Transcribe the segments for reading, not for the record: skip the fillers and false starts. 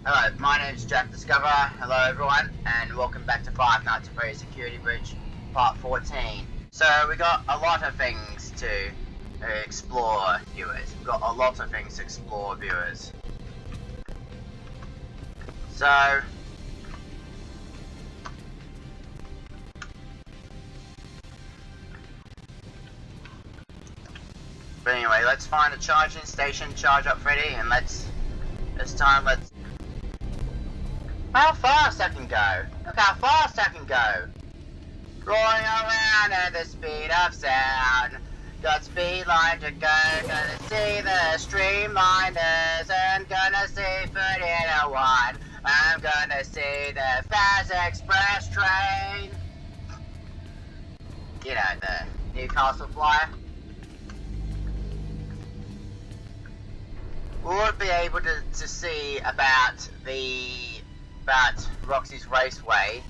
Hello, my name is Jack Discoverer. Hello everyone, and welcome back to Five Nights at Freddy's Security Breach, Part 14. So we got a lot of things to explore, viewers. We've got a lot of things to explore, viewers. So... But anyway, let's find a charging station, charge up Freddy, and let's... How fast I can go! Look how fast I can go! Rolling around at the speed of sound. Got speed line to go, gonna see the streamliners, and gonna see Freddy in a one. I'm gonna see the Faz Express train. You know, the Newcastle flyer. We would be able to see about Roxy's Raceway,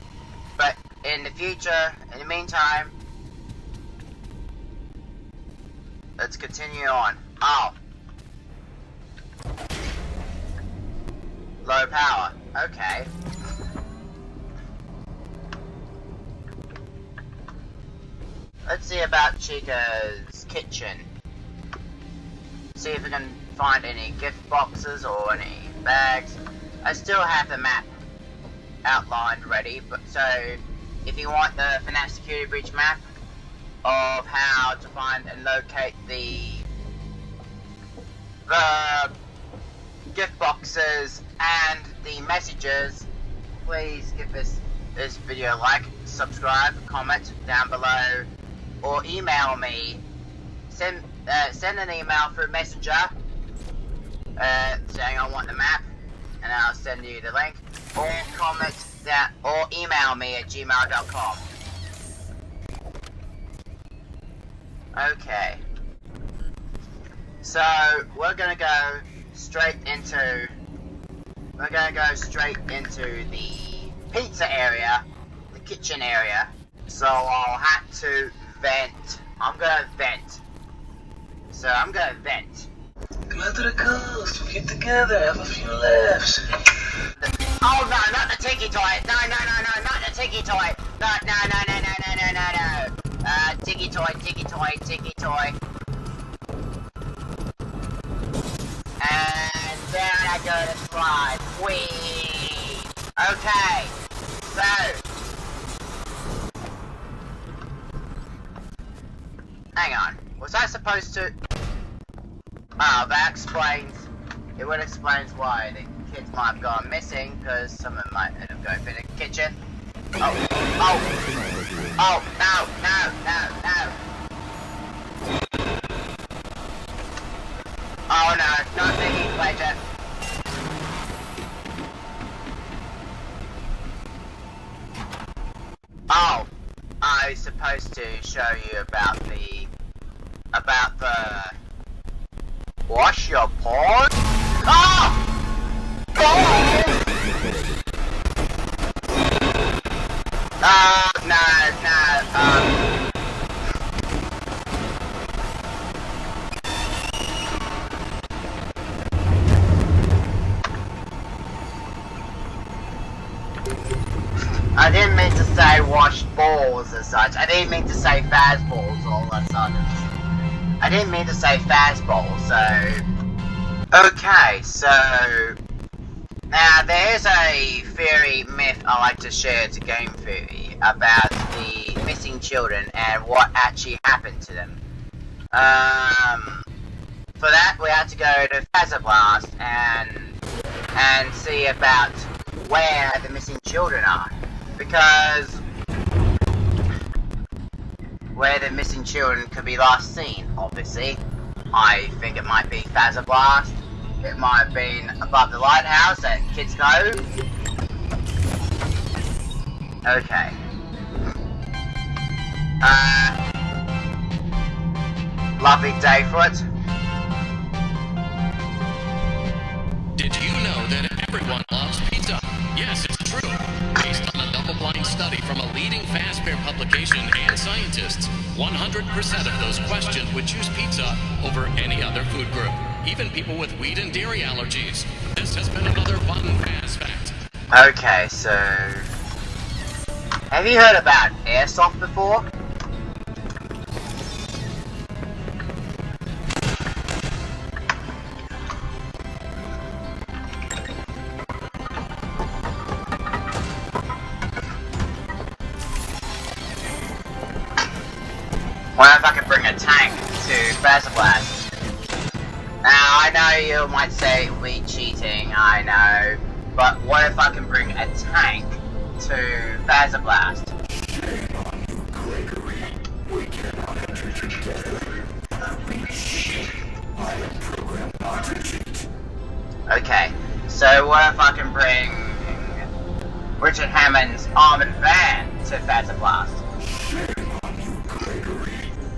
but in the future, in the meantime, let's continue on. Oh. Low power. Okay. Let's see about Chica's kitchen. See if we can find any gift boxes or any bags. I still have the map outlined ready, but so if you want the FNAF Security Breach map of how to find and locate the gift boxes and the messages, please give this video a like, subscribe, comment down below, or email me. Send an email through Messenger saying I want the map, and I'll send you the link, or comment that, or email me at gmail.com. Okay. So we're gonna go straight into the pizza area, the kitchen area. So I'll have to vent. I'm gonna vent. Come out to the coast, we'll get together, have a few laughs. Oh no, not the tiki toy! No, not the tiki toy! No. Tiki toy. And then I go to slide. Whee! Okay, so... Hang on, was I supposed to... Oh, that explains... It would explain why the kids might have gone missing, because some of them might end up going for the kitchen. Oh, no. Oh no, not thinking pleasure. Oh, I was supposed to show you about the wash your paws? Oh! No. I didn't mean to say wash balls as such. I didn't mean to say Faz balls all of a sudden. I didn't mean to say fastball, so... Okay, so... Now, there's a theory, myth I like to share to game theory about the missing children and what actually happened to them. For that, we have to go to Faz-glock and see about where the missing children are. Because... where the missing children could be last seen, obviously. I think it might be Faz-glock. It might have been above the lighthouse and kids know. Okay. Lovely day for it. Did you know that everyone loves pizza? Yes, it's true. Based on a double-blind study from a leading Fazbear publication and scientists, 100% of those questioned would choose pizza over any other food group, even people with wheat and dairy allergies. This has been another fun as fact. Okay, so... have you heard about airsoft before? What if I could bring a tank to Faz-glock? Now, I know you might say we cheating, I know, but what if I can bring a tank to Faz-glock? Shame on you, Gregory. We cannot enter together. I am programmed not to cheat. Okay, so what if I can bring Richard Hammond's armored van to Faz-glock? Shame on you, Gregory.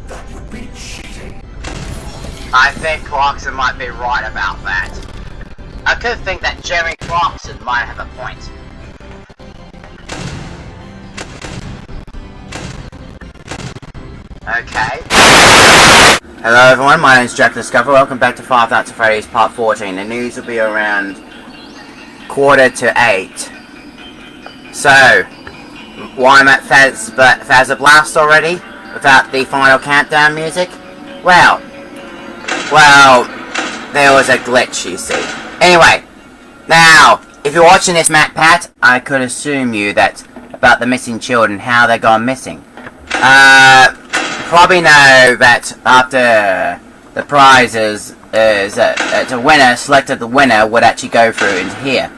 That would be cheating. I think Clarkson might be right about that. I could think that Jeremy Clarkson might have a point. Okay. Hello everyone, my name is Jack Discover. Welcome back to Five Nights at Freddy's Part 14. The news will be around 7:45. So, why I'm at Faz-glock already? Without the final countdown music? Well, there was a glitch, you see. Anyway, now, if you're watching this MatPat, I could assume you that about the missing children, how they gone missing. Probably know that after the prizes is a winner selected, the winner would actually go through into here.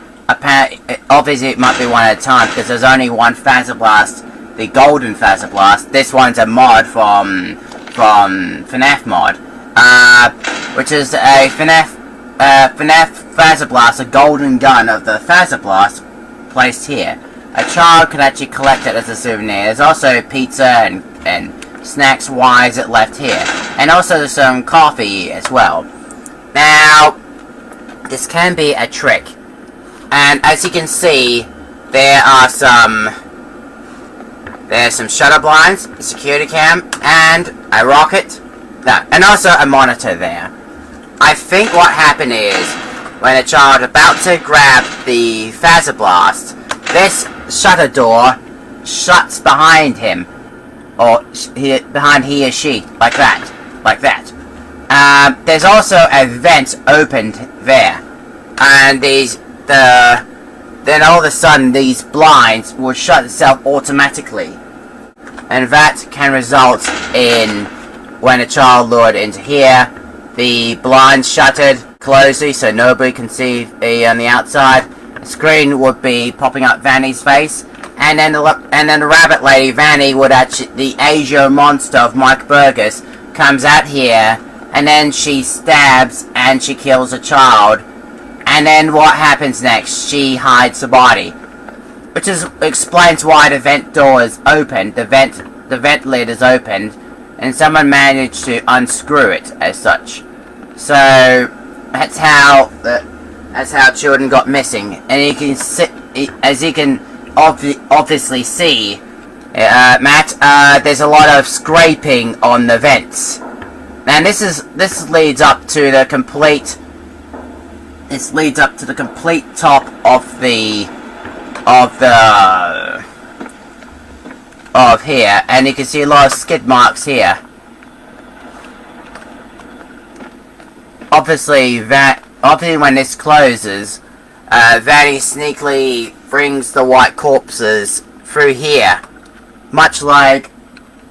Obviously, it might be one at a time because there's only one Faz-glock, the golden Faz-glock. This one's a mod from FNAF mod, which is a FNAF Faz-glock, a golden gun of the Faz-glock placed here. A child could actually collect it as a souvenir. There's also pizza and snacks wise it left here, and also some coffee as well. Now, this can be a trick, and as you can see, there's some shutter blinds, a security cam, and a rocket. No, and also a monitor there. I think what happened is when a child about to grab the Faz-glock, this shutter door shuts behind him. Or behind he or she, like that. There's also a vent opened there, and then all of a sudden these blinds will shut itself automatically, and that can result in when a child lured into here, the blinds shuttered closely so nobody can see on the outside. The screen would be popping up Vanny's face. And then the rabbit lady, Vanny, would actually, the Asia monster of Mike Burgess, comes out here, and then she stabs and she kills a child. And then what happens next? She hides the body, which explains why the vent door is opened. The vent lid is opened, and someone managed to unscrew it as such. So that's how children got missing. And you can as you can obviously see, Matt, there's a lot of scraping on the vents, and this leads up to the complete. This leads up to the complete top of here, and you can see a lot of skid marks here. Obviously, when this closes, Vanny sneakily brings the white corpses through here, much like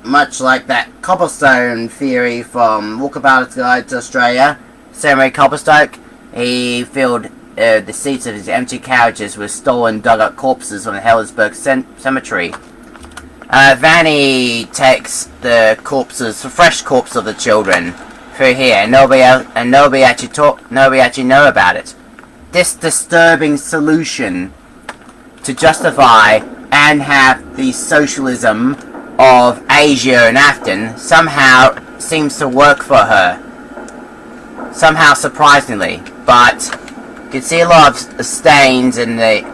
that cobblestone theory from Walkabouts Guide to Australia. Samurai Cobblestoke, he filled the seats of his empty carriages with stolen dug-up corpses from the Helensburgh Cemetery. Vanny takes the fresh corpse of the children through here, and nobody actually know about it. This disturbing solution to justify and have the socialism of Asia and Afton somehow seems to work for her. Somehow, surprisingly. But you can see a lot of stains and the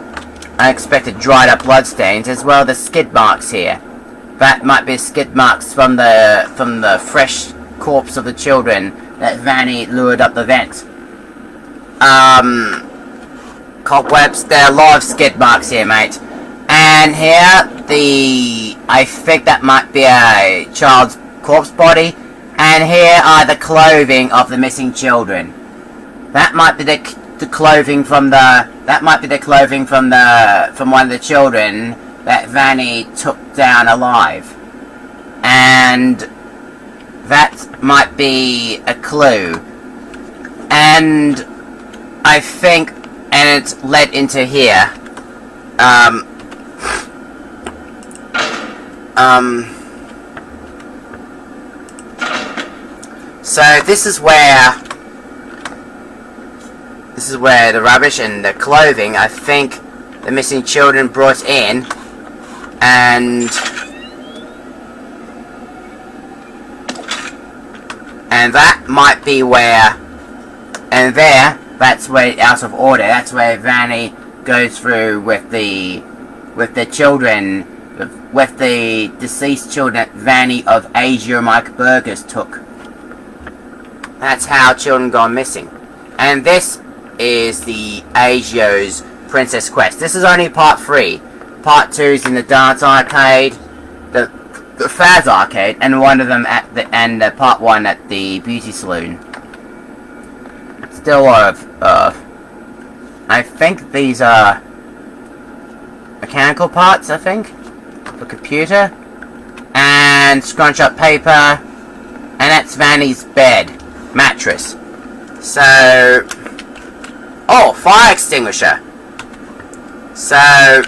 unexpected dried up blood stains, as well as the skid marks here. That might be skid marks from the fresh corpse of the children that Vanny lured up the vent. cobwebs. There are a lot of skid marks here, mate. And here, I think that might be a child's corpse body. And here are the clothing of the missing children. That might be the clothing from one of the children that Vanny took down alive. And that might be a clue. And I think, and it's led into here. So this is where the rubbish and the clothing, I think, the missing children brought in, and that might be where, and there, that's where, out of order, that's where Vanny goes through with the children, with the deceased children that Vanny of Asia Mike Burgers took. That's how children gone missing. And this is the Asia's Princess Quest. This is only part 3. Part 2 is in the Dance Arcade, the Faz Arcade, and one of them at the part 1 at the Beauty Saloon. Still a lot of I think these are mechanical parts, I think, for computer, and scrunch up paper, and that's Vanny's bed, mattress. So, oh, fire extinguisher. So,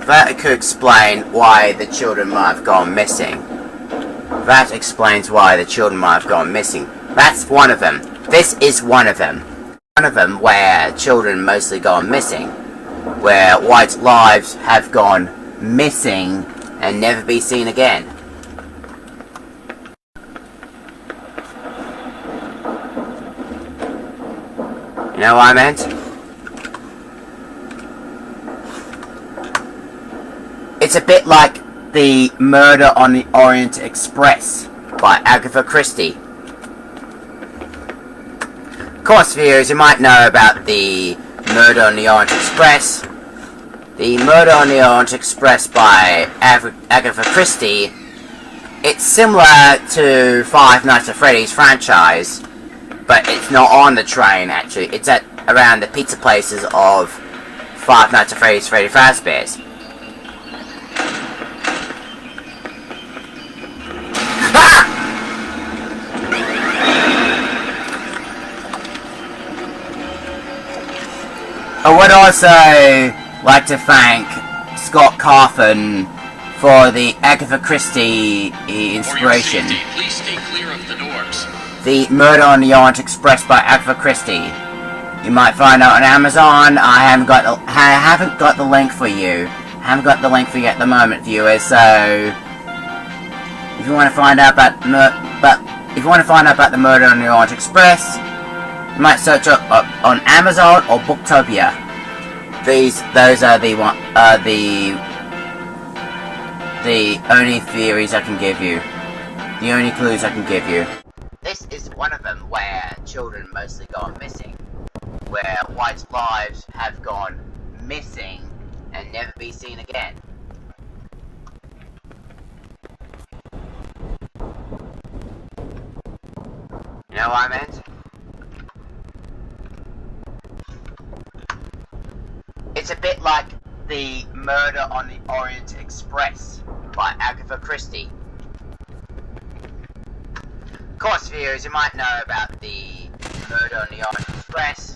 that could explain why the children might have gone missing. That explains why the children might have gone missing. That's one of them. This is one of them. One of them where children mostly gone missing. Where white lives have gone missing and never be seen again. You know what I meant? It's a bit like the Murder on the Orient Express by Agatha Christie. Of course, viewers, you might know about the Murder on the Orient Express. The Murder on the Orient Express by Agatha Christie. It's similar to Five Nights at Freddy's franchise, but it's not on the train, actually. It's at around the pizza places of Five Nights at Freddy's Freddy Fazbear's. I would also like to thank Scott Carthen for the Agatha Christie inspiration. For your safety, please stay clear of the doors. The Murder on the Orient Express by Agatha Christie. You might find out on Amazon. I haven't got the link for you. I haven't got the link for you at the moment, viewers. So if you want to find out about the Murder on the Orient Express, you might search up on Amazon or Booktopia. Those are the only theories I can give you. The only clues I can give you. This is one of them where children mostly gone missing. Where white lives have gone missing and never be seen again. You know what I meant? It's a bit like the Murder on the Orient Express by Agatha Christie. Of course, viewers, you might know about the Murder on the Orient Express.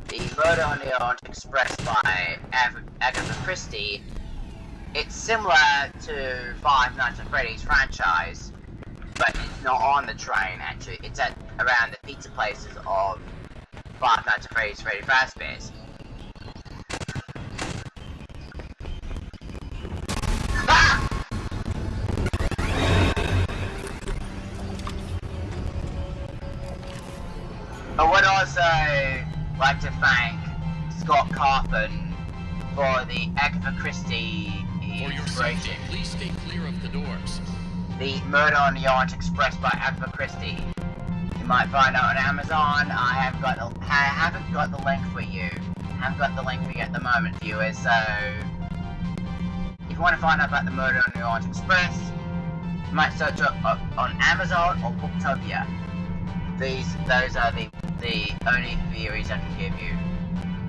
The Murder on the Orient Express by Agatha Christie. It's similar to Five Nights at Freddy's franchise, but it's not on the train, actually. It's at around the pizza places of Five Nights at Freddy's Freddy Fazbear's. I would also like to thank Scott Carthen for the Agatha Christie For your safety, please stay clear of the doors. The Murder on the Orient Express by Agatha Christie. You might find out on Amazon. I haven't got the link for you. At the moment, viewers. So, if you want to find out about the Murder on the Orient Express, you might search up on Amazon or Booktopia. Those are the only theories I can give you.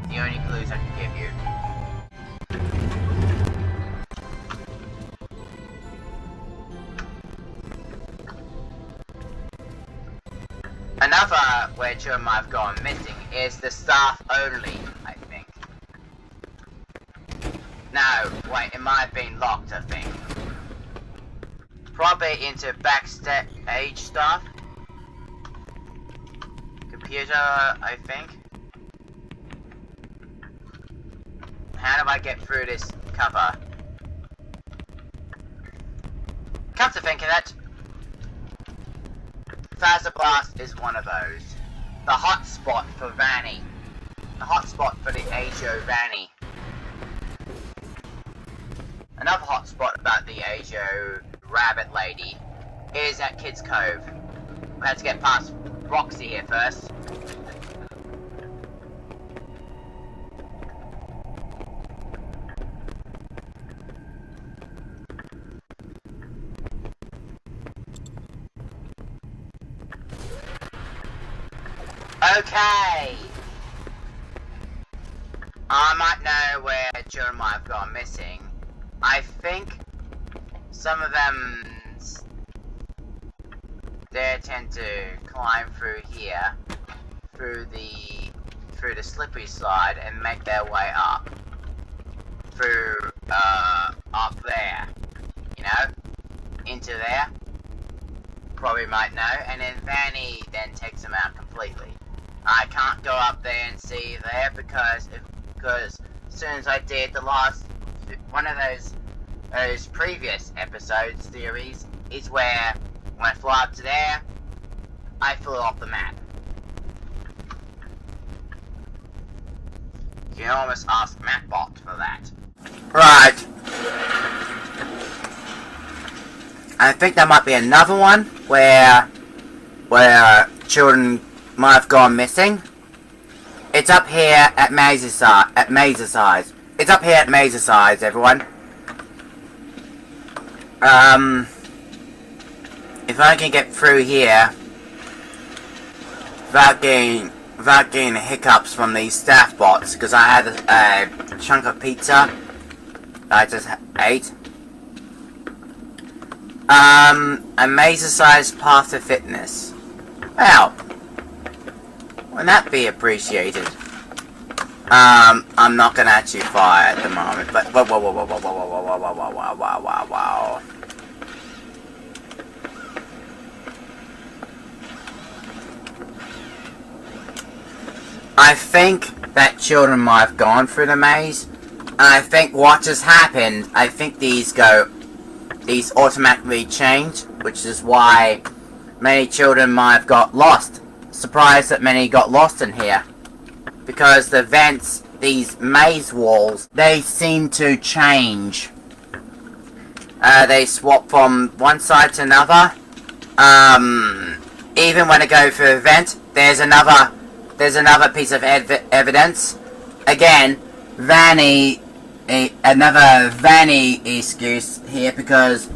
The only clues I can give you. Another where children might have gone missing is the staff only, I think. No, wait, it might have been locked, I think. Probably into backstage stuff. Computer, I think. How do I get through this cover? Come to think of it, Faz-glock is one of those. The hotspot for Vanny. The hotspot for the Ajo Vanny. Another hotspot about the Ajo Rabbit Lady is at Kids Cove. We have to get past Roxy here first. Okay! I might know where children might have gone missing. I think some of them they tend to climb through here, through the slippery slide and make their way up. Through up there. You know? Into there. Probably might know, and then Vanny then takes them out completely. I can't go up there and see there because as soon as I did the last one of those previous episodes theories is where when I fly up to there, I flew off the map. You can almost ask MatPat for that. Right. I think there might be another one where children might have gone missing. It's up here at Maze's size. It's up here at Maze's size, everyone. If I can get through here without getting hiccups from these staff bots, because I had a chunk of pizza I just ate. A Mazer-sized path to fitness. Well, wouldn't that be appreciated? I'm not gonna actually fire at the moment, but whoa. I think that children might have gone through the maze. And I think what just happened, I think these automatically change, which is why many children might have got lost. Surprised that many got lost in here. Because the vents, these maze walls, they seem to change. They swap from one side to another. Even when I go through a vent, there's another piece of evidence. Again, another Vanny excuse here, because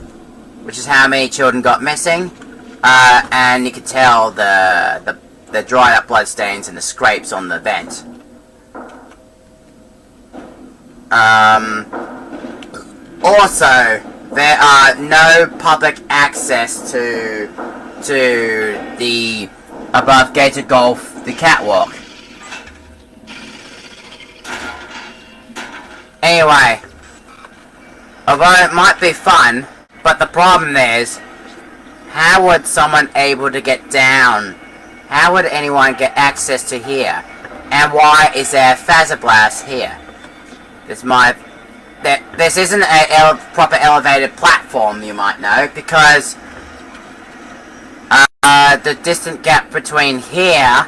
which is how many children got missing, and you can tell the dried up blood stains and the scrapes on the vent. Also, there are no public access to the above gated golf, the catwalk. Anyway, although it might be fun, but the problem is, how would someone able to get down? How would anyone get access to here? And why is there a Faz-glock here? This isn't a proper elevated platform, you might know, because the distant gap between here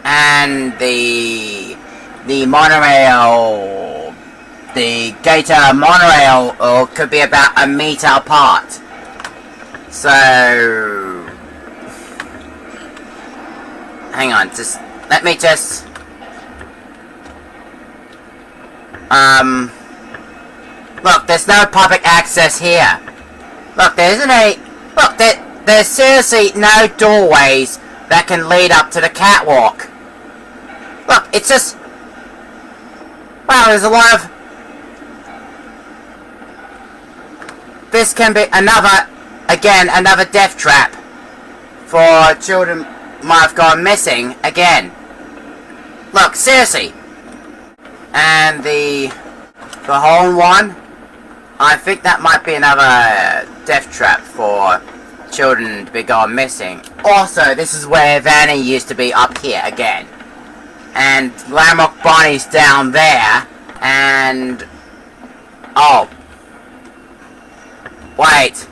and the monorail the Gator monorail or could be about a meter apart. So hang on, just let me just look, there's no public access here. Look, there isn't a look, there's seriously no doorways that can lead up to the catwalk. Look, it's just wow, there's a lot of this can be another death trap for children might have gone missing again. Look, seriously. And the hole in one, I think that might be another death trap for children to be gone missing. Also, this is where Vanny used to be, up here again. And Glamrock Bonnie's down there, and oh. Wait.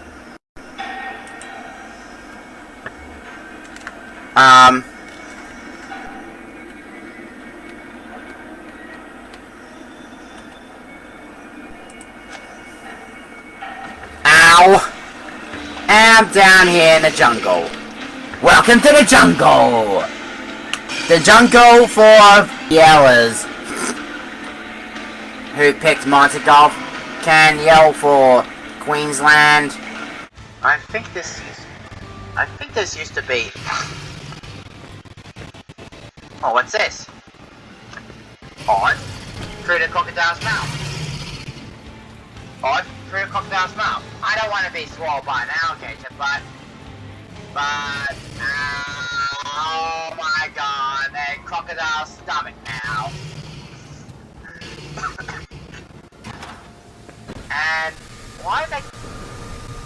Ow! I'm down here in the jungle. Welcome to the jungle! The jungle for yellers who picked Monte Golf can yell for Queensland. I think this used to be. Oh, what's this? Odd. Through the crocodile's mouth. Odd. Through the crocodile's mouth. I don't want to be swallowed by an alligator, but oh my god, a crocodile's stomach now. And why they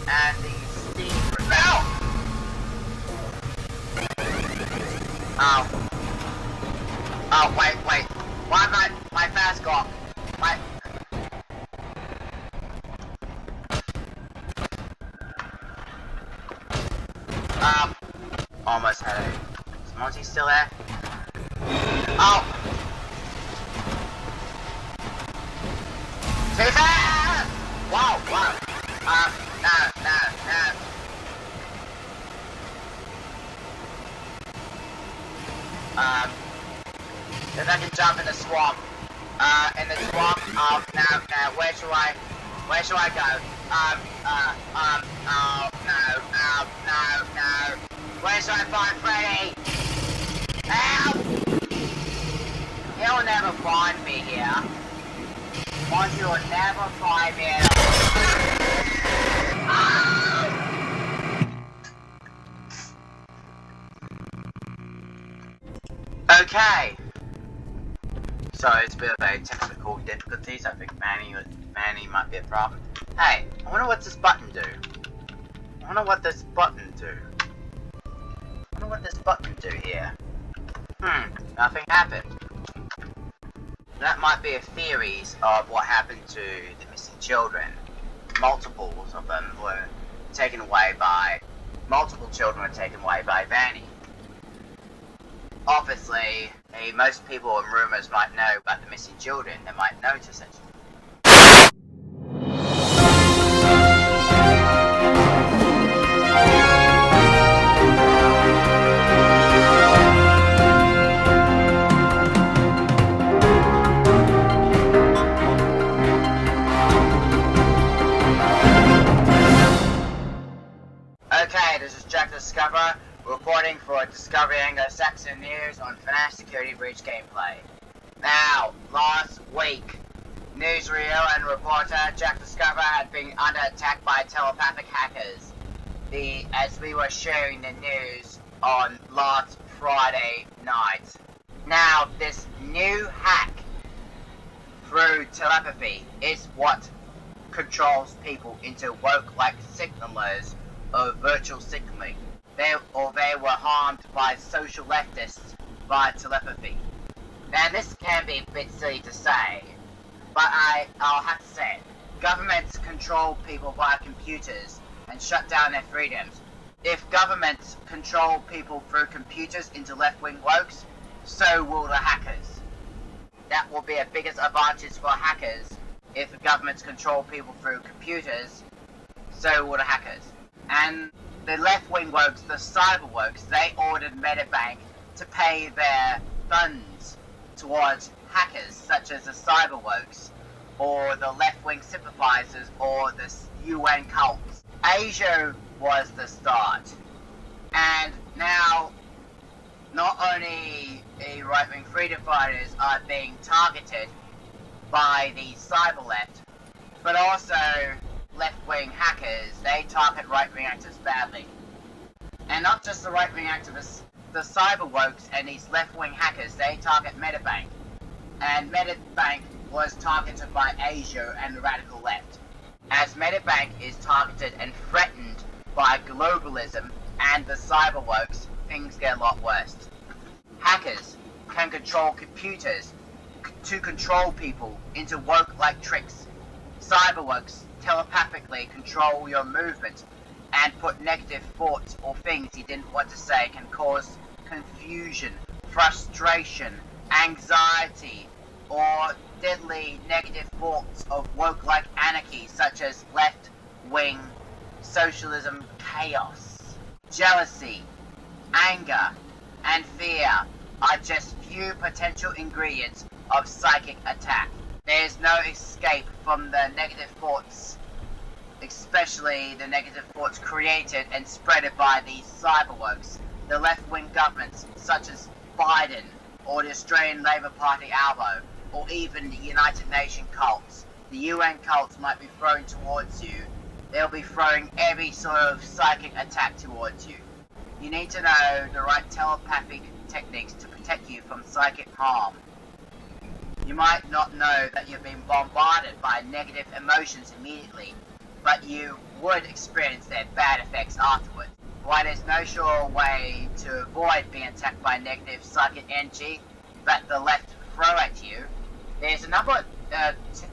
and the steam rebel. Oh wait. Why my Faz-glock? Almost had it. Is Monty still there? Oh! Too fast! Whoa! No. If I can jump in the swamp. Oh, no, where should I go? No. Where should I find Freddy? Help! He'll never find me here. Monty will never find me. Okay. So it's a bit of a technical difficulties. I think Manny might be a problem. Hey, I wonder what this button do. Here. Nothing happened. That might be a theories of what happened to the missing children. Multiple children were taken away by Vanny. Obviously, most people in rumors might know about the missing children. They might notice it. Okay, this is Jack Discover, reporting for Discovery Anglo-Saxon News on FNAF Security Breach gameplay. Now, last week, newsreel and reporter Jack Discover had been under attack by telepathic hackers. As we were sharing the news on last Friday night. Now, this new hack through telepathy is what controls people into woke-like signalers of virtual signaling. They were harmed by social leftists via telepathy. Now this can be a bit silly to say, but I'll have to say it. Governments control people via computers and shut down their freedoms. If governments control people through computers into left-wing wokes, so will the hackers. That will be a biggest advantage for hackers if the governments control people through computers, so would hackers. And the left-wing wokes, the cyber wokes, they ordered Metabank to pay their funds towards hackers, such as the cyber wokes, or the left-wing sympathizers, or the UN cults. Asia was the start. And now, not only the right-wing freedom fighters are being targeted by the cyber left, but also left-wing hackers. They target right-wing activists badly. And not just the right-wing activists, the cyber wokes and these left-wing hackers, they target Metabank. And Metabank was targeted by Asia and the radical left. As Metabank is targeted and threatened by globalism and the cyber wokes, things get a lot worse. Hackers can control computers to control people into woke-like tricks. Cyber wokes telepathically control your movement and put negative thoughts or things you didn't want to say can cause confusion, frustration, anxiety, or deadly negative thoughts of woke-like anarchy such as left-wing socialism chaos. Jealousy, anger, and fear are just few potential ingredients of psychic attack. There's no escape from the negative thoughts, especially the negative thoughts created and spread by these cyberwokes. The left-wing governments, such as Biden, or the Australian Labor Party ALBO, or even the United Nations cults. The UN cults might be throwing towards you. They'll be throwing every sort of psychic attack towards you. You need to know the right telepathic techniques to protect you from psychic harm. You might not know that you've been bombarded by negative emotions immediately, but you would experience their bad effects afterwards. While there's no sure way to avoid being attacked by negative psychic energy that the left throw at you, there's a number of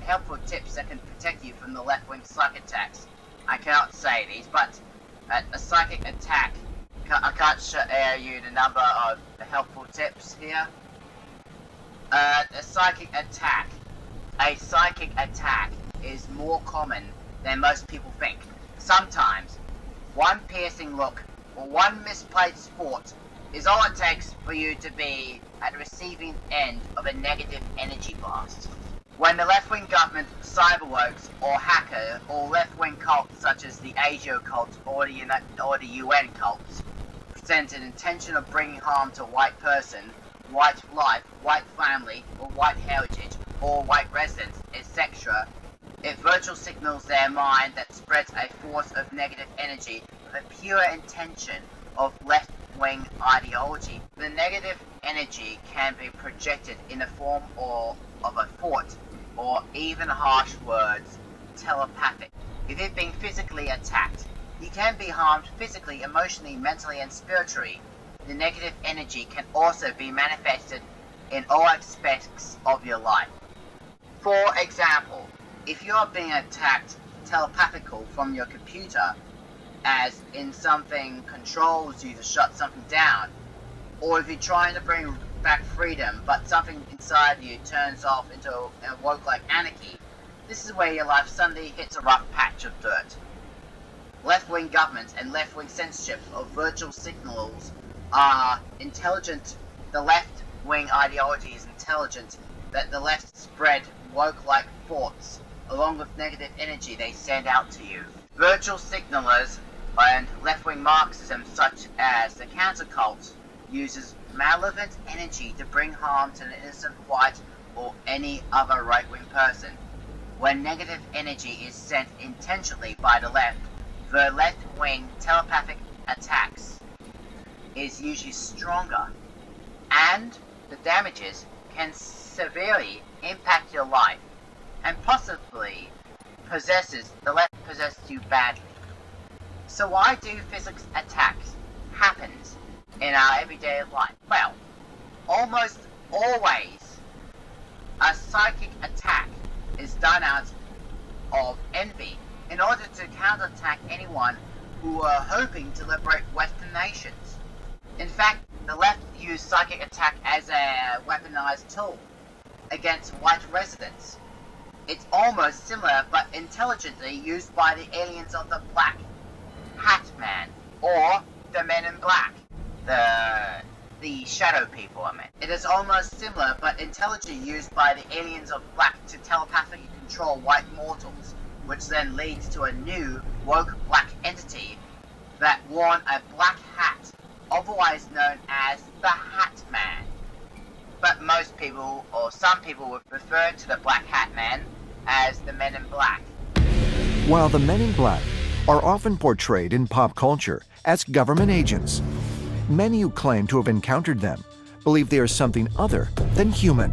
helpful tips that can protect you from the left-wing psychic attacks. I cannot say these, but a psychic attack, I can't show you the number of helpful tips here. A psychic attack is more common than most people think. Sometimes, one piercing look or one misplaced thought is all it takes for you to be at the receiving end of a negative energy blast. When the left-wing government, cyberwokes, or hacker, or left-wing cults such as the Asia cult or the UN cults present an intention of bringing harm to a white person, white life, white family, or white heritage, or white residents, etc., it virtual signals their mind that spreads a force of negative energy with a pure intention of left-wing ideology. The negative energy can be projected in the form of a thought, or even harsh words, telepathic. If you've been physically attacked, you can be harmed physically, emotionally, mentally, and spiritually. The negative energy can also be manifested in all aspects of your life. For example, if you're being attacked telepathically from your computer, as in something controls you to shut something down, or if you're trying to bring back freedom but something inside you turns off into a woke-like anarchy, this is where your life suddenly hits a rough patch of dirt. Left-wing governments and left-wing censorship of virtual signals are intelligent. The left-wing ideology is intelligent that the left spread woke-like thoughts along with negative energy they send out to you. Virtual signalers and left-wing Marxism such as the cancer cult uses malevolent energy to bring harm to an innocent white or any other right-wing person. When negative energy is sent intentionally by the left-wing telepathic attacks is usually stronger, and the damages can severely impact your life, and possibly the left possesses you badly. So why do physics attacks happen in our everyday life? Well, almost always a psychic attack is done out of envy in order to counterattack anyone who are hoping to liberate Western nations. In fact, the left use psychic attack as a weaponized tool against white residents. it's almost similar but intelligently used by the aliens of the Black Hat Man, or the Men in Black, the shadow people, I mean. It is almost similar but intelligently used by the aliens of Black to telepathically control white mortals, which then leads to a new woke black entity that worn a black hat, otherwise known as the Hat Man. But most people, or some people, would refer to the Black Hat Man as the Men in Black. While the Men in Black are often portrayed in pop culture as government agents, many who claim to have encountered them believe they are something other than human.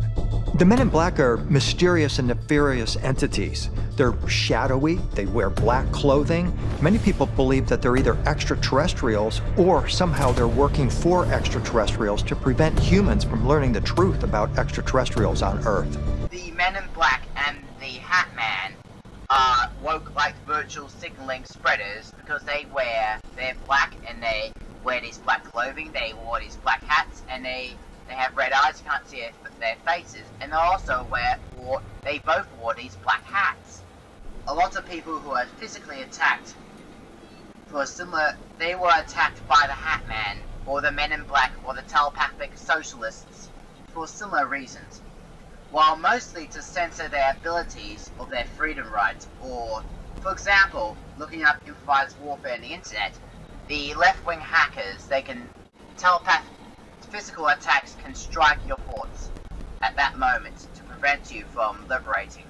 The Men in Black are mysterious and nefarious entities. They're shadowy, they wear black clothing. Many people believe that they're either extraterrestrials or somehow they're working for extraterrestrials to prevent humans from learning the truth about extraterrestrials on Earth. The Men in Black and the Hat Man are woke like virtual signaling spreaders because they're black and they wear these black clothing, they wore these black hats, and they have red eyes, you can't see their faces, and they both wore these black hats. A lot of people who are physically attacked they were attacked by the Hat Man, or the Men in Black, or the telepathic socialists for similar reasons. While mostly to censor their abilities or their freedom rights, or, for example, looking up improvised warfare on the internet, the left-wing hackers, they can physical attacks can strike your thoughts at that moment to prevent you from liberating.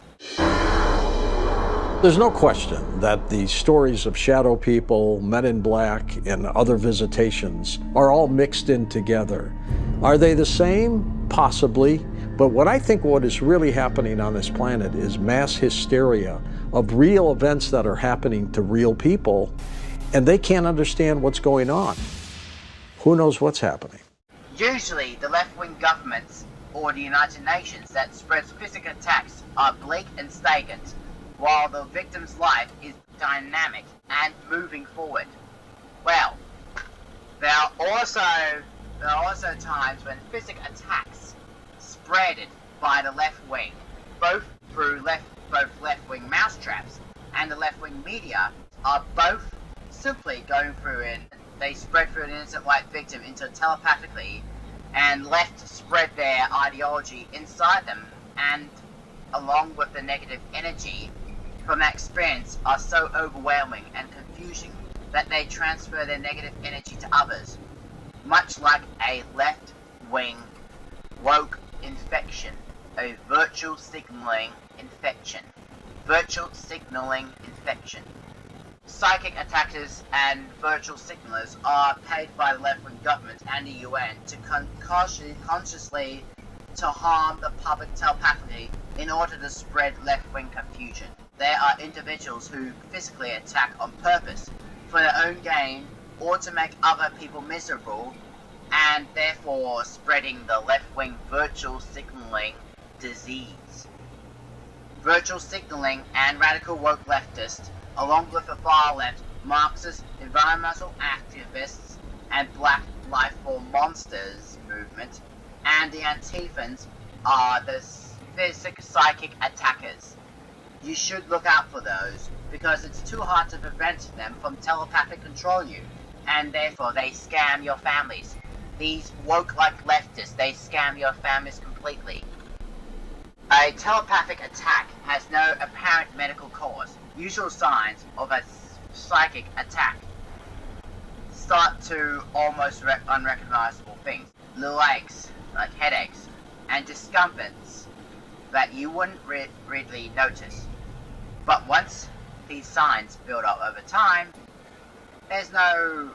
There's no question that the stories of shadow people, Men in Black, and other visitations are all mixed in together. Are they the same? Possibly. But what is really happening on this planet is mass hysteria of real events that are happening to real people, and they can't understand what's going on. Who knows what's happening? Usually, the left-wing governments or the United Nations that spreads physical attacks are bleak and stagnant, while the victim's life is dynamic and moving forward. Well, there are also times when physical attacks spreaded by the left wing, both left-wing mousetraps and the left-wing media, are both simply going through and they spread through an innocent white victim into telepathically, and left spread their ideology inside them, and along with the negative energy from that experience are so overwhelming and confusing that they transfer their negative energy to others, much like a left-wing woke infection, a virtual signaling infection. Psychic attackers and virtual signalers are paid by the left-wing government and the UN to consciously to harm the public telepathically in order to spread left-wing confusion. There are individuals who physically attack on purpose for their own gain or to make other people miserable, and therefore spreading the left-wing virtual signaling disease. Virtual signaling and radical woke leftists, along with the far left, Marxist, environmental activists, and Black Life for Monsters movement, and the Antifans are the psychic attackers. You should look out for those, because it's too hard to prevent them from telepathic controlling you, and therefore they scam your families. These woke-like leftists, they scam your families completely. A telepathic attack has no apparent medical cause. Usual signs of a psychic attack start to almost unrecognizable things. Little aches, like headaches, and discomforts that you wouldn't readily notice. But once these signs build up over time, there's no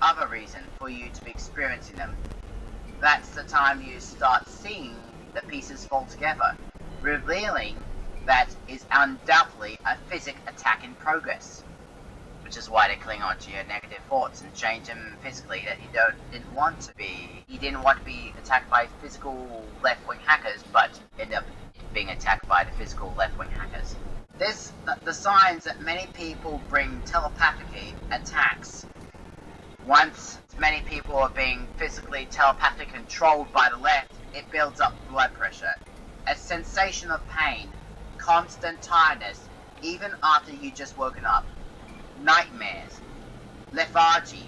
other reason for you to be experiencing them. That's the time you start seeing the pieces fall together, revealing that is undoubtedly a physic attack in progress. Which is why they cling on to your negative thoughts and change them physically that you didn't want to be. You didn't want to be attacked by physical left-wing hackers, but end up being attacked by the physical left-wing hackers. The signs that many people bring telepathy attacks. Once many people are being physically telepathic controlled by the left, it builds up blood pressure. A sensation of pain, constant tiredness, even after you just woken up, nightmares, lethargy,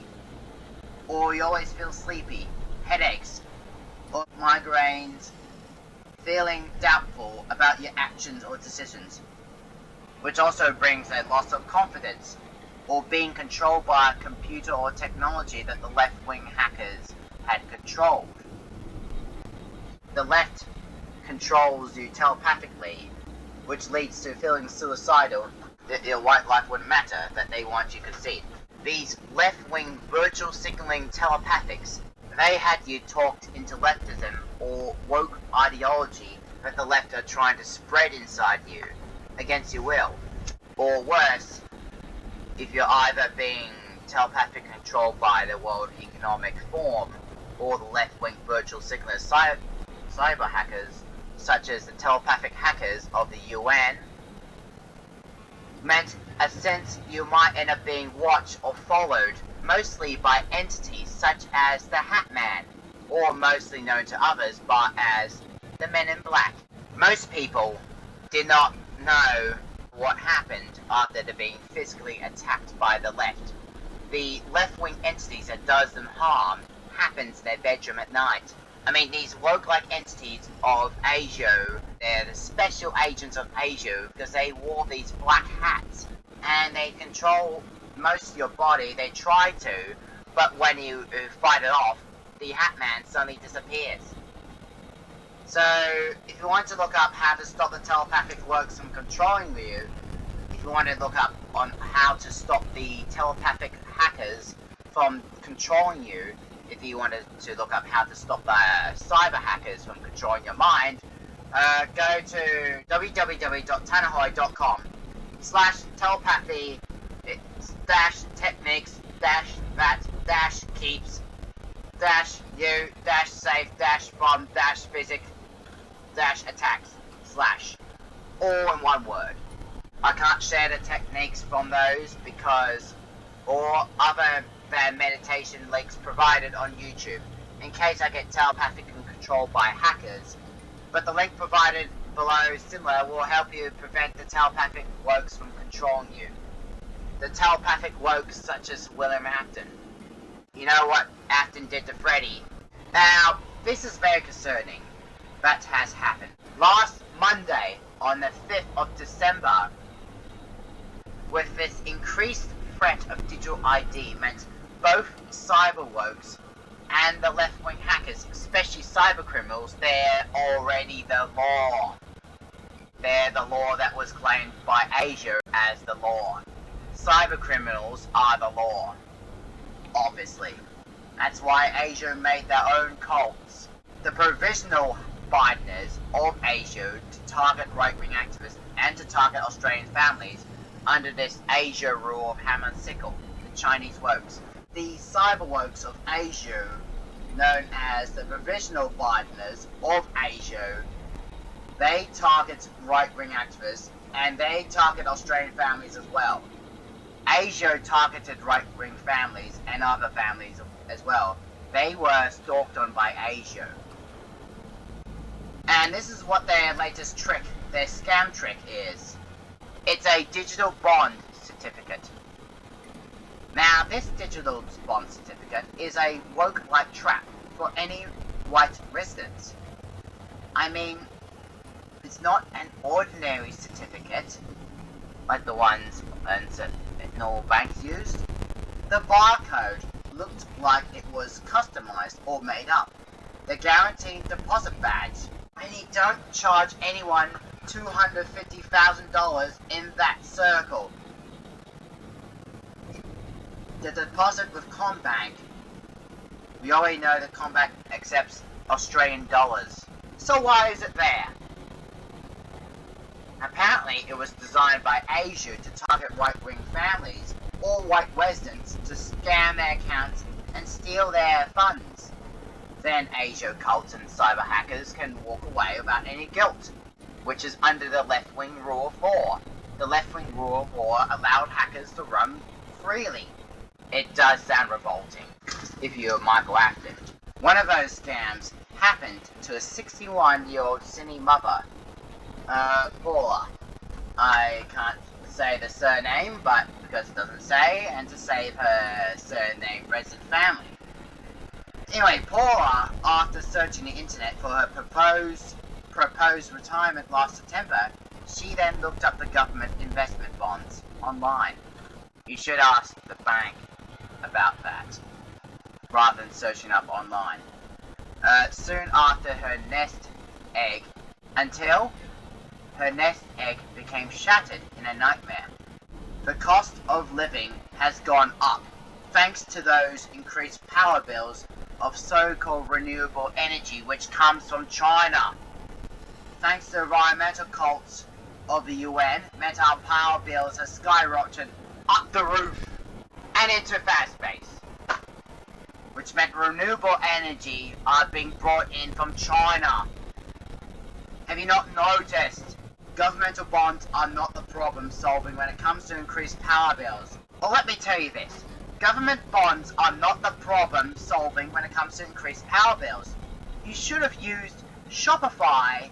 or you always feel sleepy, headaches, or migraines, feeling doubtful about your actions or decisions, which also brings a loss of confidence, or being controlled by a computer or technology that the left-wing hackers had controlled. The left controls you telepathically, which leads to feeling suicidal, that your white life wouldn't matter, that they want you to concede. These left-wing virtual signaling telepathics, they had you talked into leftism or woke ideology that the left are trying to spread inside you against your will. Or worse, if you're either being telepathically controlled by the World Economic Forum or the left-wing virtual signaler cyber hackers, such as the telepathic hackers of the UN, meant a sense you might end up being watched or followed, mostly by entities such as the Hat Man, or mostly known to others but as the Men in Black. Most people did not know what happened after they're being physically attacked by the left. The left-wing entities that does them harm happens in their bedroom at night. I mean, these woke-like entities of Asia, they're the special agents of Asia because they wore these black hats and they control most of your body. They try to, but when you fight it off, the Hat Man suddenly disappears. So, if you want to look up how to stop the telepathic works from controlling you, if you want to look up on how to stop the telepathic hackers from controlling you, if you wanted to look up how to stop the cyber hackers from controlling your mind, go to www.tanahoy.com/telepathy-that-keeps-you-safe-from-physics-attacks/ all in one word. I can't share the techniques from those because or other than meditation links provided on YouTube in case I get telepathic and controlled by hackers, but the link provided below similar will help you prevent the telepathic wokes from controlling you. The telepathic wokes such as William Afton. You know what Afton did to Freddy? Now, this is very concerning. That has happened. Last Monday, on the 5th of December, with this increased threat of digital ID meant both cyber wokes and the left-wing hackers, especially cyber criminals, they're already the law. They're the law that was claimed by Asia as the law. Cyber criminals are the law. Obviously. That's why Asia made their own cults. The provisional Bideners of Asia to target right-wing activists and to target Australian families under this Asia rule of hammer and sickle, the Chinese wokes. The cyber wokes of Asia, known as the provisional Bideners of Asia, they target right-wing activists and they target Australian families as well. Asia targeted right-wing families and other families as well. They were stalked on by Asia. And this is what their latest trick, their scam trick is. It's a digital bond certificate. Now, this digital bond certificate is a woke-like trap for any white residents. I mean, it's not an ordinary certificate, like the ones that normal banks used. The barcode looked like it was customized or made up. The guaranteed deposit badge, and you don't charge anyone $250,000 in that circle. The deposit with Combank, we already know that Combank accepts Australian dollars. So why is it there? Apparently it was designed by Asia to target right-wing families or white residents to scam their accounts and steal their funds. Then Asia cults and cyber hackers can walk away without any guilt, which is under the left-wing rule of law. The left-wing rule of law allowed hackers to run freely. It does sound revolting, if you're Michael Afton. One of those scams happened to a 61-year-old Sydney mother, Paula. I can't say the surname, but because it doesn't say, and to save her surname resident family. Anyway, Paula, after searching the internet for her proposed retirement last September, she then looked up the government investment bonds online. You should ask the bank about that, rather than searching up online. Soon after her nest egg, until her nest egg became shattered in a nightmare. The cost of living has gone up, thanks to those increased power bills of so-called renewable energy which comes from China. Thanks to environmental cults of the UN, meant our power bills have skyrocketed up the roof and into fast space, which meant renewable energy are being brought in from China. Have you not noticed? Governmental bonds are not the problem solving when it comes to increased power bills. Well, let me tell you this. Government bonds are not the problem solving when it comes to increased power bills. You should have used Shopify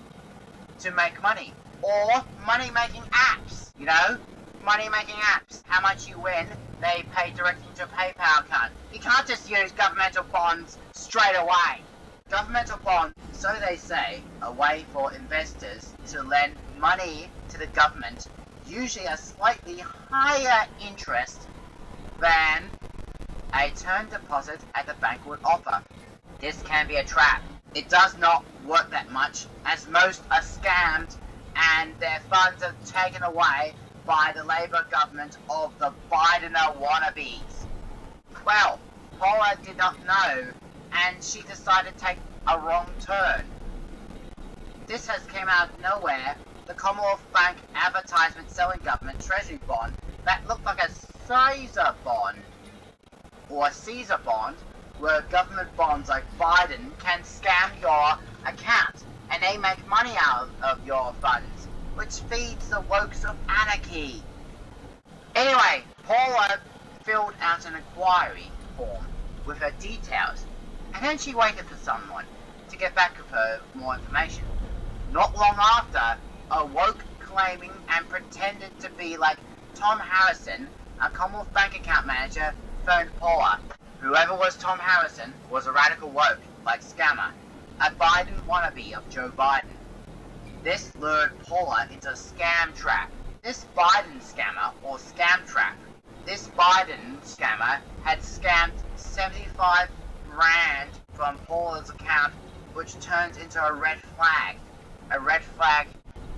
to make money. Or money-making apps, you know? Money-making apps. How much you win, they pay directly to a PayPal account. You can't just use governmental bonds straight away. Governmental bonds, so they say, a way for investors to lend money to the government, usually a slightly higher interest than a term deposit at the bank would offer. This can be a trap. It does not work that much, as most are scammed and their funds are taken away by the Labour government of the Biden wannabes. Well, Paula did not know, and she decided to take a wrong turn. This has came out of nowhere. The Commonwealth Bank advertisement selling government treasury bond that looked like a Caesar bond, or a Caesar bond, where government bonds like Biden can scam your account, and they make money out of your funds, which feeds the wokes of anarchy. Anyway, Paula filled out an inquiry form with her details, and then she waited for someone to get back with her more information. Not long after, a woke claiming and pretended to be like Tom Harrison, a Commonwealth Bank account manager, phoned Paula. Whoever was Tom Harrison was a radical woke, like scammer, a Biden wannabe of Joe Biden. This lured Paula into a scam trap. This Biden scammer, or scam trap, this Biden scammer had scammed 75 grand from Paula's account, which turns into a red flag. A red flag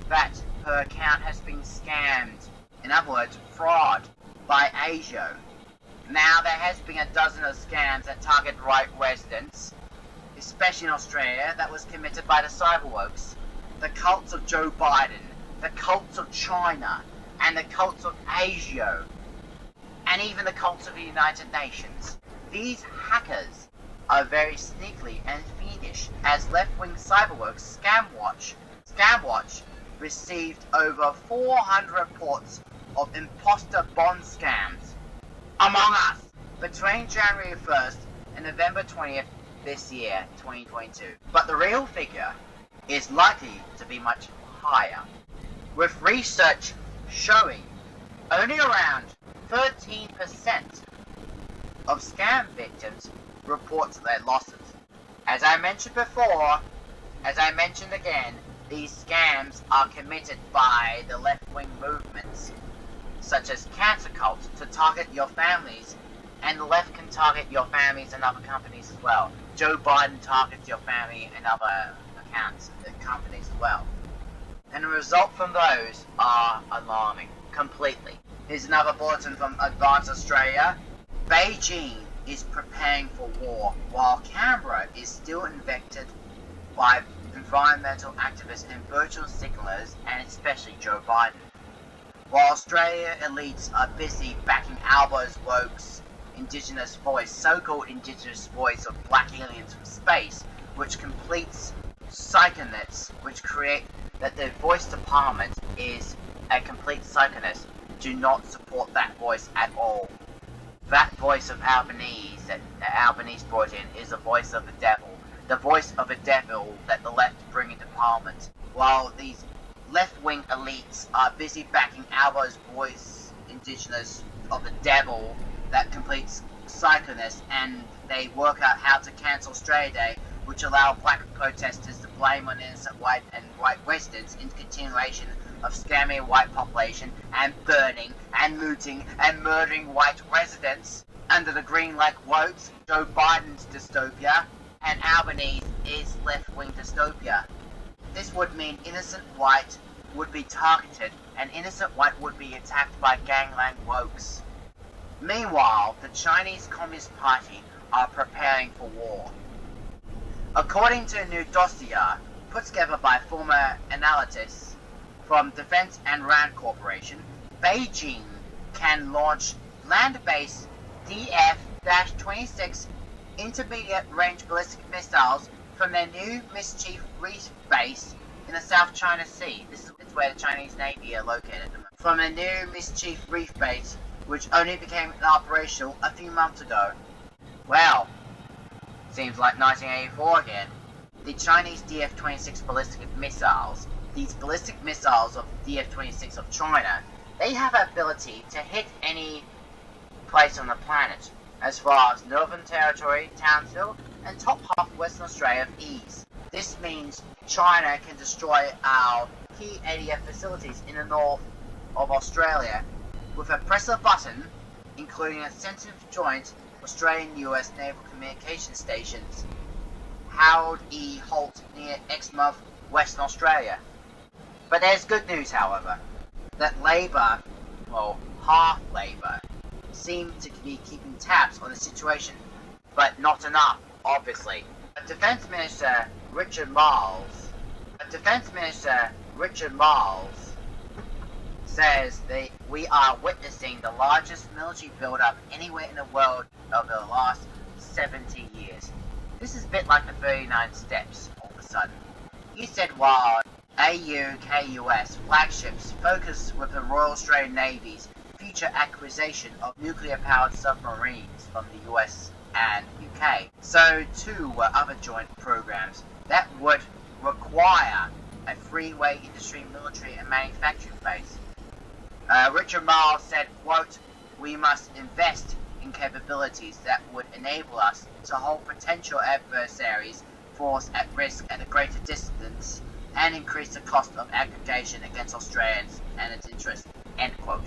that her account has been scammed. In other words, fraud by Asia. Now, there has been a dozen of scams that target right residents, especially in Australia, that was committed by the cyberwokes, the cults of Joe Biden, the cults of China, and the cults of Asia, and even the cults of the United Nations. These hackers are very sneakily and fiendish, as left-wing cyberworks Scamwatch received over 400 reports of imposter bond scams among us between January 1st and November 20th this year, 2022. But the real figure is likely to be much higher, with research showing only around 13% of scam victims report their losses. As I mentioned before, as I mentioned again, these scams are committed by the left-wing movements, such as cancer cults, to target your families, and the left can target your families and other companies as well. Joe Biden targets your family and other accounts and companies as well. And the result from those are alarming, completely. Here's another bulletin from Advance Australia. Beijing is preparing for war, while Canberra is still infected by environmental activists and virtual signalers, and especially Joe Biden. While Australia elites are busy backing Albo's woke's indigenous voice, so-called indigenous voice of black aliens from space, which completes psychonets, which create that the voice to parliament is a complete psychoness, do not support that voice at all. That voice of Albanese that Albanese brought in is the voice of the devil. The voice of a devil that the left bring into parliament. While these left-wing elites are busy backing Albo's voice indigenous of the devil that completes psychoness, and they work out how to cancel Australia Day, which allow black protesters to blame on innocent white and white Westerners in continuation of scamming white population and burning and looting and murdering white residents. Under the green like woke, Joe Biden's dystopia, and Albanese is left-wing dystopia. This would mean innocent white would be targeted and innocent white would be attacked by gangland wokes. Meanwhile, the Chinese Communist Party are preparing for war. According to a new dossier put together by former analysts from Defense and Rand Corporation, Beijing can launch land-based DF-26 intermediate-range ballistic missiles from their new Mischief Reef base in the South China Sea. This is where the Chinese Navy are located at the moment. From a new Mischief Reef base, which only became operational a few months ago. Well, seems like 1984 again. The Chinese DF-26 ballistic missiles, these ballistic missiles of DF-26 of China, they have the ability to hit any place on the planet, as far as Northern Territory, Townsville, and top half of Western Australia with ease. This means China can destroy our key ADF facilities in the north of Australia with a press of a button, including a sensitive joint Australian-US naval communication stations, Harold E. Holt near Exmouth, Western Australia. But there's good news, however, that Labour, well, half Labour, seem to be keeping tabs on the situation, but not enough, obviously. Defence Minister Richard Marles says that we are witnessing the largest military build-up anywhere in the world over the last 70 years. This is a bit like the 39 steps all of a sudden. He said while AUKUS flagships focus with the Royal Australian Navy's future acquisition of nuclear-powered submarines from the US and UK, so too were other joint programs that would require a freeway industry, military and manufacturing base. Richard Marles said, quote, "We must invest in capabilities that would enable us to hold potential adversaries force at risk at a greater distance and increase the cost of aggregation against Australians and its interests," end quote.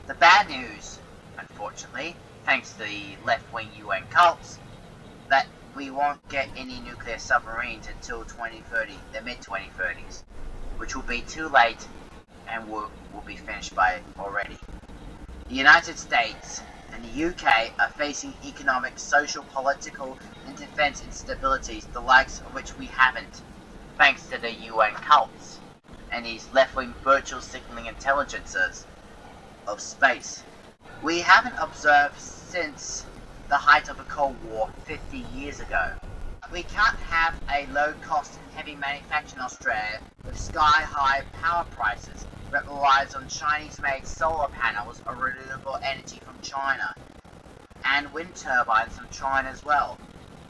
The bad news, unfortunately, thanks to the left-wing UN cults, that we won't get any nuclear submarines until 2030, the mid-2030s, which will be too late and will be finished by already. The United States and the UK are facing economic, social, political, and defense instabilities, the likes of which we haven't, thanks to the UN cults and these left-wing virtual signaling intelligences of space. We haven't observed since the height of the Cold War 50 years ago. We can't have a low-cost and heavy manufacture in Australia with sky-high power prices that relies on Chinese-made solar panels or renewable energy from China, and wind turbines from China as well.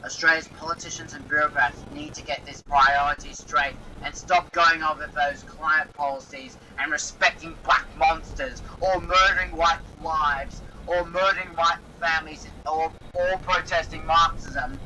Australia's politicians and bureaucrats need to get this priority straight and stop going on with those climate policies and respecting black monsters, or murdering white lives, or murdering white families, or protesting Marxism.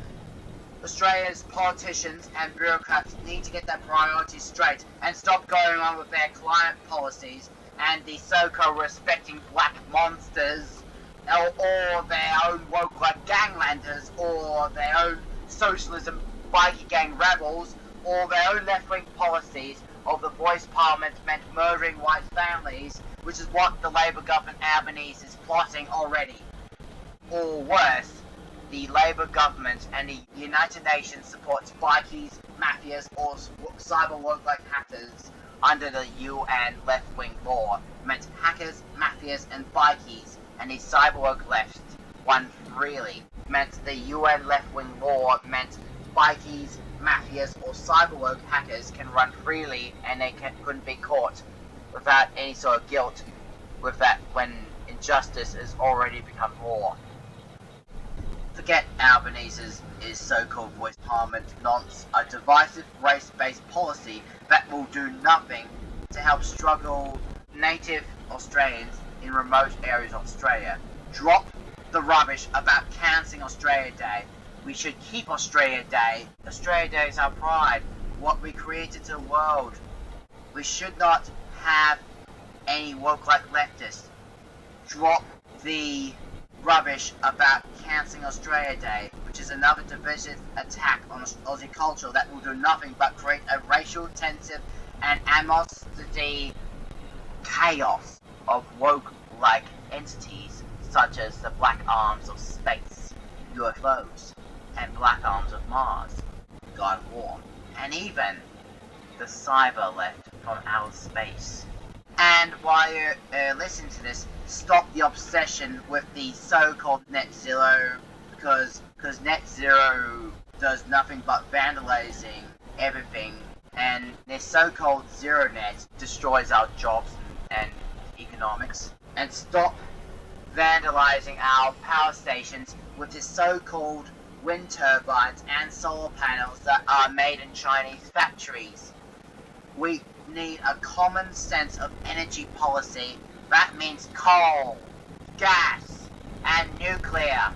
Australia's politicians and bureaucrats need to get their priorities straight and stop going on with their climate policies and the so-called respecting black monsters, or their own woke like ganglanders, or their own socialism bikie gang rebels, or their own left-wing policies of the voice parliament meant murdering white families, which is what the Labour government Albanese is plotting already. Or worse, the Labour government and the United Nations supports bikies, mafias, or cyber woke-like hackers under the UN left-wing law, meant hackers, mafias, and bikies, and the cyber woke left won freely, meant the UN left-wing law meant bikies, mafias, or cyber woke hackers can run freely and they couldn't be caught without any sort of guilt with that when injustice has already become law. Forget Albanese's so-called voice parliament nonce, a divisive race-based policy that will do nothing to help struggle native Australians in remote areas of Australia. Drop the rubbish about cancelling Australia Day. We should keep Australia Day. Australia Day is our pride, what we created to the world. We should not have any woke-like leftists. Drop the rubbish about cancelling Australia Day, which is another divisive attack on Aussie culture that will do nothing but create a racial tension and animosity chaos of woke-like entities such as the Black Arms of Space, UFOs, and Black Arms of Mars, God of War, and even the cyber left from outer space. And while you're listening to this, stop the obsession with the so-called net zero, because net zero does nothing but vandalizing everything, and their so-called zero net destroys our jobs and economics. And stop vandalizing our power stations with the so-called wind turbines and solar panels that are made in Chinese factories. We need a common sense of energy policy. That means coal, gas, and nuclear.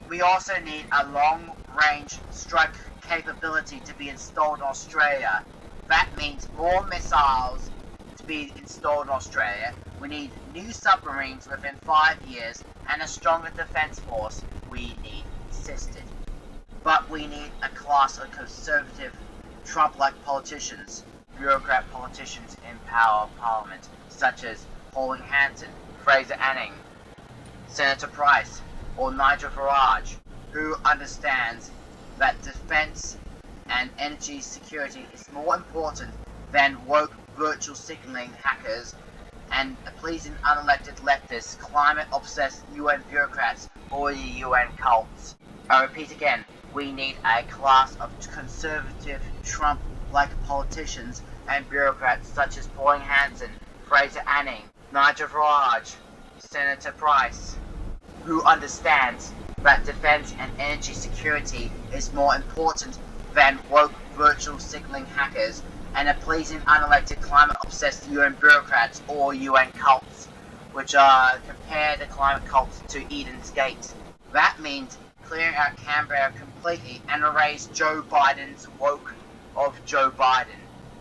We also need a long-range strike capability to be installed in Australia. That means more missiles to be installed in Australia. We need new submarines within 5 years and a stronger defence force. We need assisted. But we need a class of conservative, Trump-like politicians, bureaucrat politicians in power of parliament, such as Pauline Hanson, Fraser Anning, Senator Price, or Nigel Farage, who understands that defence and energy security is more important than woke virtual signaling hackers and pleasing unelected leftists, climate-obsessed UN bureaucrats, or the UN cults. I repeat again, we need a class of conservative, Trump-like politicians and bureaucrats such as Pauline Hanson, Fraser Anning, Nigel Farage, Senator Price, who understands that defense and energy security is more important than woke virtual signaling hackers and a pleasing unelected climate-obsessed UN bureaucrats or UN cults, which compare the climate cults to Eden's Gate. That means clearing out Canberra completely and erase Joe Biden's woke of Joe Biden.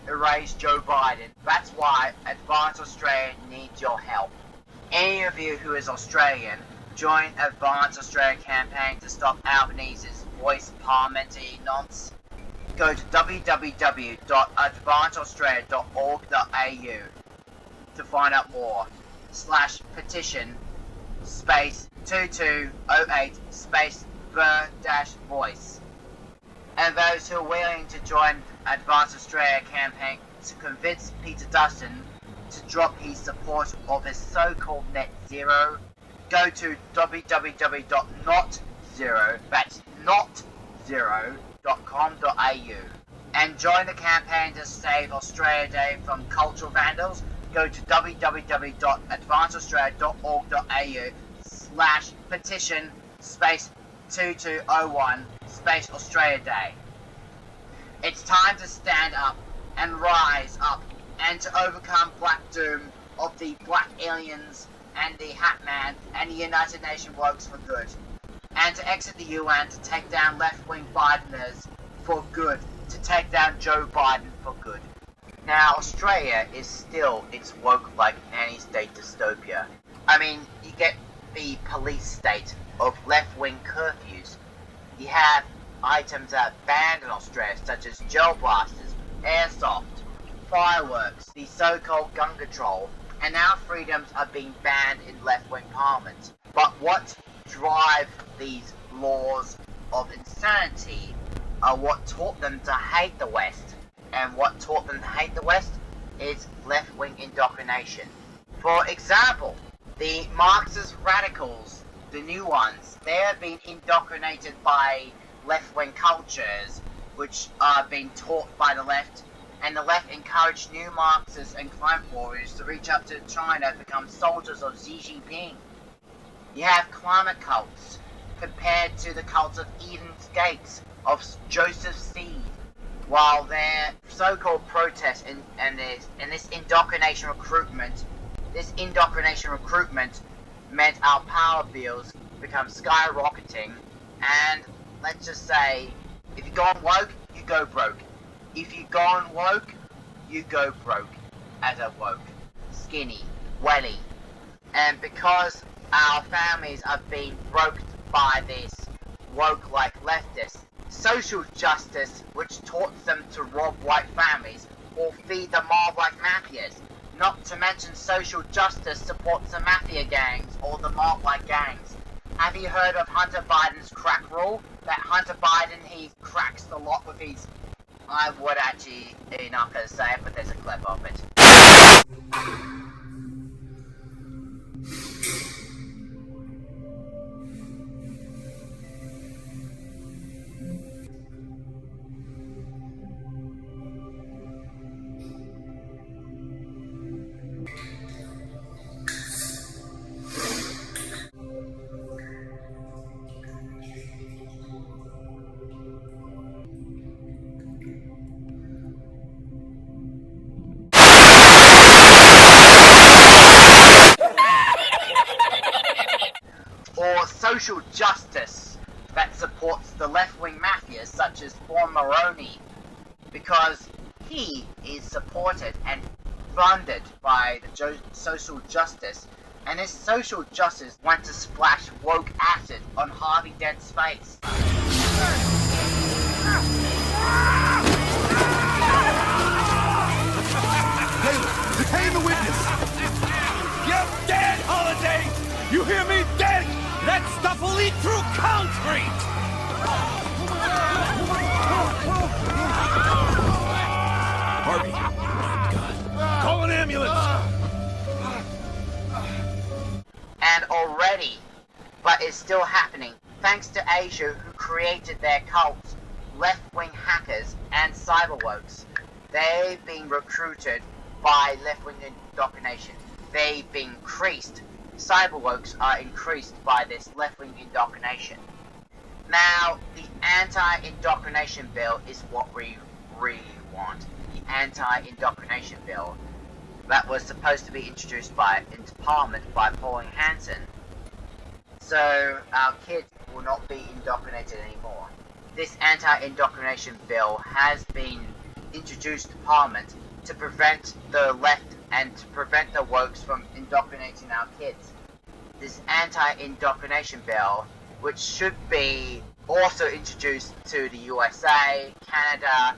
Erase Joe Biden. That's why Advance Australia needs your help. Any of you who is Australian, join Advance Australia campaign to stop Albanese's voice parliamentary nonsense. Go to www.advanceaustralia.org.au to find out more. /petition space 2208 space /voice. And those who are willing to join Advance Australia campaign to convince Peter Dutton to drop his support of his so-called net zero, go to www.notzero, that's notzero.com.au, and join the campaign to save Australia Day from cultural vandals. Go to www.advanceaustralia.org.au/petition space 2201 space Australia Day. It's time to stand up and rise up and to overcome Black Doom of the Black Aliens and the Hat Man and the United Nations Wokes for good. And to exit the UN to take down left-wing Bideners for good. To take down Joe Biden for good. Now, Australia is still its woke-like nanny-state dystopia. I mean, you get the police state of left-wing curfews. You have items that are banned in Australia, such as gel blasters, airsoft, fireworks, the so-called gun control, and now freedoms are being banned in left-wing parliament. But what drive these laws of insanity are what taught them to hate the West. And what taught them to hate the West is left-wing indoctrination. For example, the Marxist radicals, the new ones, they have been indoctrinated by left-wing cultures, which are being taught by the left, and the left encouraged new Marxists and climate warriors to reach up to China and become soldiers of Xi Jinping. You have climate cults, compared to the cults of Eden's Gates, of Joseph Seed, while their so-called protest and this indoctrination recruitment meant our power bills become skyrocketing, and let's just say, if you go on woke, you go broke. If you go on woke, you go broke as a woke, skinny, welly. And because our families are being broke by this woke-like leftists, social justice, which taught them to rob white families or feed the mob-like mafias. Not to mention social justice supports the mafia gangs or the mob-like gangs. Have you heard of Hunter Biden's crack rule? That Hunter Biden, he cracks the lot with his... I would actually not gonna say it, but there's a clip of it. Or social justice that supports the left-wing mafias such as Paul Moroni, because he is supported and funded by the social justice, and his social justice went to splash woke acid on Harvey Dent's face. Detain the witness! You're dead, Holiday! You hear me? Dead! That stuff will eat through concrete! Harvey! My God. Call an ambulance! And already, but it's still happening, thanks to Asia, who created their cults, left-wing hackers, and cyberwokes. They've been recruited by left-wing indoctrination. They've been increased. Cyberwokes are increased by this left-wing indoctrination. Now, the anti-indoctrination bill is what we really want. The anti-indoctrination bill that was supposed to be introduced into Parliament by Pauline Hanson, so our kids will not be indoctrinated anymore. This anti-indoctrination bill has been introduced to Parliament to prevent the left and to prevent the wokes from indoctrinating our kids. This anti-indoctrination bill, which should be also introduced to the USA, Canada,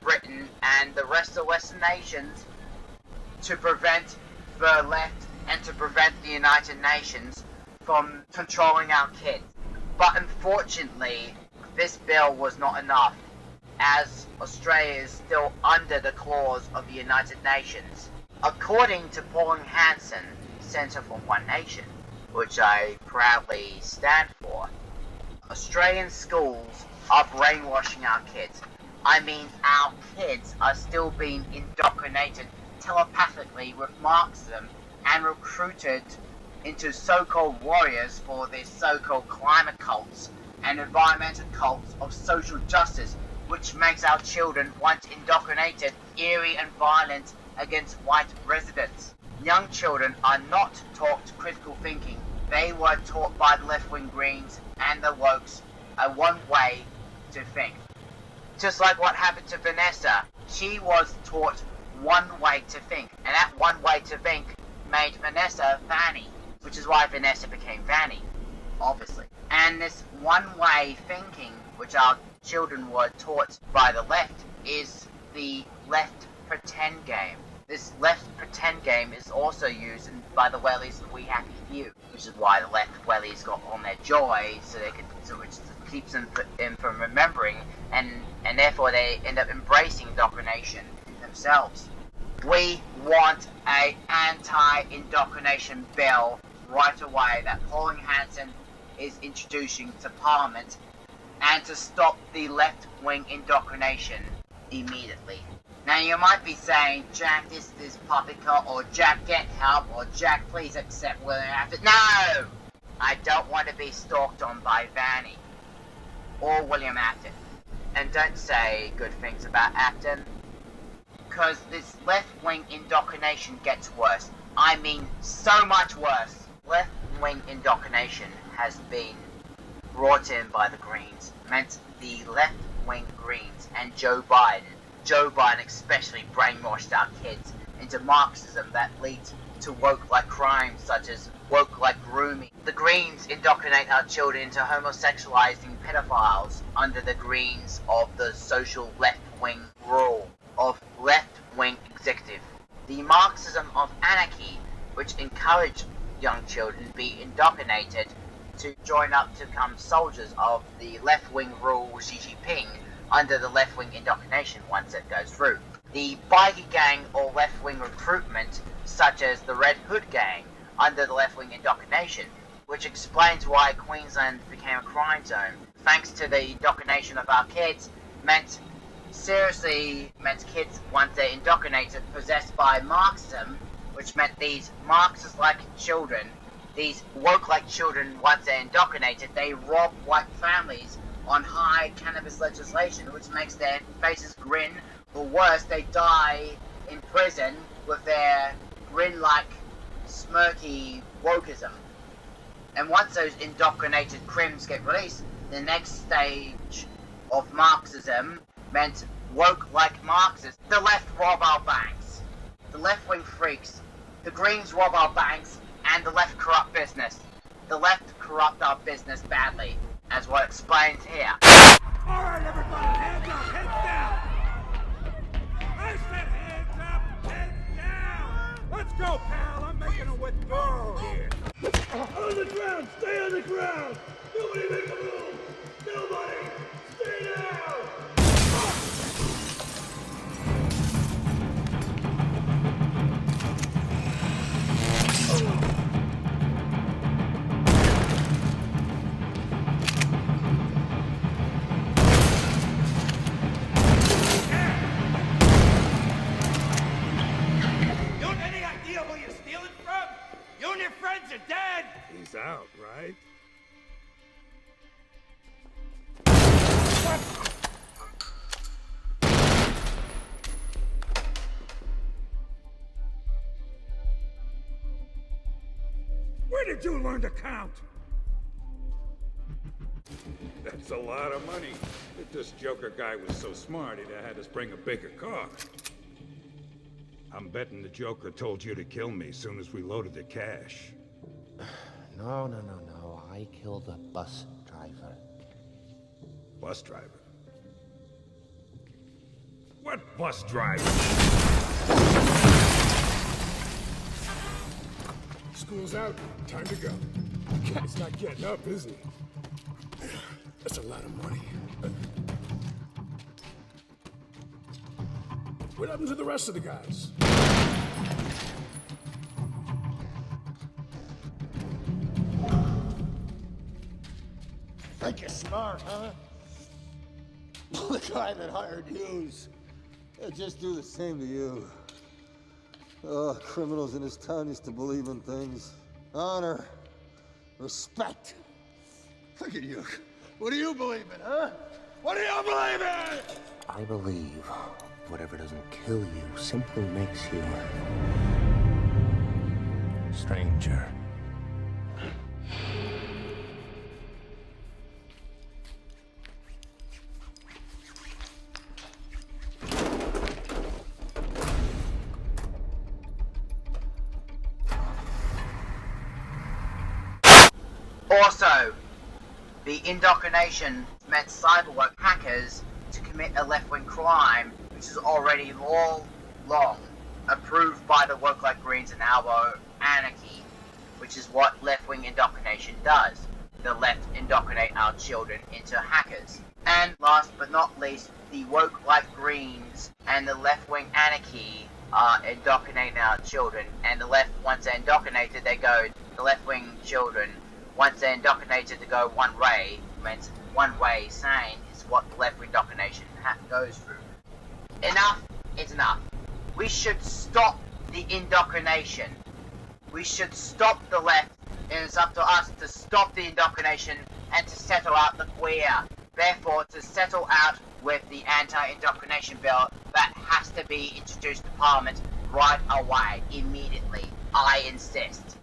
Britain, and the rest of the Western nations, to prevent the left and to prevent the United Nations from controlling our kids. But unfortunately, this bill was not enough, as Australia is still under the claws of the United Nations. According to Pauline Hanson, Centre for One Nation, which I proudly stand for, Australian schools are brainwashing our kids. I mean, our kids are still being indoctrinated telepathically with Marxism and recruited into so-called warriors for their so-called climate cults and environmental cults of social justice, which makes our children once indoctrinated, eerie and violent against white residents. Young children are not taught critical thinking. They were taught by the left-wing Greens and the wokes a one way to think. Just like what happened to Vanessa, she was taught one way to think, and that one way to think made Vanessa Vanny, which is why Vanessa became Vanny, obviously. And this one-way thinking, which our children were taught by the left, is the left pretend game. This left pretend game is also used by the wellies in We Happy Few, which is why the left wellies got on their joy, which keeps them from remembering, and therefore they end up embracing indoctrination themselves. We want a anti-indoctrination bill right away that Pauline Hanson is introducing to Parliament, and to stop the left-wing indoctrination immediately. Now you might be saying, Jack, this is poppycock, or Jack, get help, or Jack, please accept William Afton. No! I don't want to be stalked on by Vanny or William Afton. and don't say good things about Acton, because this left-wing indoctrination gets worse. I mean, so much worse. Left-wing indoctrination has been brought in by the Greens, meant the left-wing Greens and Joe Biden especially, brainwashed our kids into Marxism that leads to woke-like crimes such as woke-like grooming. The Greens indoctrinate our children into homosexualizing pedophiles under the Greens of the social left-wing rule of left-wing executive. The Marxism of anarchy, which encouraged young children to be indoctrinated to join up to become soldiers of the left-wing rule Xi Jinping under the left-wing indoctrination once it goes through. The bikie gang or left-wing recruitment, such as the Red Hood gang, under the left-wing indoctrination, which explains why Queensland became a crime zone, thanks to the indoctrination of our kids, meant kids, once they're indoctrinated, possessed by Marxism, which meant these Marxist-like children, these woke-like children, once they're indoctrinated, they rob white families on high cannabis legislation, which makes their faces grin, or worse, they die in prison with their grin-like, smirky wokeism. And once those indoctrinated crims get released, the next stage of Marxism meant woke-like Marxists. The left rob our banks. The left-wing freaks. The Greens rob our banks, and the left corrupt business. The left corrupt our business badly, as what explains here. Alright, everybody, hands up, heads down! I said hands up, heads down! Let's go, pal, I'm making a withdrawal here. On the ground, stay on the ground! Nobody make a move! Nobody! Stay down! He's out, right? Where did you learn to count? That's a lot of money. If this Joker guy was so smart, he'd have had us bring a bigger car. I'm betting the Joker told you to kill me as soon as we loaded the cash. No. I killed the bus driver. Bus driver? What bus driver? School's out. Time to go. Guy's not getting up, is he? That's a lot of money. What happened to the rest of the guys? Think you're smart, huh? The guy that hired yous, he'll just do the same to you. Oh, criminals in this town used to believe in things. Honor, respect. Look at you. What do you believe in, huh? What do you believe in? I believe whatever doesn't kill you simply makes you stranger. Also, the indoctrination meant cyberwork hackers to commit a left-wing crime, which is already long approved by the woke-like Greens and our anarchy, which is what left-wing indoctrination does. The left indoctrinate our children into hackers. And last but not least, the woke-like Greens and the left-wing anarchy are indoctrinating our children. And the left, once they're indoctrinated, the left-wing children, once they're indoctrinated to go one way, means one way sane is what the left indoctrination goes through. Enough is enough. We should stop the indoctrination. We should stop the left, and it's up to us to stop the indoctrination and to settle out the queer. Therefore, to settle out with the anti-indoctrination bill, that has to be introduced to Parliament right away, immediately. I insist.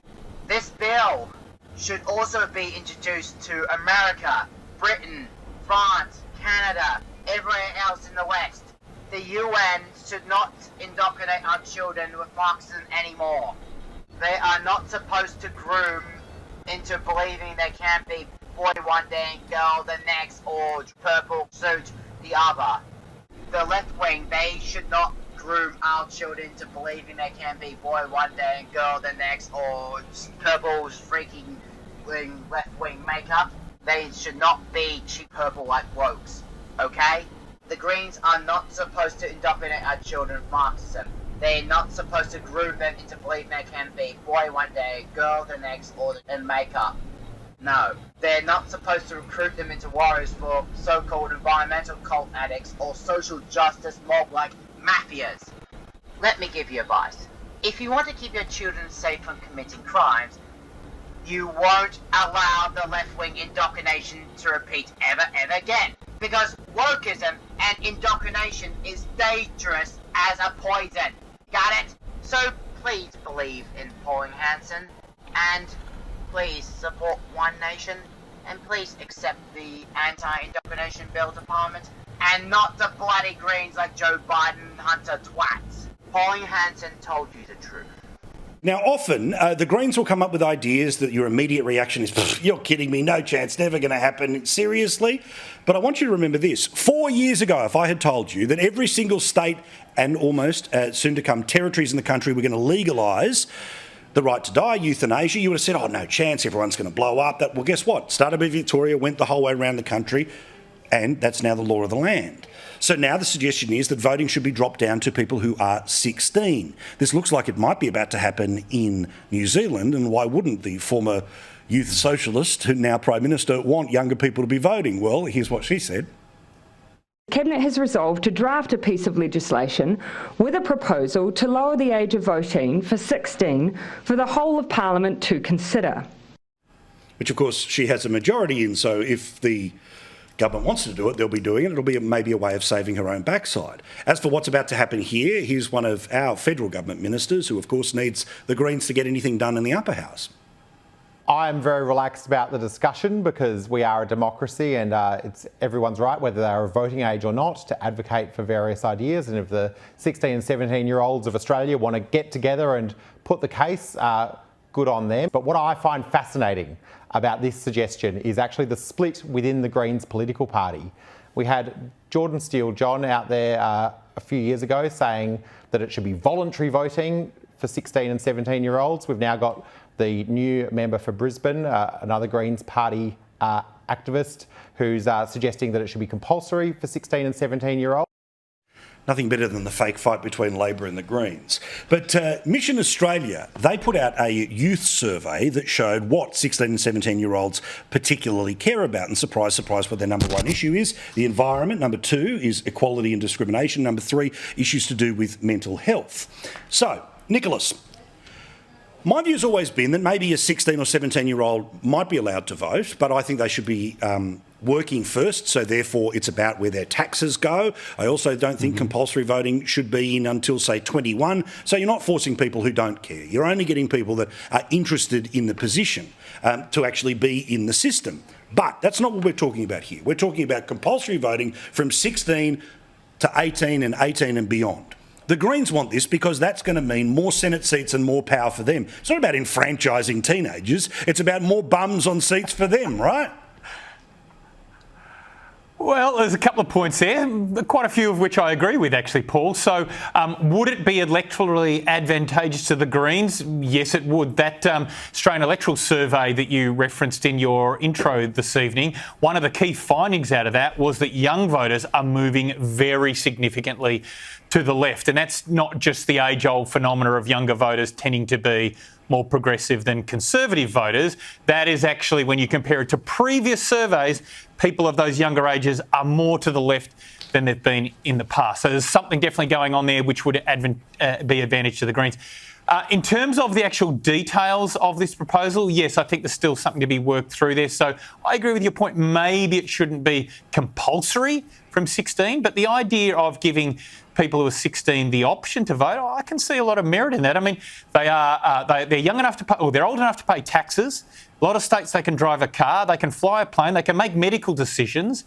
This bill should also be introduced to America, Britain, France, Canada, everywhere else in the West. The UN should not indoctrinate our children with Marxism anymore. They are not supposed to groom into believing they can be boy one day and girl the next, or purple suit the other. The left wing, they should not groom our children to believing they can be boy one day and girl the next, or purple's freaking left wing makeup. They should not be cheap purple like wokes, okay? The Greens are not supposed to indoctrinate our children with Marxism. They're not supposed to groom them into believing they can be boy one day, girl the next, or in makeup. No. They're not supposed to recruit them into warriors for so-called environmental cult addicts or social justice mob-like mafias. Let me give you advice. If you want to keep your children safe from committing crimes, you won't allow the left-wing indoctrination to repeat ever again. Because wokeism and indoctrination is dangerous as a poison. Got it? So please believe in Pauline Hanson, and please support One Nation, and please accept the anti-indoctrination bill to Parliament, and not the bloody Greens like Joe Biden Hunter twats. Pauline Hanson told you the truth. Now, often, the Greens will come up with ideas that your immediate reaction is, you're kidding me, no chance, never going to happen, seriously? But I want you to remember this. 4 years ago, if I had told you that every single state and almost soon-to-come territories in the country were going to legalise the right to die, euthanasia, you would have said, oh, no chance, everyone's going to blow up. Well, guess what? Started with Victoria, went the whole way around the country, and that's now the law of the land. So now the suggestion is that voting should be dropped down to people who are 16. This looks like it might be about to happen in New Zealand, and why wouldn't the former youth socialist, who now Prime Minister, want younger people to be voting? Well, here's what she said. Cabinet has resolved to draft a piece of legislation with a proposal to lower the age of voting for 16 for the whole of Parliament to consider. Which, of course, she has a majority in, so if the government wants to do it, they'll be doing it. It'll be maybe a way of saving her own backside. As for what's about to happen here, here's one of our federal government ministers who, of course, needs the Greens to get anything done in the upper house. I'm very relaxed about the discussion because we are a democracy, and it's everyone's right, whether they're of voting age or not, to advocate for various ideas. And if the 16 and 17-year-olds of Australia want to get together and put the case, good on them. But what I find fascinating about this suggestion is actually the split within the Greens political party. We had Jordan Steele-John out there a few years ago saying that it should be voluntary voting for 16 and 17-year-olds. We've now got the new member for Brisbane, another Greens party activist, who's suggesting that it should be compulsory for 16 and 17-year-olds. Nothing better than the fake fight between Labor and the Greens. But Mission Australia, they put out a youth survey that showed what 16 and 17-year-olds particularly care about. And surprise, surprise, what their number one issue is: the environment. Number two is equality and discrimination. Number three, issues to do with mental health. So, Nicholas, my view's always been that maybe a 16 or 17-year-old might be allowed to vote, but I think they should be working first, so therefore it's about where their taxes go. I also don't think compulsory voting should be in until, say, 21, so you're not forcing people who don't care. You're only getting people that are interested in the position to actually be in the system. But that's not what we're talking about here. We're talking about compulsory voting from 16 to 18 and 18 and beyond. The Greens want this because that's going to mean more Senate seats and more power for them. It's not about enfranchising teenagers. It's about more bums on seats for them, right? Well, there's a couple of points there, quite a few of which I agree with, actually, Paul. So would it be electorally advantageous to the Greens? Yes, it would. That Australian electoral survey that you referenced in your intro this evening, one of the key findings out of that was that young voters are moving very significantly to the left. And that's not just the age-old phenomena of younger voters tending to be more progressive than conservative voters. That is actually, when you compare it to previous surveys, people of those younger ages are more to the left than they've been in the past. So there's something definitely going on there which would be advantage to the Greens. In terms of the actual details of this proposal, yes, I think there's still something to be worked through there. So I agree with your point. Maybe it shouldn't be compulsory from 16, but the idea of giving people who are 16 the option to vote, I can see a lot of merit in that. I mean, they're young enough to pay, or they're old enough to pay taxes. A lot of states, they can drive a car, they can fly a plane, they can make medical decisions.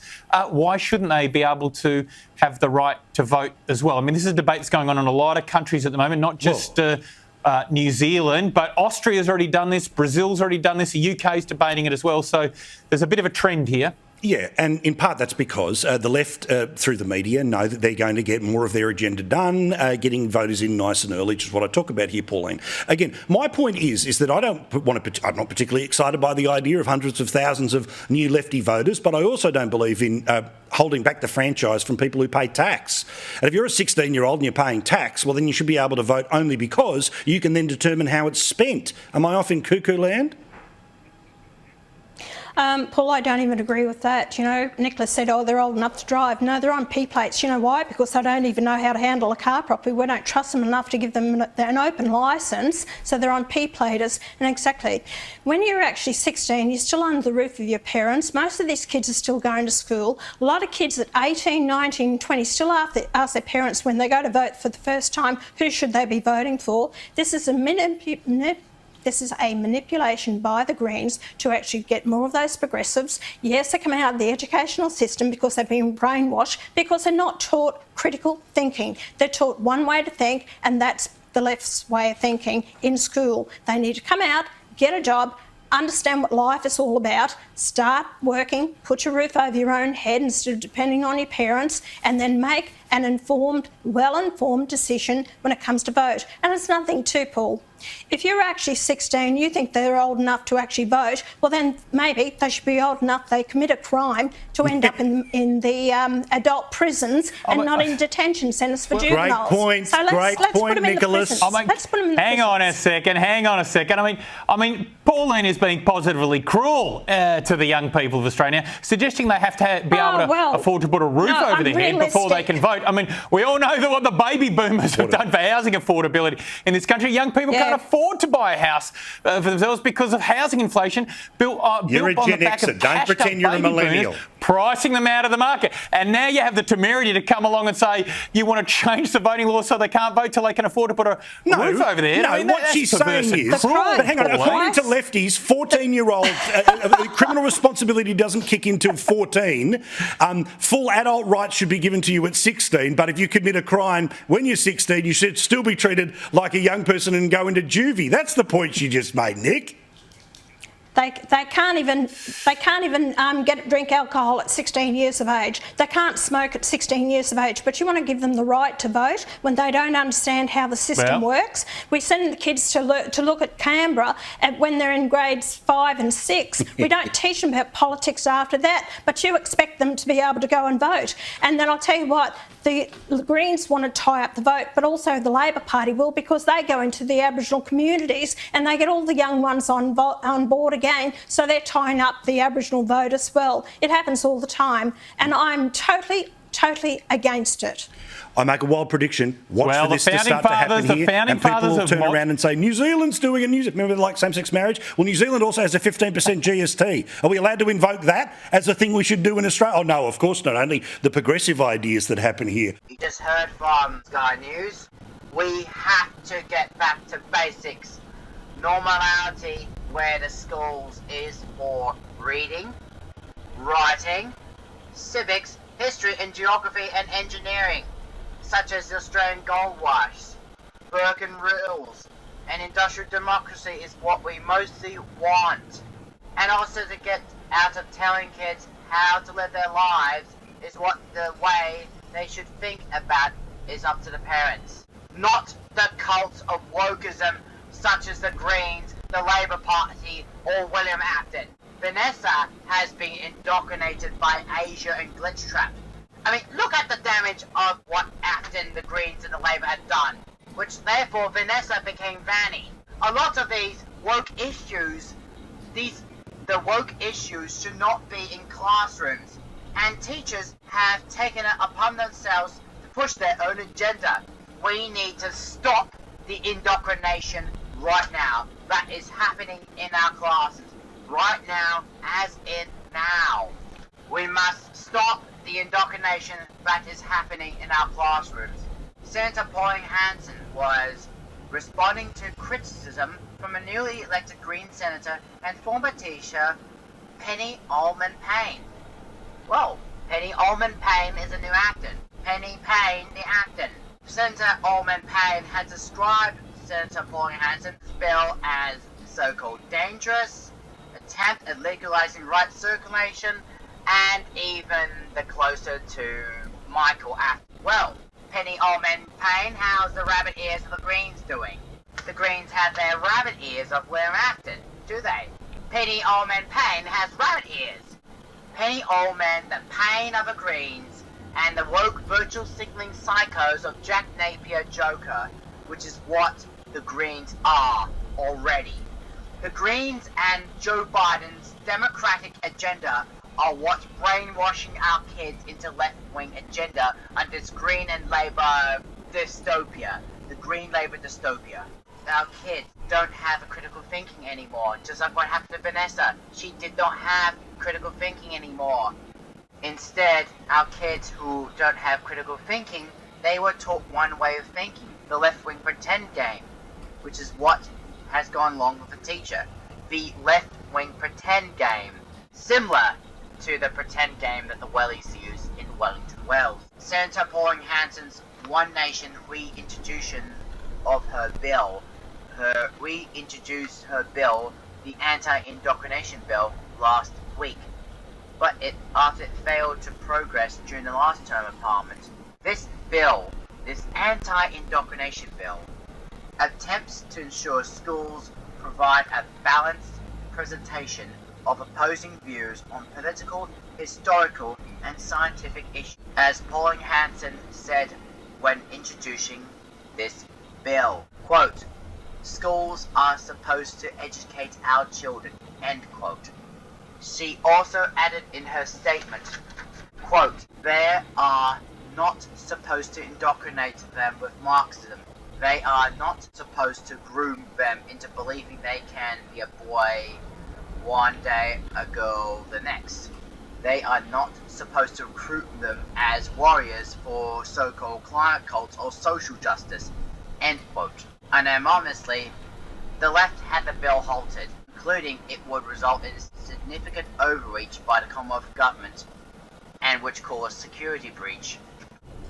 Why shouldn't they be able to have the right to vote as well? I mean, this is a debate that's going on in a lot of countries at the moment, not just New Zealand, but Austria's already done this, Brazil's already done this, the UK's debating it as well. So there's a bit of a trend here. Yeah, and in part that's because the left, through the media, know that they're going to get more of their agenda done, getting voters in nice and early, which is what I talk about here, Pauline. Again, my point is that I'm not particularly excited by the idea of hundreds of thousands of new lefty voters, but I also don't believe in holding back the franchise from people who pay tax. And if you're a 16-year-old and you're paying tax, well, then you should be able to vote only because you can then determine how it's spent. Am I off in cuckoo land? Paul, I don't even agree with that. You know, Nicholas said, oh, they're old enough to drive. No, they're on P plates. You know why? Because they don't even know how to handle a car properly. We don't trust them enough to give them an open licence, so they're on P platers. And exactly, when you're actually 16, you're still under the roof of your parents. Most of these kids are still going to school. A lot of kids at 18, 19, 20 still ask their parents when they go to vote for the first time, who should they be voting for? This is a manipulation by the Greens to actually get more of those progressives. Yes, they're coming out of the educational system because they've been brainwashed, because they're not taught critical thinking. They're taught one way to think, and that's the left's way of thinking in school. They need to come out, get a job, understand what life is all about, start working, put your roof over your own head instead of depending on your parents, and then make an informed, well-informed decision when it comes to vote. And it's nothing too, Paul. If you're actually 16, you think they're old enough to actually vote, well then maybe they should be old enough they commit a crime to end up in the adult prisons and not in detention centres for juveniles. Great point, Nicholas. Hang on a second. I mean, Pauline is being positively cruel to the young people of Australia, suggesting they have to be able to afford to put a roof over their head before they can vote. I mean, we all know that what the baby boomers have done for housing affordability in this country. Young people can't afford to buy a house for themselves because of housing inflation built on the back of don't pretend you're a millennial. Pricing them out of the market. And now you have the temerity to come along and say you want to change the voting law so they can't vote till they can afford to put a roof over there. No, I mean, what she's saying is, but hang on, according to lefties, 14-year-olds, criminal responsibility doesn't kick in till 14. Full adult rights should be given to you at 16, but if you commit a crime when you're 16, you should still be treated like a young person and go into juvie. That's the point she just made, Nick. They can't even drink alcohol at 16 years of age. They can't smoke at 16 years of age. But you want to give them the right to vote when they don't understand how the system works. We send the kids to look at Canberra when they're in grades 5 and 6. We don't teach them about politics after that. But you expect them to be able to go and vote. And then I'll tell you what, the Greens want to tie up the vote, but also the Labor Party will, because they go into the Aboriginal communities and they get all the young ones on board again, so they're tying up the Aboriginal vote as well. It happens all the time, and I'm totally against it. I make a wild prediction. Watch for this to start to happen here, and people will turn around and say, New Zealand's doing it. Remember, like same-sex marriage? Well, New Zealand also has a 15% GST. Are we allowed to invoke that as a thing we should do in Australia? Oh, no, of course not. Only the progressive ideas that happen here. You just heard from Sky News. We have to get back to basics. Normality where the schools is for reading, writing, civics, history and geography and engineering, such as the Australian Gold Rush, Burke rules, and industrial democracy is what we mostly want. And also to get out of telling kids how to live their lives is what the way they should think about is up to the parents. Not the cult of wokeism such as the Greens, the Labor Party, or William Acton. Vanessa has been indoctrinated by Asia and Glitch Trap. I mean, look at the damage of what Acton, the Greens, and the Labor had done, which therefore Vanessa became Vanny. A lot of these woke issues, the woke issues should not be in classrooms, and teachers have taken it upon themselves to push their own agenda. We need to stop the indoctrination right now that is happening in our classes. Right now, as in now. We must stop the indoctrination that is happening in our classrooms. Senator Pauline Hanson was responding to criticism from a newly elected Green Senator and former teacher, Penny Allman Payne. Well, Penny Allman Payne is a new actor. Penny Payne, the actor. Senator Allman Payne has described Senator Pauline Hanson's bill as so-called dangerous, attempt at legalizing right circulation, and even the closer to Michael Act. Well, Penny Allman Payne, how's the rabbit ears of the Greens doing? The Greens have their rabbit ears of where acted, do they? Penny Allman Payne has rabbit ears. Penny Allman, the pain of the Greens, and the woke virtual signaling psychos of Jack Napier Joker, which is what the Greens are already. The Greens and Joe Biden's Democratic agenda are what's brainwashing our kids into left-wing agenda under this Green and Labour dystopia. The Green Labour dystopia. Our kids don't have a critical thinking anymore, just like what happened to Vanessa. She did not have critical thinking anymore. Instead, our kids who don't have critical thinking, they were taught one way of thinking, the left-wing pretend game, which is what has gone along with the teacher. The left-wing pretend game, similar to the pretend game that the Wellies use in Wellington Wells. Senator Pauline Hanson's One Nation reintroduction of her bill, reintroduced her bill, the anti-indoctrination bill, last week. But after it failed to progress during the last term of Parliament. This bill, this anti-indoctrination bill, attempts to ensure schools provide a balanced presentation of opposing views on political, historical, and scientific issues, as Pauline Hanson said when introducing this bill. Quote, schools are supposed to educate our children, end quote. She also added in her statement, quote, they are not supposed to indoctrinate them with Marxism. They are not supposed to groom them into believing they can be a boy one day, a girl the next. They are not supposed to recruit them as warriors for so-called climate cults or social justice, end quote. Unanimously, the left had the bill halted, including it would result in significant overreach by the Commonwealth government, and which caused security breach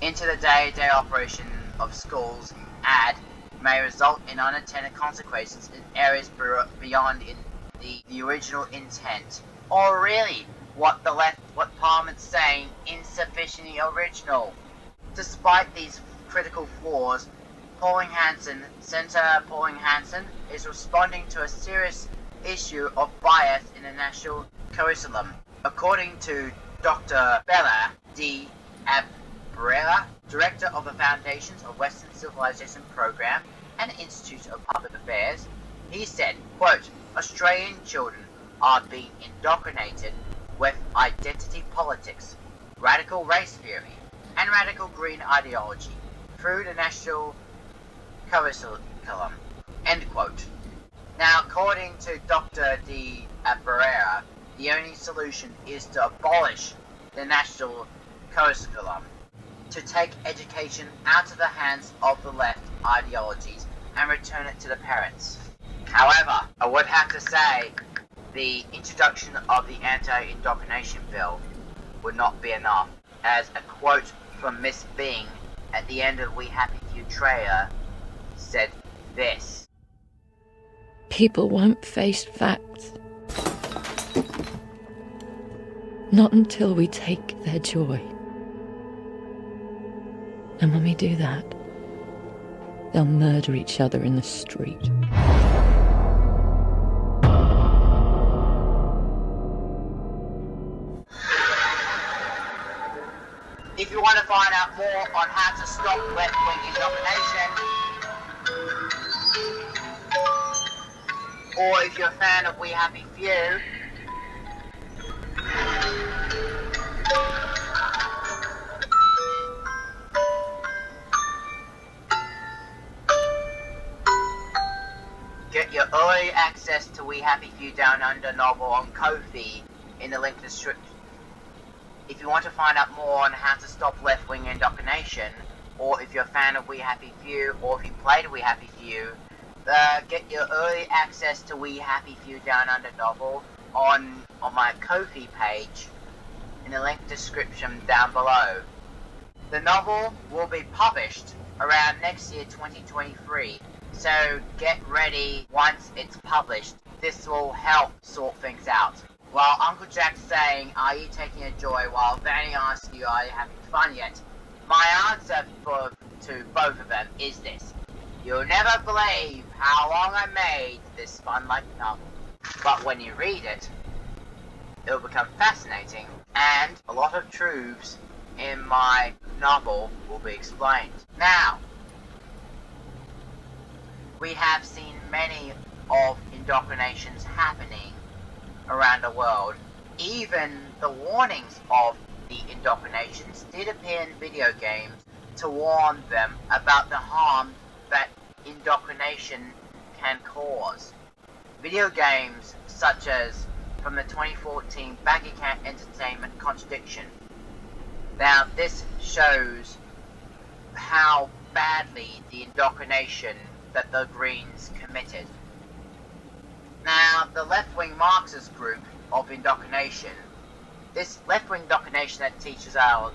into the day-to-day operation of schools, and may result in unintended consequences in areas beyond the original intent, or really what Parliament's saying, insufficiently original. Despite these critical flaws, Senator Pauline Hanson is responding to a serious issue of bias in the national curriculum. According to Dr. Bella D. Abrera, director of the Foundations of Western Civilization Program and Institute of Public Affairs, he said, quote, Australian children are being indoctrinated with identity politics, radical race theory, and radical green ideology through the national curriculum, end quote. Now, according to Dr. D. Abrera, the only solution is to abolish the national curriculum, to take education out of the hands of the left ideologies and return it to the parents. However, I would have to say the introduction of the anti-indoctrination bill would not be enough, as a quote from Miss Bing at the end of We Happy Few trailer said this. People won't face facts. Not until we take their joy. And when we do that, they'll murder each other in the street. If you want to find out more on how to stop left-wing indoctrination, or if you're a fan of We Happy Few, your early access to We Happy Few Down Under novel on Ko-fi in the link description. If you want to find out more on how to stop left-wing indoctrination, or if you're a fan of We Happy Few, or if you played We Happy Few, get your early access to We Happy Few Down Under novel on my Ko-fi page in the link description down below. The novel will be published around next year, 2023, so get ready once it's published. This will help sort things out. While Uncle Jack's saying, are you taking a joy, while Vanny asks you, are you having fun yet? My answer to both of them is this. You'll never believe how long I made this fun-like novel. But when you read it, it'll become fascinating, and a lot of truths in my novel will be explained. Now, we have seen many of indoctrinations happening around the world. Even the warnings of the indoctrinations did appear in video games to warn them about the harm that indoctrination can cause. Video games such as from the 2014 Baggy Cat Entertainment Contradiction. Now this shows how badly the indoctrination that the Greens committed. Now the left-wing Marxist group of indoctrination, this left-wing indoctrination that teaches our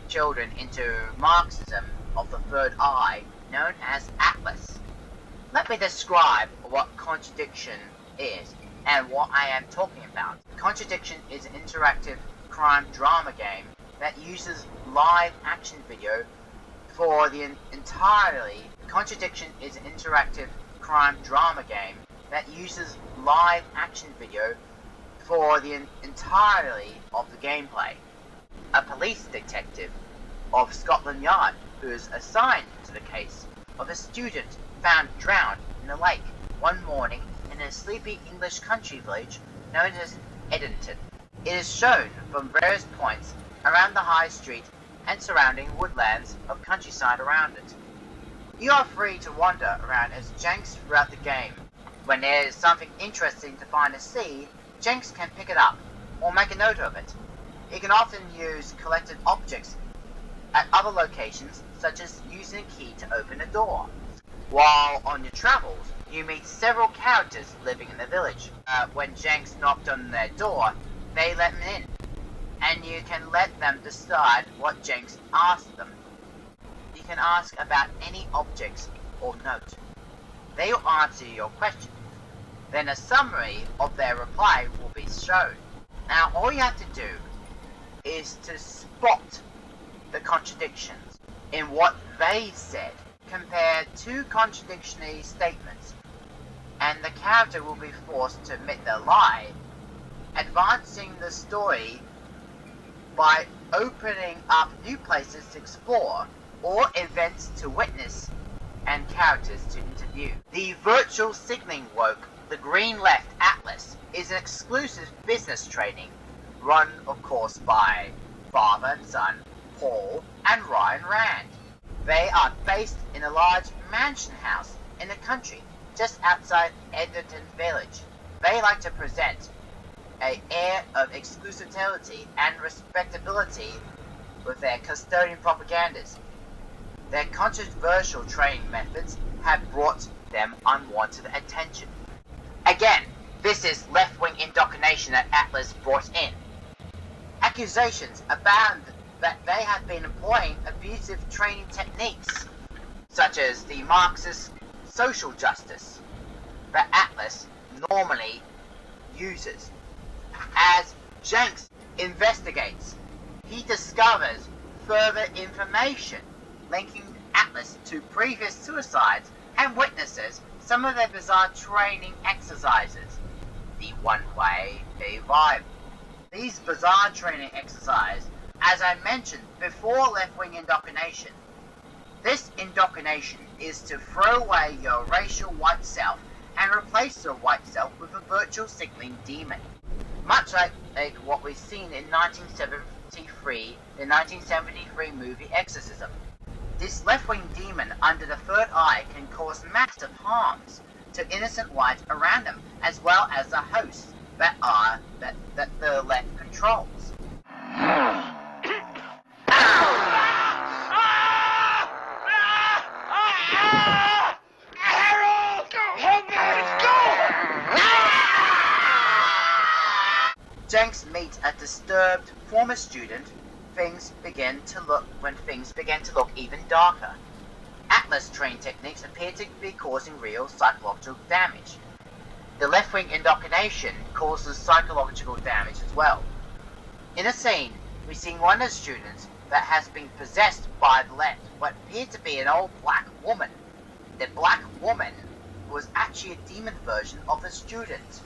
children into Marxism of the third eye, known as Atlas. Let me describe what Contradiction is and what I am talking about. Contradiction is an interactive crime drama game that uses live action video for the entirely. Contradiction is an interactive crime drama game that uses live action video for the entirety of the gameplay. A police detective of Scotland Yard who is assigned to the case of a student found drowned in a lake one morning in a sleepy English country village known as Edenton. It is shown from various points around the high street and surrounding woodlands of countryside around it. You are free to wander around as Jenks throughout the game. When there is something interesting to find or see, Jenks can pick it up or make a note of it. He can often use collected objects at other locations, such as using a key to open a door. While on your travels, you meet several characters living in the village. When Jenks knocked on their door, they let him in, and you can let them decide what Jenks asked them. You can ask about any objects or note. They will answer your question. Then a summary of their reply will be shown. Now all you have to do is to spot the contradictions in what they said. Compare two contradictory statements, and the character will be forced to admit their lie, advancing the story by opening up new places to explore or events to witness and characters to interview. The virtual signaling woke, the Green Left Atlas, is an exclusive business training run, of course, by father and son Paul and Ryan Rand. They are based in a large mansion house in the country just outside Edenton Village. They like to present an air of exclusivity and respectability with their custodian propagandas. Their controversial training methods have brought them unwanted attention. Again, this is left-wing indoctrination that Atlas brought in. Accusations abound that they have been employing abusive training techniques, such as the Marxist social justice that Atlas normally uses. As Jenks investigates, he discovers further information linking Atlas to previous suicides and witnesses some of their bizarre training exercises. The one-way vibe. These bizarre training exercises, as I mentioned before left-wing indoctrination. This indoctrination is to throw away your racial white self and replace your white self with a virtual signaling demon. Much like what we've seen in the 1973 movie Exorcism. This left-wing demon under the third eye can cause massive harms to innocent lives around them, as well as the hosts that the left controls. Jenks meets a disturbed former student. When things began to look even darker. Atlas trained techniques appear to be causing real psychological damage. The left-wing indoctrination causes psychological damage as well. In a scene, we see one of the students that has been possessed by the left, what appeared to be an old black woman. The black woman was actually a demon version of the student.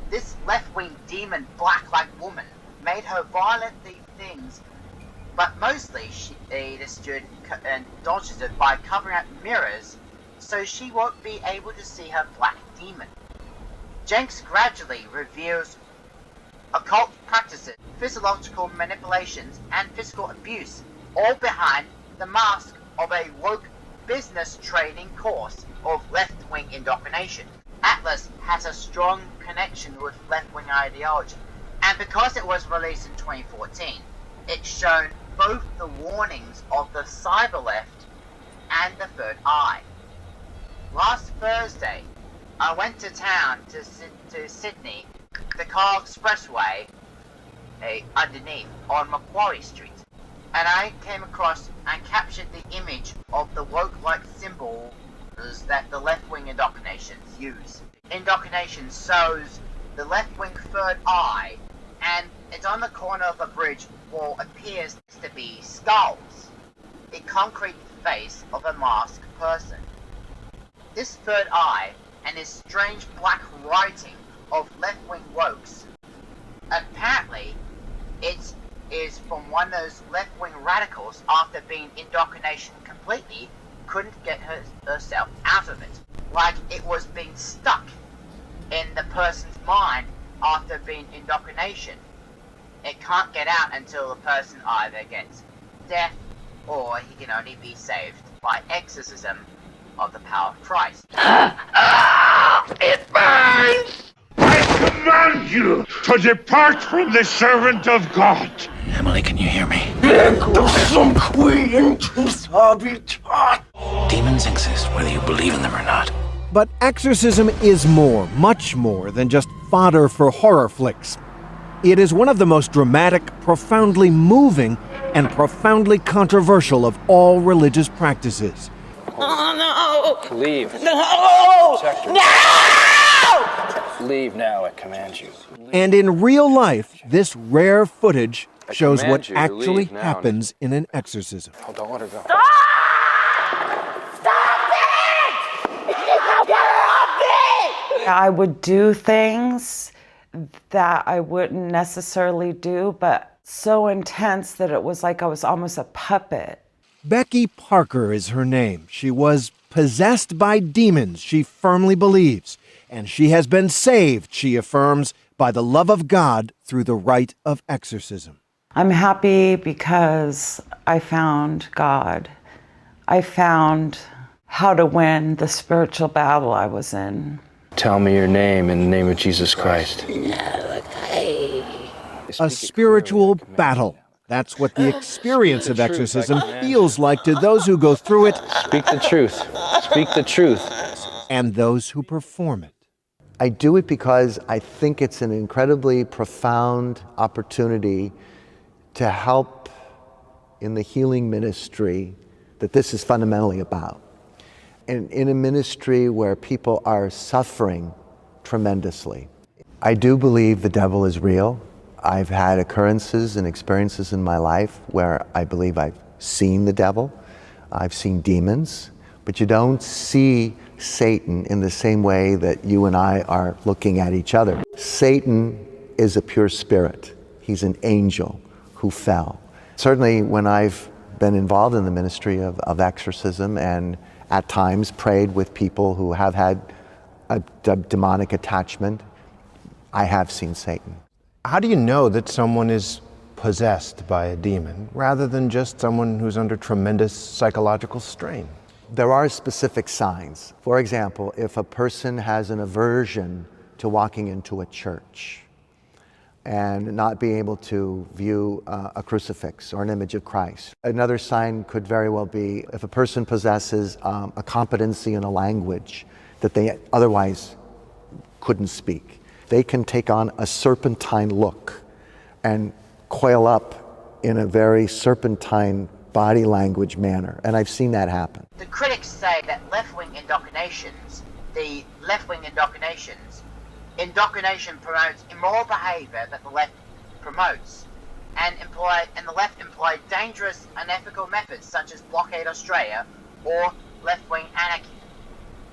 This left-wing demon black-like woman made her violently things, but mostly the student dodges it by covering up mirrors so she won't be able to see her black demon. Jenks gradually reveals occult practices, physiological manipulations, and physical abuse, all behind the mask of a woke business training course of left-wing indoctrination. Atlas has a strong connection with left-wing ideology, and because it was released in 2014, it's shown both the warnings of the cyber left and the third eye. Last Thursday, I went to town to Sydney, the Car Expressway underneath on Macquarie Street, and I came across and captured the image of the woke-like symbols that the left-wing indoctrinations use. Indoctrination shows the left-wing third eye, and it's on the corner of a bridge wall appears to be skulls, a concrete face of a masked person. This third eye and this strange black writing of left-wing wokes, apparently it is from one of those left-wing radicals after being indoctrination completely, couldn't get herself out of it. Like it was being stuck in the person's mind after being indoctrination. It can't get out until the person either gets death or he can only be saved by exorcism of the power of Christ. It burns! I command you to depart from the servant of God. Emily, can you hear me? Demons exist whether you believe in them or not. But exorcism is more, much more than just fodder for horror flicks. It is one of the most dramatic, profoundly moving, and profoundly controversial of all religious practices. Oh no! Leave. No! No! Leave now, I command you. And in real life, this rare footage shows what you to actually leave now. happens in an exorcism. Oh, don't let her go. Stop! Stop it! Get her off me! I would do things that I wouldn't necessarily do, but so intense that it was like I was almost a puppet. Becky Parker is her name. She was possessed by demons, she firmly believes, and she has been saved, she affirms, by the love of God through the rite of exorcism. I'm happy because I found God. I found how to win the spiritual battle I was in. Tell me your name in the name of Jesus Christ. A spiritual battle. That's what the experience of exorcism feels like to those who go through it. Speak the truth. Speak the truth. And those who perform it. I do it because I think it's an incredibly profound opportunity to help in the healing ministry that this is fundamentally about. And in a ministry where people are suffering tremendously. I do believe the devil is real. I've had occurrences and experiences in my life where I believe I've seen the devil. I've seen demons, but you don't see Satan in the same way that you and I are looking at each other. Satan is a pure spirit. He's an angel who fell. Certainly when I've been involved in the ministry of exorcism and at times prayed with people who have had a demonic attachment, I have seen Satan. How do you know that someone is possessed by a demon rather than just someone who's under tremendous psychological strain? there are specific signs. For example, if a person has an aversion to walking into a church and not being able to view a crucifix or an image of Christ. Another sign could very well be if a person possesses a competency in a language that they otherwise couldn't speak. They can take on a serpentine look and coil up in a very serpentine body language manner, and I've seen that happen. The critics say that left-wing indoctrinations, indoctrination promotes immoral behaviour that the left promotes, and the left employ dangerous, unethical methods such as blockade Australia or left-wing anarchy.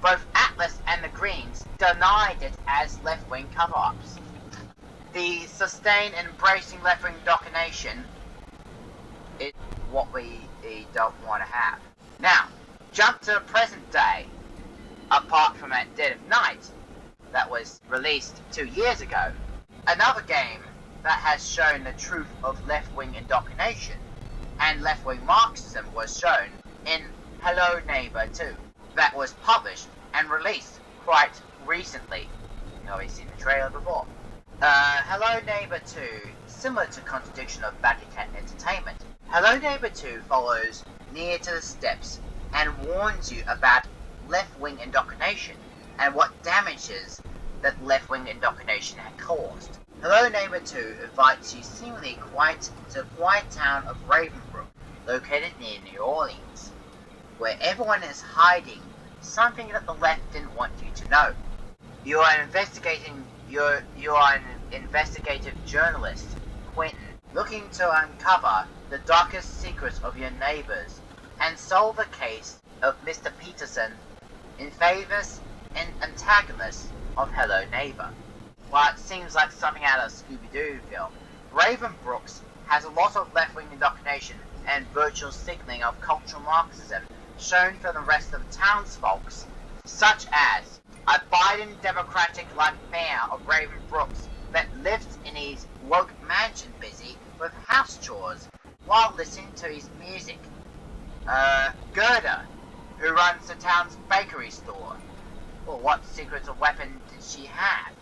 Both Atlas and the Greens denied it as left-wing cover-ups. The sustained and embracing left-wing indoctrination is what we don't want to have. Now, jump to the present day. Apart from at Dead of Night, that was released 2 years ago, another game that has shown the truth of left-wing indoctrination and left-wing Marxism was shown in Hello Neighbor 2, that was published and released quite recently. You've already seen the trailer before. Hello Neighbor 2, similar to Contradiction of Cat Entertainment, Hello Neighbor 2 follows Near to the Steps and warns you about left-wing indoctrination and what damages that left-wing indoctrination had caused. Hello Neighbor 2 invites you seemingly to the quiet town of Ravenbrook, located near New Orleans, where everyone is hiding something that the left didn't want you to know. You are an investigative journalist, Quentin, looking to uncover the darkest secrets of your neighbors and solve the case of Mr. Peterson in favors and antagonists of Hello Neighbor. While it seems like something out of a Scooby-Doo film, Ravenbrooks has a lot of left-wing indoctrination and virtual signaling of cultural Marxism shown for the rest of the townsfolks, such as a Biden Democratic-like mayor of Ravenbrooks that lives in his woke mansion busy with house chores while listening to his music. Gerda, who runs the town's bakery store. Well, what secret or weapon did she have?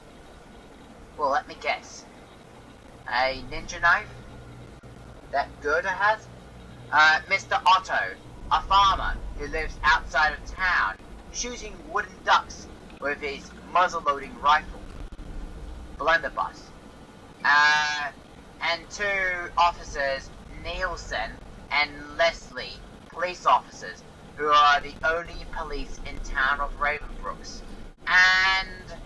Well, let me guess. A ninja knife? That Gerda has? Mr. Otto, a farmer who lives outside of town, shooting wooden ducks with his muzzle-loading rifle. Blunderbuss. And two officers, Nielsen and Leslie, police officers, who are the only police in town of Ravenbrooks. And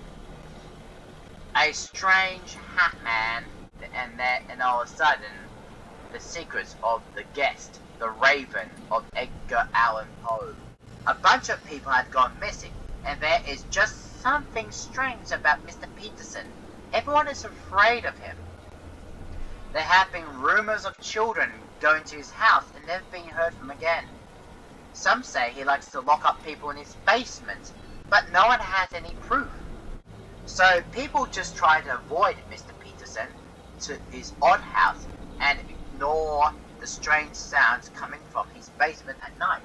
a strange hat man, and all of a sudden, the secrets of the guest, the Raven of Edgar Allan Poe. A bunch of people had gone missing, and there is just something strange about Mr. Peterson. Everyone is afraid of him. There have been rumors of children going to his house and never being heard from again. Some say he likes to lock up people in his basement, but no one has any proof. So people just try to avoid Mr. Peterson to his odd house and ignore the strange sounds coming from his basement at night.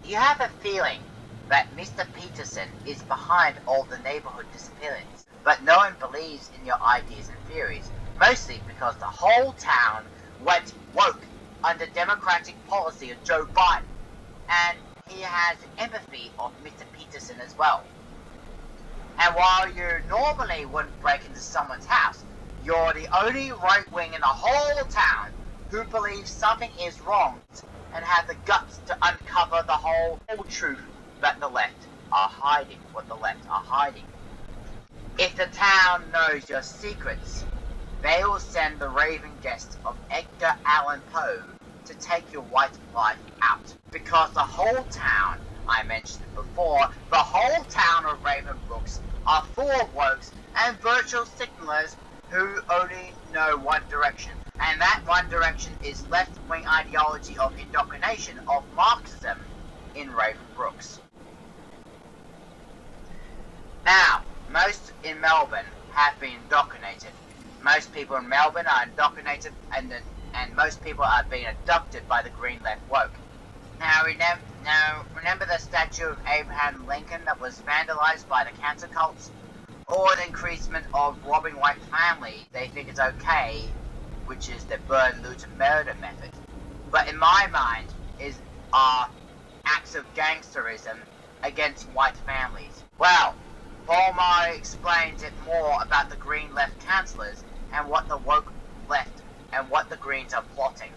You have a feeling that Mr. Peterson is behind all the neighborhood disappearances, but no one believes in your ideas and theories, mostly because the whole town went woke under Democratic policy of Joe Biden, and he has empathy of Mr. Peterson as well. And while you normally wouldn't break into someone's house, you're the only right wing in the whole town who believes something is wrong and have the guts to uncover the whole truth that the left are hiding, If the town knows your secrets, they will send the Raven guest of Edgar Allan Poe to take your white life out. Because the whole town, I mentioned it before, the whole town of Ravenbrooks are full of wokes and virtual signalers who only know one direction. And that one direction is left-wing ideology of indoctrination of Marxism in Ravenbrooks. Now, most in Melbourne have been indoctrinated. Most people in Melbourne are indoctrinated, and most people are being abducted by the Green Left woke. Now, remember the statue of Abraham Lincoln that was vandalized by the cancer cults? Or the increasement of robbing white family, they think it's okay, which is the burn, loot, and murder method. But in my mind, are acts of gangsterism against white families. Well, Paul Murray explains it more about the Green Left councillors and what the woke left and what the Greens are plotting.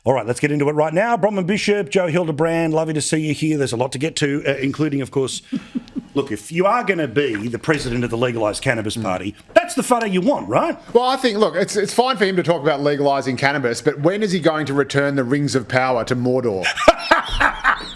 All right, let's get into it right now. Bronwyn Bishop, Joe Hildebrand, lovely to see you here. There's a lot to get to, including, of course, look, if you are going to be the president of the legalised cannabis party, that's the photo you want, right? Well, I think, look, it's fine for him to talk about legalising cannabis, but when is he going to return the rings of power to Mordor?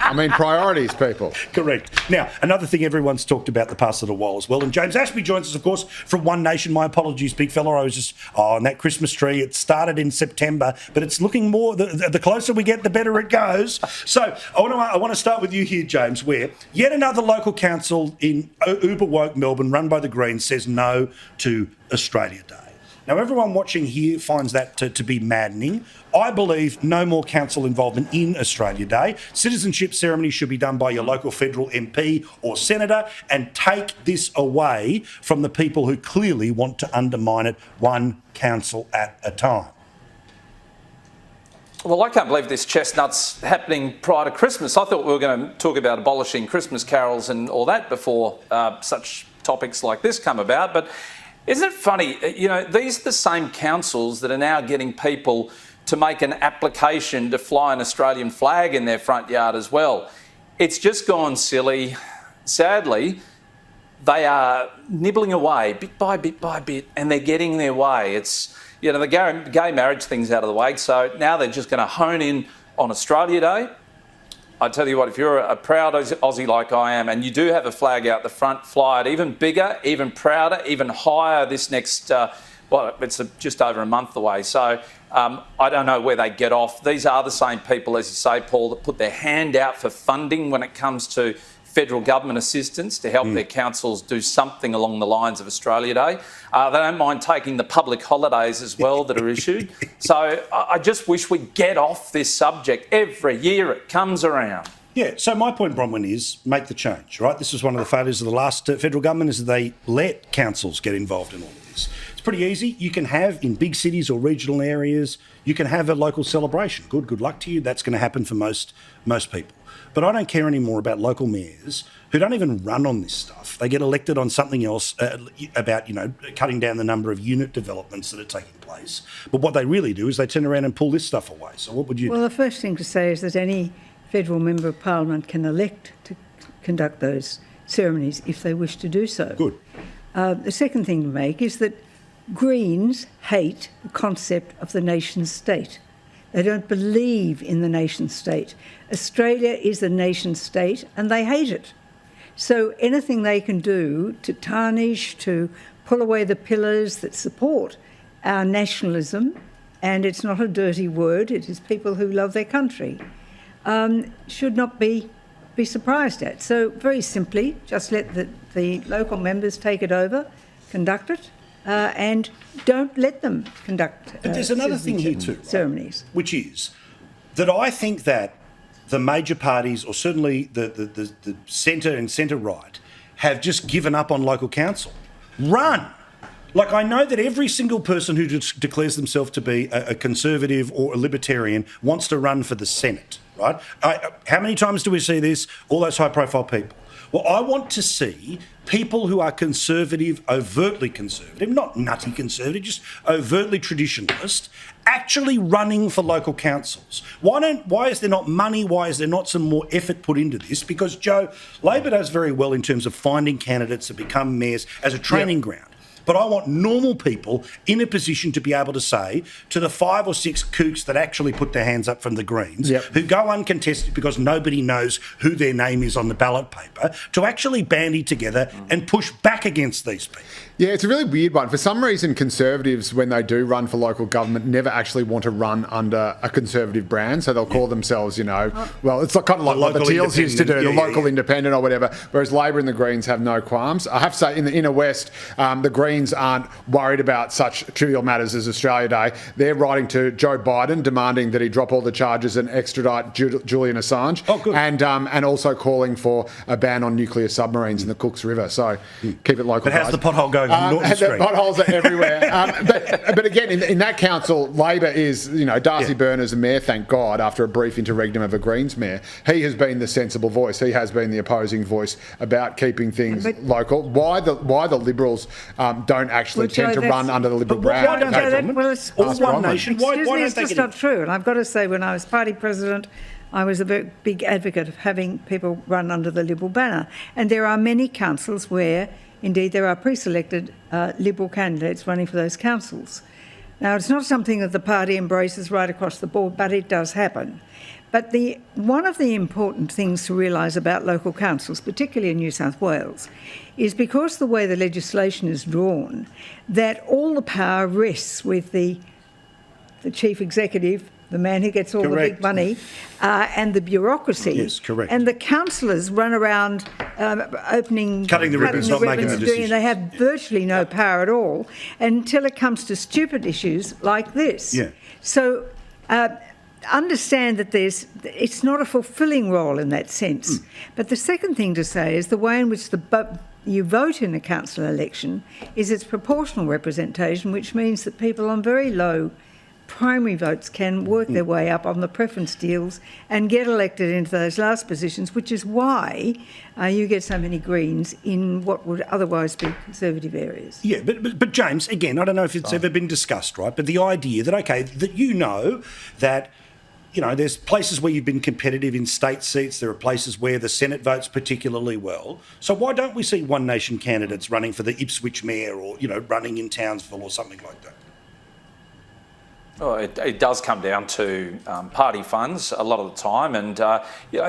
I mean, priorities, people. Correct. Now, another thing everyone's talked about the past little while as well, and James Ashby joins us, of course, from One Nation. My apologies, big fella. I was just, on that Christmas tree. It started in September, but it's looking more, the closer we get, the better it goes. So I want to start with you here, James, where yet another local council in uber woke Melbourne, run by the Greens, says no to Australia Day. Now, everyone watching here finds that to be maddening. I believe no more council involvement in Australia Day. Citizenship ceremony should be done by your local federal MP or senator, and take this away from the people who clearly want to undermine it, one council at a time. Well, I can't believe this chestnut's happening prior to Christmas. I thought we were going to talk about abolishing Christmas carols and all that before such topics like this come about. But isn't it funny, you know, these are the same councils that are now getting people to make an application to fly an Australian flag in their front yard as well. It's just gone silly. Sadly, they are nibbling away bit by bit by bit, and they're getting their way. It's, you know, the gay marriage thing's out of the way, so now they're just going to hone in on Australia Day. I tell you what, if you're a proud Aussie like I am, and you do have a flag out the front, fly it even bigger, even prouder, even higher this next, well, it's just over a month away. So I don't know where they get off. These are the same people, as you say, Paul, that put their hand out for funding when it comes to federal government assistance to help their councils do something along the lines of Australia Day. They don't mind taking the public holidays as well that are issued. So I just wish we'd get off this subject. Every year it comes around. Yeah, so my point, Bronwyn, is make the change, right? This was one of the failures of the last federal government, is that they let councils get involved in all of this. It's pretty easy. You can have, in big cities or regional areas, you can have a local celebration. Good luck to you. That's going to happen for most people. But I don't care anymore about local mayors who don't even run on this stuff. They get elected on something else about, you know, cutting down the number of unit developments that are taking place. But what they really do is they turn around and pull this stuff away. So what would you do? Well, the first thing to say is that any federal member of parliament can elect to conduct those ceremonies if they wish to do so. Good. The second thing to make is that Greens hate the concept of the nation state. They don't believe in the nation state. Australia is a nation state and they hate it. So anything they can do to tarnish, to pull away the pillars that support our nationalism, and it's not a dirty word, it is people who love their country, should not be surprised at. So very simply, just let the local members take it over, conduct it, and don't let them conduct But there's another thing here too, right? Ceremonies. Which is that I think that the major parties, or certainly the centre and centre-right, have just given up on local council. Run! Like, I know that every single person who declares themselves to be a conservative or a libertarian wants to run for the Senate, right? How many times do we see this? All those high-profile people. Well, I want to see people who are conservative, overtly conservative, not nutty conservative, just overtly traditionalist, actually running for local councils. Why is there not money? Why is there not some more effort put into this? Because, Joe, Labor does very well in terms of finding candidates that become mayors as a training ground. But I want normal people in a position to be able to say to the 5 or 6 kooks that actually put their hands up from the Greens, who go uncontested because nobody knows who their name is on the ballot paper, to actually bandy together and push back against these people. Yeah, it's a really weird one. For some reason, Conservatives, when they do run for local government, never actually want to run under a Conservative brand. So they'll call themselves, you know, well, it's kind of like what the Teals used to do, the local independent or whatever, whereas Labor and the Greens have no qualms. I have to say, in the inner west, the Greens Greens aren't worried about such trivial matters as Australia Day. They're writing to Joe Biden demanding that he drop all the charges and extradite Julian Assange. Oh, good. And also calling for a ban on nuclear submarines in the Cooks River. So keep it local. But how's the pothole going on Norton Street? The potholes are everywhere. But again, in that council, Labor is, Darcy Byrne as a mayor, thank God, after a brief interregnum of a Greens mayor. He has been the sensible voice. He has been the opposing voice about keeping things local. Why the Liberals don't actually tend to run under the Liberal brand? Why don't they? Well, it's one nation. Why don't it's they just get not true. And I've got to say, when I was party president, I was a very big advocate of having people run under the Liberal banner. And there are many councils where, indeed, there are pre-selected Liberal candidates running for those councils. Now, it's not something that the party embraces right across the board, but it does happen. But one of the important things to realise about local councils, particularly in New South Wales, is because the way the legislation is drawn, that all the power rests with the chief executive, the man who gets all the big money, and the bureaucracy. Yes, correct. And the councillors run around cutting the ribbons, not making the decisions. They have virtually no power at all until it comes to stupid issues like this. Yeah. So understand that it's not a fulfilling role in that sense. But the second thing to say is the way in which you vote in a council election is its proportional representation, which means that people on very low primary votes can work their way up on the preference deals and get elected into those last positions, which is why you get so many Greens in what would otherwise be Conservative areas. Yeah, but James, again, I don't know if it's ever been discussed, right? But the idea that, that there's places where you've been competitive in state seats. There are places where the Senate votes particularly well. So why don't we see One Nation candidates running for the Ipswich mayor or, running in Townsville or something like that? Oh, it does come down to party funds a lot of the time, and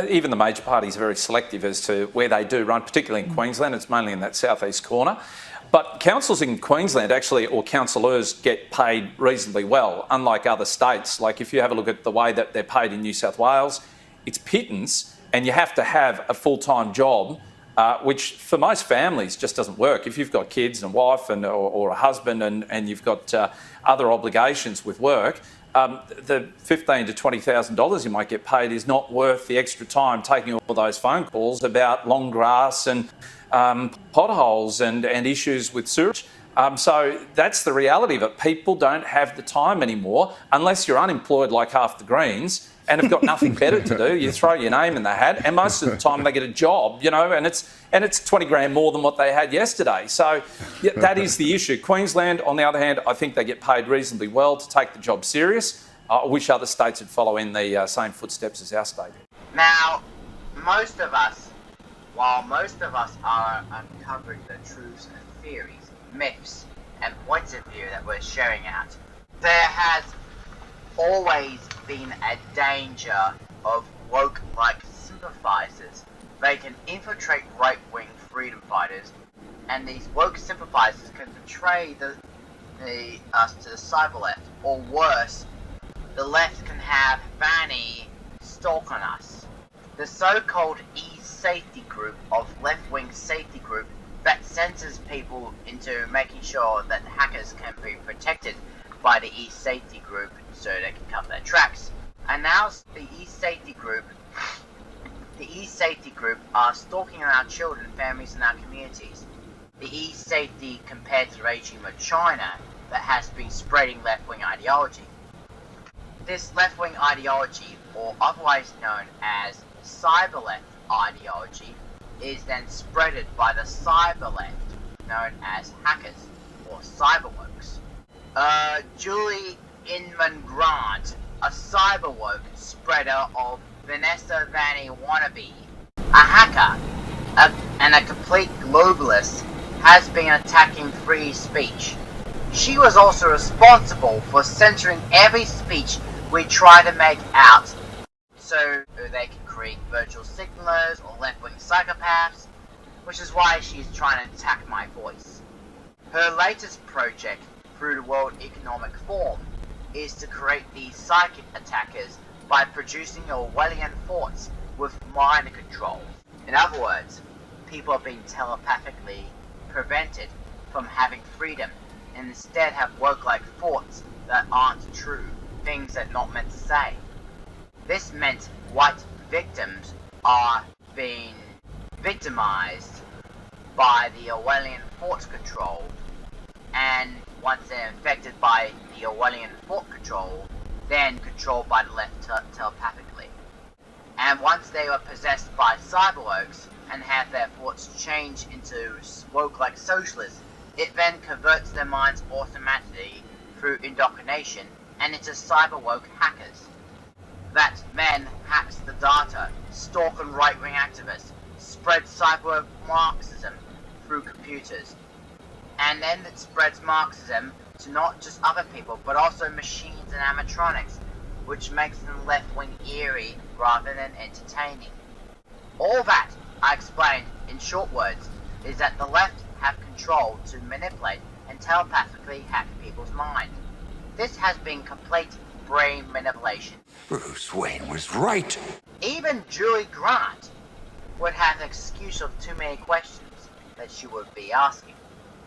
even the major parties are very selective as to where they do run, particularly in Queensland. It's mainly in that southeast corner. But councils in Queensland or councillors get paid reasonably well, unlike other states. Like if you have a look at the way that they're paid in New South Wales, it's pittance, and you have to have a full-time job, which for most families just doesn't work. If you've got kids and a wife or a husband and you've got other obligations with work, the $15,000 to $20,000 you might get paid is not worth the extra time taking all those phone calls about long grass and potholes and issues with sewage. So that's the reality of it. People don't have the time anymore unless you're unemployed like half the Greens and have got nothing better to do. You throw your name in the hat, and most of the time they get a job, and it's 20 grand more than what they had yesterday. So that is the issue. Queensland, on the other hand, I think they get paid reasonably well to take the job serious. I wish other states would follow in the same footsteps as our state. Now, most of us are uncovering the truths and theories, myths, and points of view that we're sharing out, there has always been a danger of woke-like sympathizers. They can infiltrate right-wing freedom fighters, and these woke sympathizers can betray us to the cyber left, or worse, the left can have Fanny stalk on us. The so-called e-safety group of left-wing safety group that censors people into making sure that hackers can be protected by the e-safety group so they can cover their tracks. And now the e-safety group are stalking our children, families, and our communities. The e-safety compared to the regime of China that has been spreading left-wing ideology. This left-wing ideology, or otherwise known as cyber left ideology, is then spreaded by the cyber left, known as hackers, or cyberwokes. Julie Inman Grant, a cyberwoke spreader of Vanessa Vanny wannabe, a hacker, and a complete globalist, has been attacking free speech. She was also responsible for censoring every speech we try to make out, so they can create virtual signalers or left-wing psychopaths, which is why she's trying to attack my voice. Her latest project through the World Economic Forum is to create these psychic attackers by producing Orwellian thoughts with mind control. In other words, people are being telepathically prevented from having freedom, and instead have woke-like thoughts that aren't true, things they're not meant to say. This meant white victims are being victimized by the Orwellian thought control, and once they're infected by the Orwellian thought control, then controlled by the left telepathically. And once they are possessed by cyberworks and have their thoughts change into woke-like socialists, it then converts their minds automatically through indoctrination and into cyberwoke hackers. That then hacks the data, stalk on right-wing activists, spread cyberwoke Marxism through computers. And then it spreads Marxism to not just other people, but also machines and animatronics, which makes them left-wing eerie rather than entertaining. All that, I explained in short words, is that the left have control to manipulate and telepathically hack people's minds. This has been complete brain manipulation. Bruce Wayne was right. Even Julie Grant would have an excuse of too many questions that she would be asking.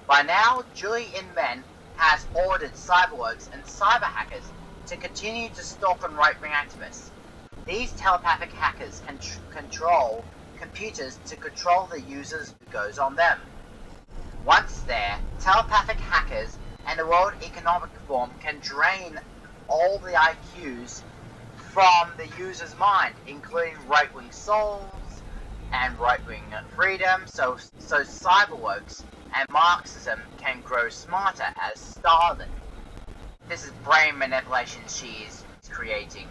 By now, Julie Inman has ordered cyberworks and cyber hackers to continue to stalk on right-wing activists. These telepathic hackers can control computers to control the users who goes on them. Once there, telepathic hackers and the World Economic Forum can drain all the IQs from the user's mind, including right-wing souls and right-wing freedom, so cyberworks and Marxism can grow smarter as Stalin. This is brain manipulation she is creating.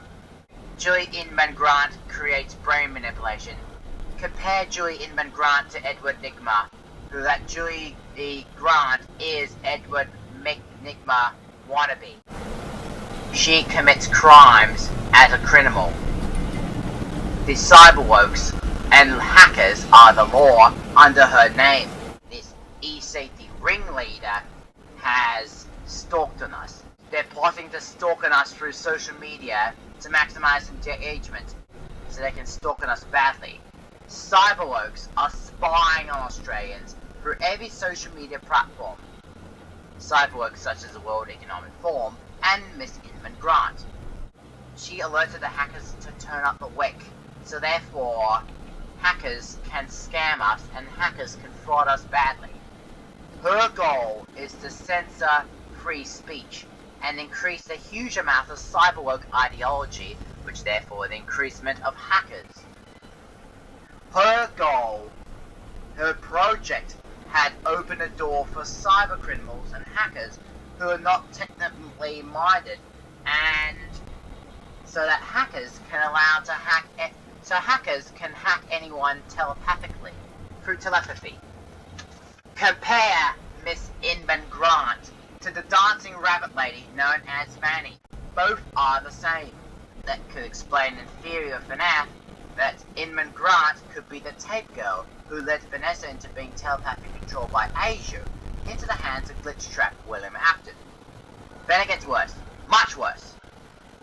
Julie Inman Grant creates brain manipulation. Compare Julie Inman Grant to Edward Nygma, who that Julie E. Grant is Edward Nygma wannabe. She commits crimes as a criminal. The cyberwokes and hackers are the law under her name. This e-safety ringleader has stalked on us. They're plotting to stalk on us through social media to maximize engagement, so they can stalk on us badly. Cyberwokes are spying on Australians through every social media platform. Cyberwokes such as the World Economic Forum and Miss Inman Grant. She alerted the hackers to turn up the wick, so therefore hackers can scam us and hackers can fraud us badly. Her goal is to censor free speech and increase the huge amount of cyberwoke ideology, which therefore the increasement of hackers. Her goal, her project, had opened a door for cyber criminals and hackers who are not technically minded, and so that hackers can allow to hack so hackers can hack anyone telepathically through telepathy. Compare Miss Inman Grant to the dancing rabbit lady known as Manny. Both are the same. That could explain in theory of FNAF that Inman Grant could be the tape girl who led Vanessa into being telepathically controlled by Asia into the hands of glitch-trap William Afton. Then it gets worse. Much worse.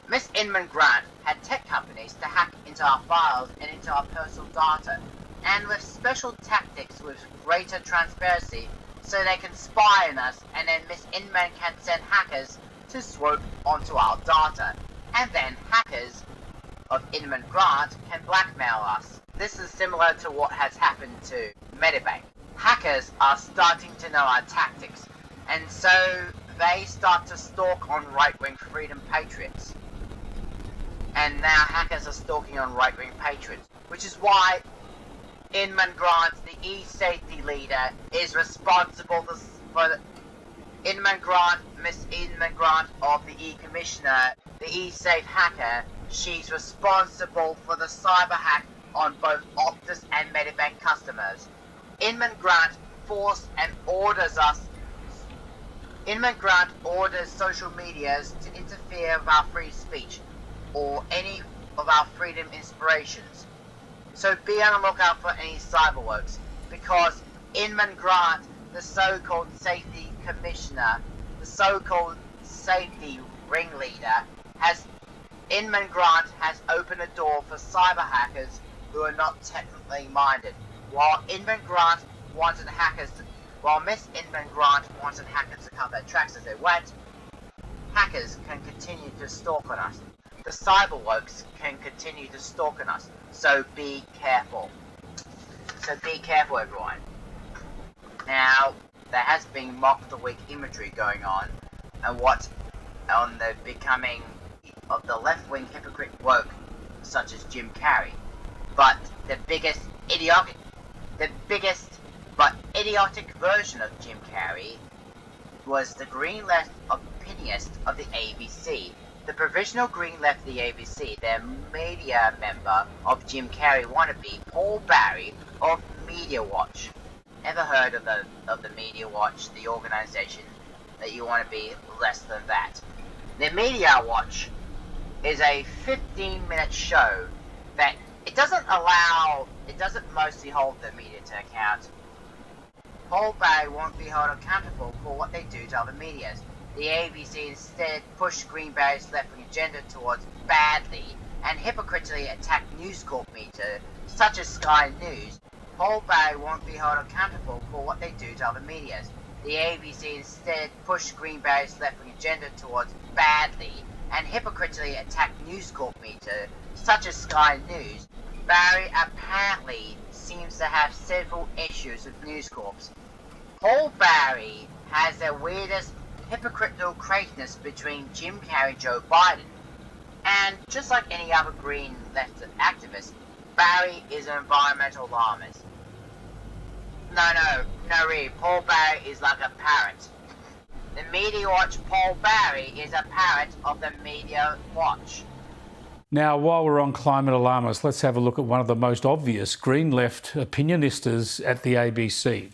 Miss Inman Grant had tech companies to hack into our files and into our personal data, and with special tactics with greater transparency so they can spy on us, and then Miss Inman can send hackers to swoop onto our data, and then hackers of Inman Grant can blackmail us. This is similar to what has happened to Medibank. Hackers are starting to know our tactics, and so they start to stalk on right-wing freedom patriots. And now hackers are stalking on right-wing patriots, which is why Inman Grant, the e-safety leader, is responsible for the Inman Grant, Miss Inman Grant of the e-commissioner, the e-safe hacker. She's responsible for the cyber hack on both Optus and Medibank customers. Inman Grant forced and orders us. Inman Grant orders social medias to interfere with our free speech or any of our freedom inspirations. So be on the lookout for any cyberworks, because Inman Grant, the so-called safety commissioner, the so-called safety ringleader, Inman Grant has opened a door for cyber hackers who are not technically minded. While Inman Grant wanted hackers While Miss Inman Grant wanted hackers to cut their tracks as they went, hackers can continue to stalk on us. The cyberwokes can continue to stalk on us. So be careful. So be careful, everyone. Now, there has been mock of the week imagery going on, and what on the becoming of the left-wing hypocrite woke, such as Jim Carrey. But the biggest but idiotic version of Jim Carrey was the Green Left opinionist of the ABC. The provisional Green Left of the ABC, their media member of Jim Carrey wannabe, Paul Barry of Media Watch. Ever heard of the Media Watch, the organisation that you want to be less than that? The Media Watch is a 15-minute show that it doesn't mostly hold the media to account. Paul Barry won't be held accountable for what they do to other medias. The ABC instead pushed Greenberry's left-wing agenda towards badly and hypocritically attack News Corp media, such as Sky News. Paul Barry won't be held accountable for what they do to other medias. The ABC instead pushed Greenberry's left-wing agenda towards badly and hypocritically attack News Corp media, such as Sky News. Barry apparently seems to have several issues with News Corp. Paul Barry has the weirdest hypocritical craziness between Jim Carrey and Joe Biden. And just like any other green left activist, Barry is an environmental alarmist. No, really, Paul Barry is like a parrot. The Media Watch Paul Barry is a parrot of the Media Watch. Now, while we're on climate alarmists, let's have a look at one of the most obvious green left opinionistas at the ABC.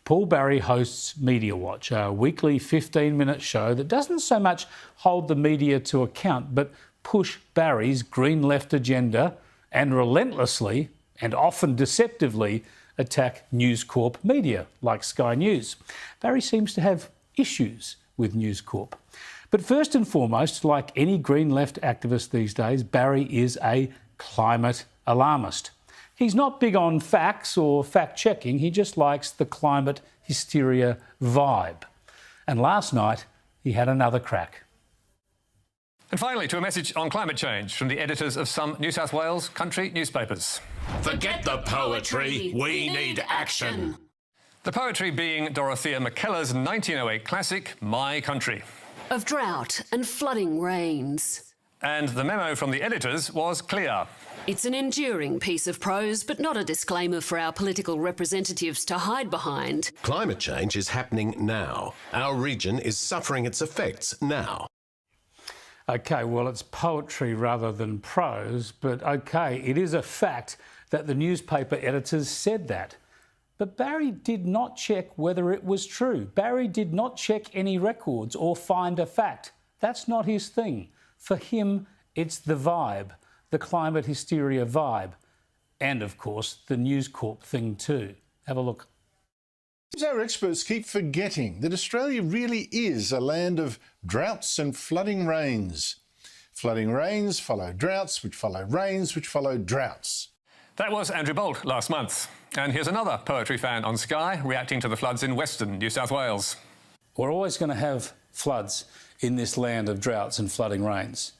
Paul Barry hosts Media Watch, a weekly 15-minute show that doesn't so much hold the media to account, but push Barry's green left agenda and relentlessly and often deceptively attack News Corp media like Sky News. Barry seems to have issues with News Corp. But first and foremost, like any green left activist these days, Barry is a climate alarmist. He's not big on facts or fact-checking, he just likes the climate hysteria vibe. And last night, he had another crack. And finally, to a message on climate change from the editors of some New South Wales country newspapers. Forget the poetry, we need action. The poetry being Dorothea McKellar's 1908 classic, My Country. Of drought and flooding rains. And the memo from the editors was clear. It's an enduring piece of prose, but not a disclaimer for our political representatives to hide behind. Climate change is happening now. Our region is suffering its effects now. OK, well, it's poetry rather than prose, but OK, it is a fact that the newspaper editors said that. But Barry did not check whether it was true. Barry did not check any records or find a fact. That's not his thing. For him, it's the vibe, the climate hysteria vibe. And, of course, the News Corp thing too. Have a look. Our experts keep forgetting that Australia really is a land of droughts and flooding rains. Flooding rains follow droughts, which follow rains, which follow droughts. That was Andrew Bolt last month. And here's another poetry fan on Sky reacting to the floods in Western New South Wales. We're always going to have floods in this land of droughts and flooding rains.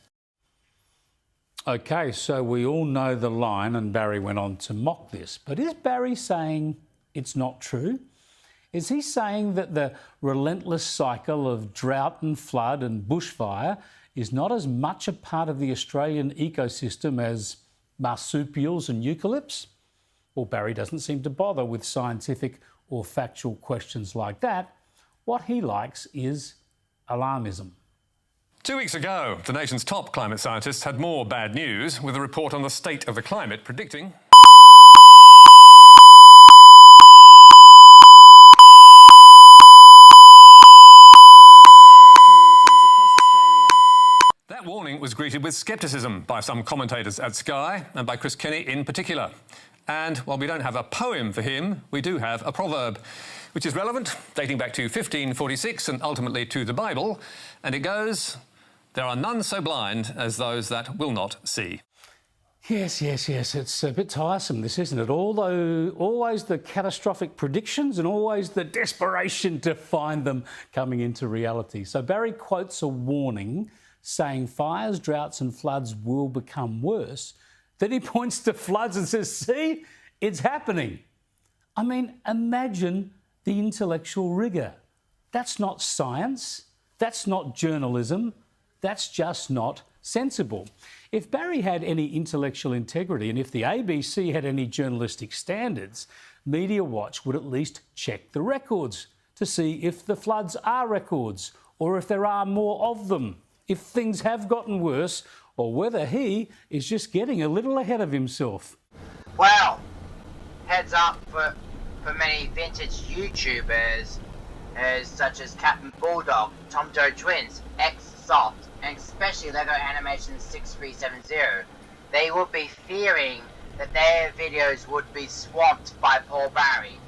OK, so we all know the line, and Barry went on to mock this. But is Barry saying it's not true? Is he saying that the relentless cycle of drought and flood and bushfire is not as much a part of the Australian ecosystem as marsupials and eucalypts? Well, Barry doesn't seem to bother with scientific or factual questions like that. What he likes is alarmism. 2 weeks ago, the nation's top climate scientists had more bad news with a report on the state of the climate, predicting... That warning was greeted with scepticism by some commentators at Sky and by Chris Kenny in particular. And while we don't have a poem for him, we do have a proverb, which is relevant, dating back to 1546 and ultimately to the Bible. And it goes, "There are none so blind as those that will not see." Yes. It's a bit tiresome, this, isn't it? Although always the catastrophic predictions and always the desperation to find them coming into reality. So Barry quotes a warning saying fires, droughts and floods will become worse. Then he points to floods and says, see, it's happening. I mean, imagine the intellectual rigour. That's not science. That's not journalism. That's just not sensible. If Barry had any intellectual integrity and if the ABC had any journalistic standards, Media Watch would at least check the records to see if the floods are records or if there are more of them, if things have gotten worse or whether he is just getting a little ahead of himself. Well, heads up for many vintage YouTubers such as Captain Bulldog, Tom Joe Twins, X-Soft, and especially Lego Animation 6370. They would be fearing that their videos would be swamped by Paul Barry.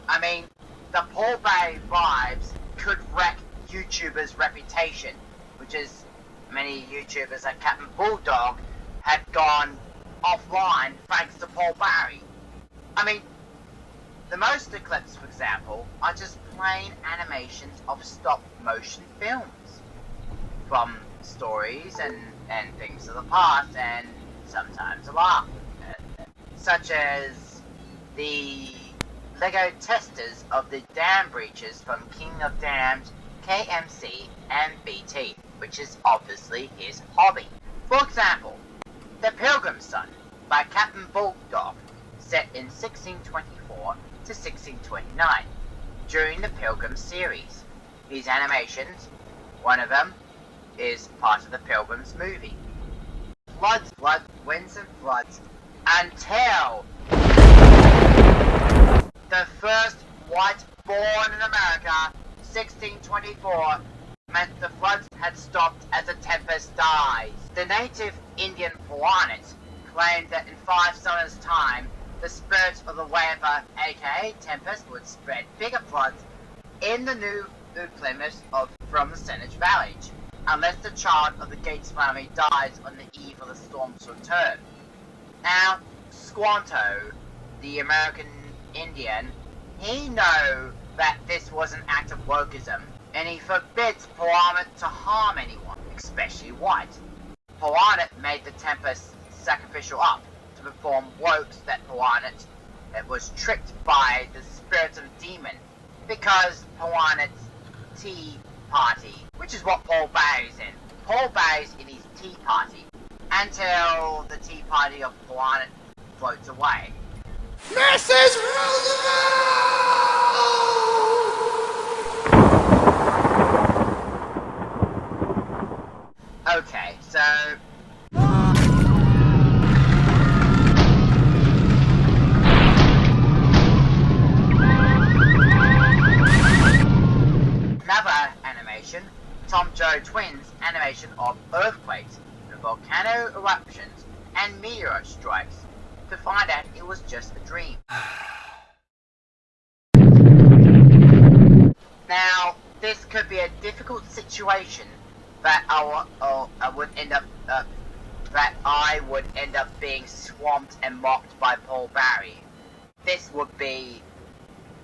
I mean, the Paul Barry vibes could wreck YouTubers' reputation, which is many YouTubers like Captain Bulldog had gone offline thanks to Paul Barry. I mean, the most clips, for example, are just plain animations of stop-motion films from stories and things of the past, and sometimes a laugh, such as the Lego testers of the dam breaches from King of Dams, KMC, and BT, which is obviously his hobby. For example, The Pilgrim's Son by Captain Bulldog, set in 1624 to 1629, during the Pilgrim series. These animations, one of them, is part of the Pilgrim's movie. Floods, winds and floods, until the first white born in America, 1624, meant the floods had stopped as the tempest dies. The native Indian Puranas claimed that in 5 summers' time, the spirit of the weather, aka Tempest, would spread bigger floods in the New Plymouth from the Saanich Valley, unless the child of the Gates family dies on the eve of the storm's return. Now, Squanto, the American Indian, he know that this was an act of wokeism, and he forbids Puranas to harm anyone, especially white. Puranas made the Tempest sacrificial up to perform wokes that Puranas was tricked by the spirit of a demon, because Puranas' tea party, which is what Paul Barry's in. Paul Barry's in his tea party, until the tea party of Puranas floats away. Mrs. Roosevelt! Okay, so another animation, Tom Joe Twins' animation of earthquakes, and volcano eruptions, and meteor strikes, to find out it was just a dream. Now, this could be a difficult situation that I would end up being swamped and mocked by Paul Barry. This would be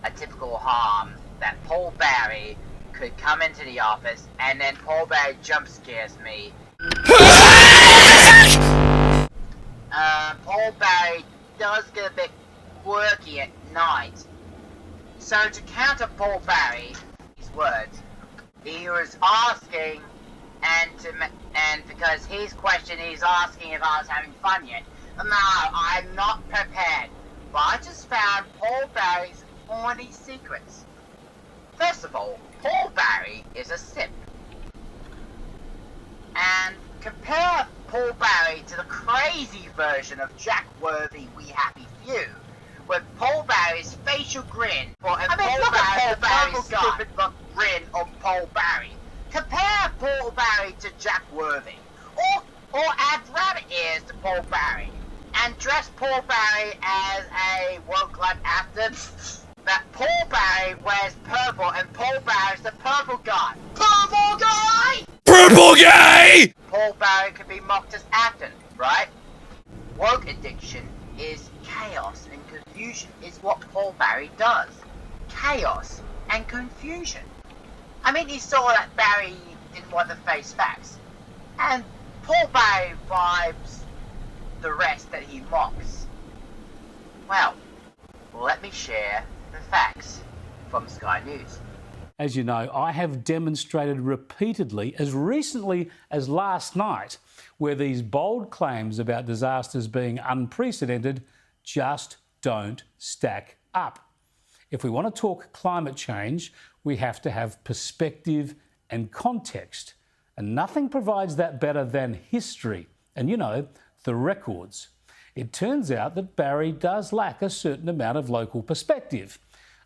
a typical harm that Paul Barry could come into the office and then Paul Barry jump scares me. Paul Barry does get a bit quirky at night. So to counter Paul Barry, his words, he was asking, and because his question, he's asking if I was having fun yet. No, I'm not prepared. But I just found Paul Barry's horny secrets. First of all, Paul Barry is a simp. And compare Paul Barry to the crazy version of Jack Worthy We Happy Few, with Paul Barry's facial grin, Paul Barry's stupid look grin of Paul Barry. Compare Paul Barry to Jack Worthy, or add rabbit ears to Paul Barry, and dress Paul Barry as a world-class actor. That Paul Barry wears purple, and Paul Barry's the purple guy. Purple guy! Purple guy! Paul Barry could be mocked as acting, right? Woke addiction is chaos and confusion is what Paul Barry does. Chaos and confusion. I mean, he saw that Barry didn't want to face facts. And Paul Barry vibes the rest that he mocks. Well, let me share the facts from Sky News. As you know, I have demonstrated repeatedly, as recently as last night, where these bold claims about disasters being unprecedented just don't stack up. If we want to talk climate change, we have to have perspective and context. And nothing provides that better than history and, you know, the records. It turns out that Barry does lack a certain amount of local perspective.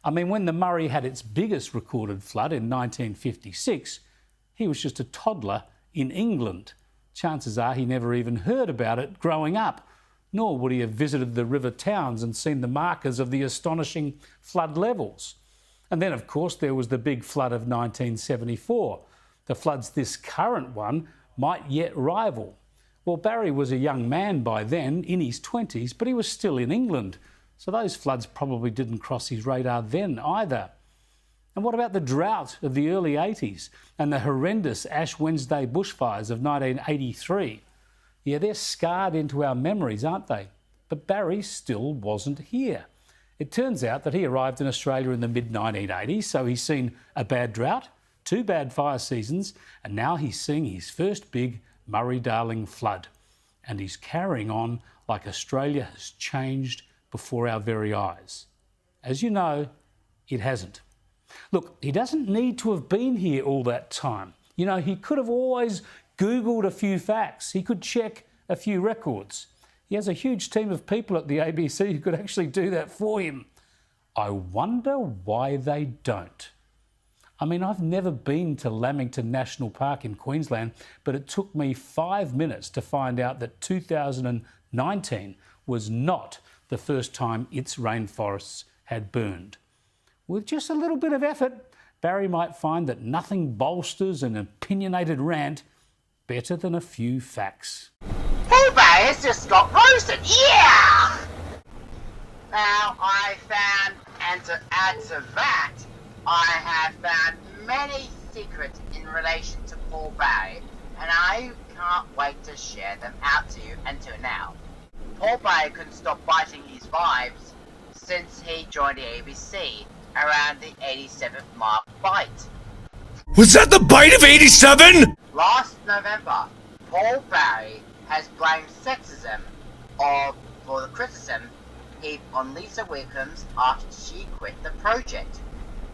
I mean, when the Murray had its biggest recorded flood in 1956, he was just a toddler in England. Chances are he never even heard about it growing up, nor would he have visited the river towns and seen the markers of the astonishing flood levels. And then, of course, there was the big flood of 1974. The floods this current one might yet rival. Well, Barry was a young man by then, in his 20s, but he was still in England. So those floods probably didn't cross his radar then either. And what about the drought of the early 80s and the horrendous Ash Wednesday bushfires of 1983? Yeah, they're scarred into our memories, aren't they? But Barry still wasn't here. It turns out that he arrived in Australia in the mid-1980s, so he's seen a bad drought, 2 bad fire seasons, and now he's seeing his first big Murray-Darling flood. And he's carrying on like Australia has changed before our very eyes. As you know, it hasn't. Look, he doesn't need to have been here all that time. You know, he could have always Googled a few facts. He could check a few records. He has a huge team of people at the ABC who could actually do that for him. I wonder why they don't. I mean, I've never been to Lamington National Park in Queensland, but it took me 5 minutes to find out that 2019 was not the first time its rainforests had burned. With just a little bit of effort, Barry might find that nothing bolsters an opinionated rant better than a few facts. Paul Barry has just got roasted, yeah! Now, I found, and to add to that, I have found many secrets in relation to Paul Barry, and I can't wait to share them out to you until now. Paul Barry couldn't stop biting his vibes since he joined the ABC around the 87th mark bite. Was that the bite of 87? Last November, Paul Barry has blamed sexism for the criticism heaped on Lisa Wilkins after she quit the project.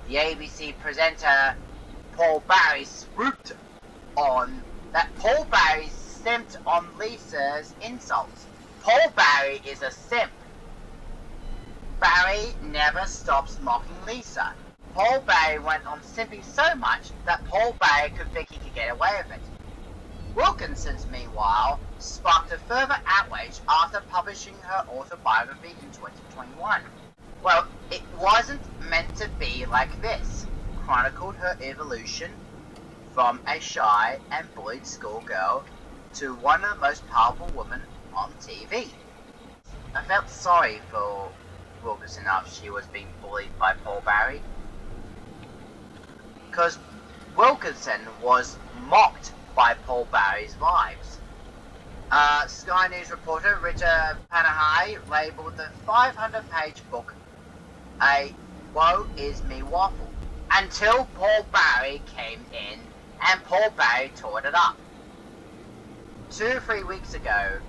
The ABC presenter Paul Barry swooped on that Paul Barry simped on Lisa's insults. Paul Barry is a simp. Barry never stops mocking Lisa. Paul Barry went on simping so much that Paul Barry could think he could get away with it. Wilkinson's, meanwhile, sparked a further outrage after publishing her autobiography in 2021. Well, it wasn't meant to be like this. Chronicled her evolution from a shy and bullied schoolgirl to one of the most powerful women on TV. I felt sorry for Wilkinson after she was being bullied by Paul Barry, because Wilkinson was mocked by Paul Barry's vibes. Sky News reporter Richard Panahai labelled the 500-page book a woe is me waffle, until Paul Barry came in and Paul Barry tore it up. 2 or 3 weeks ago,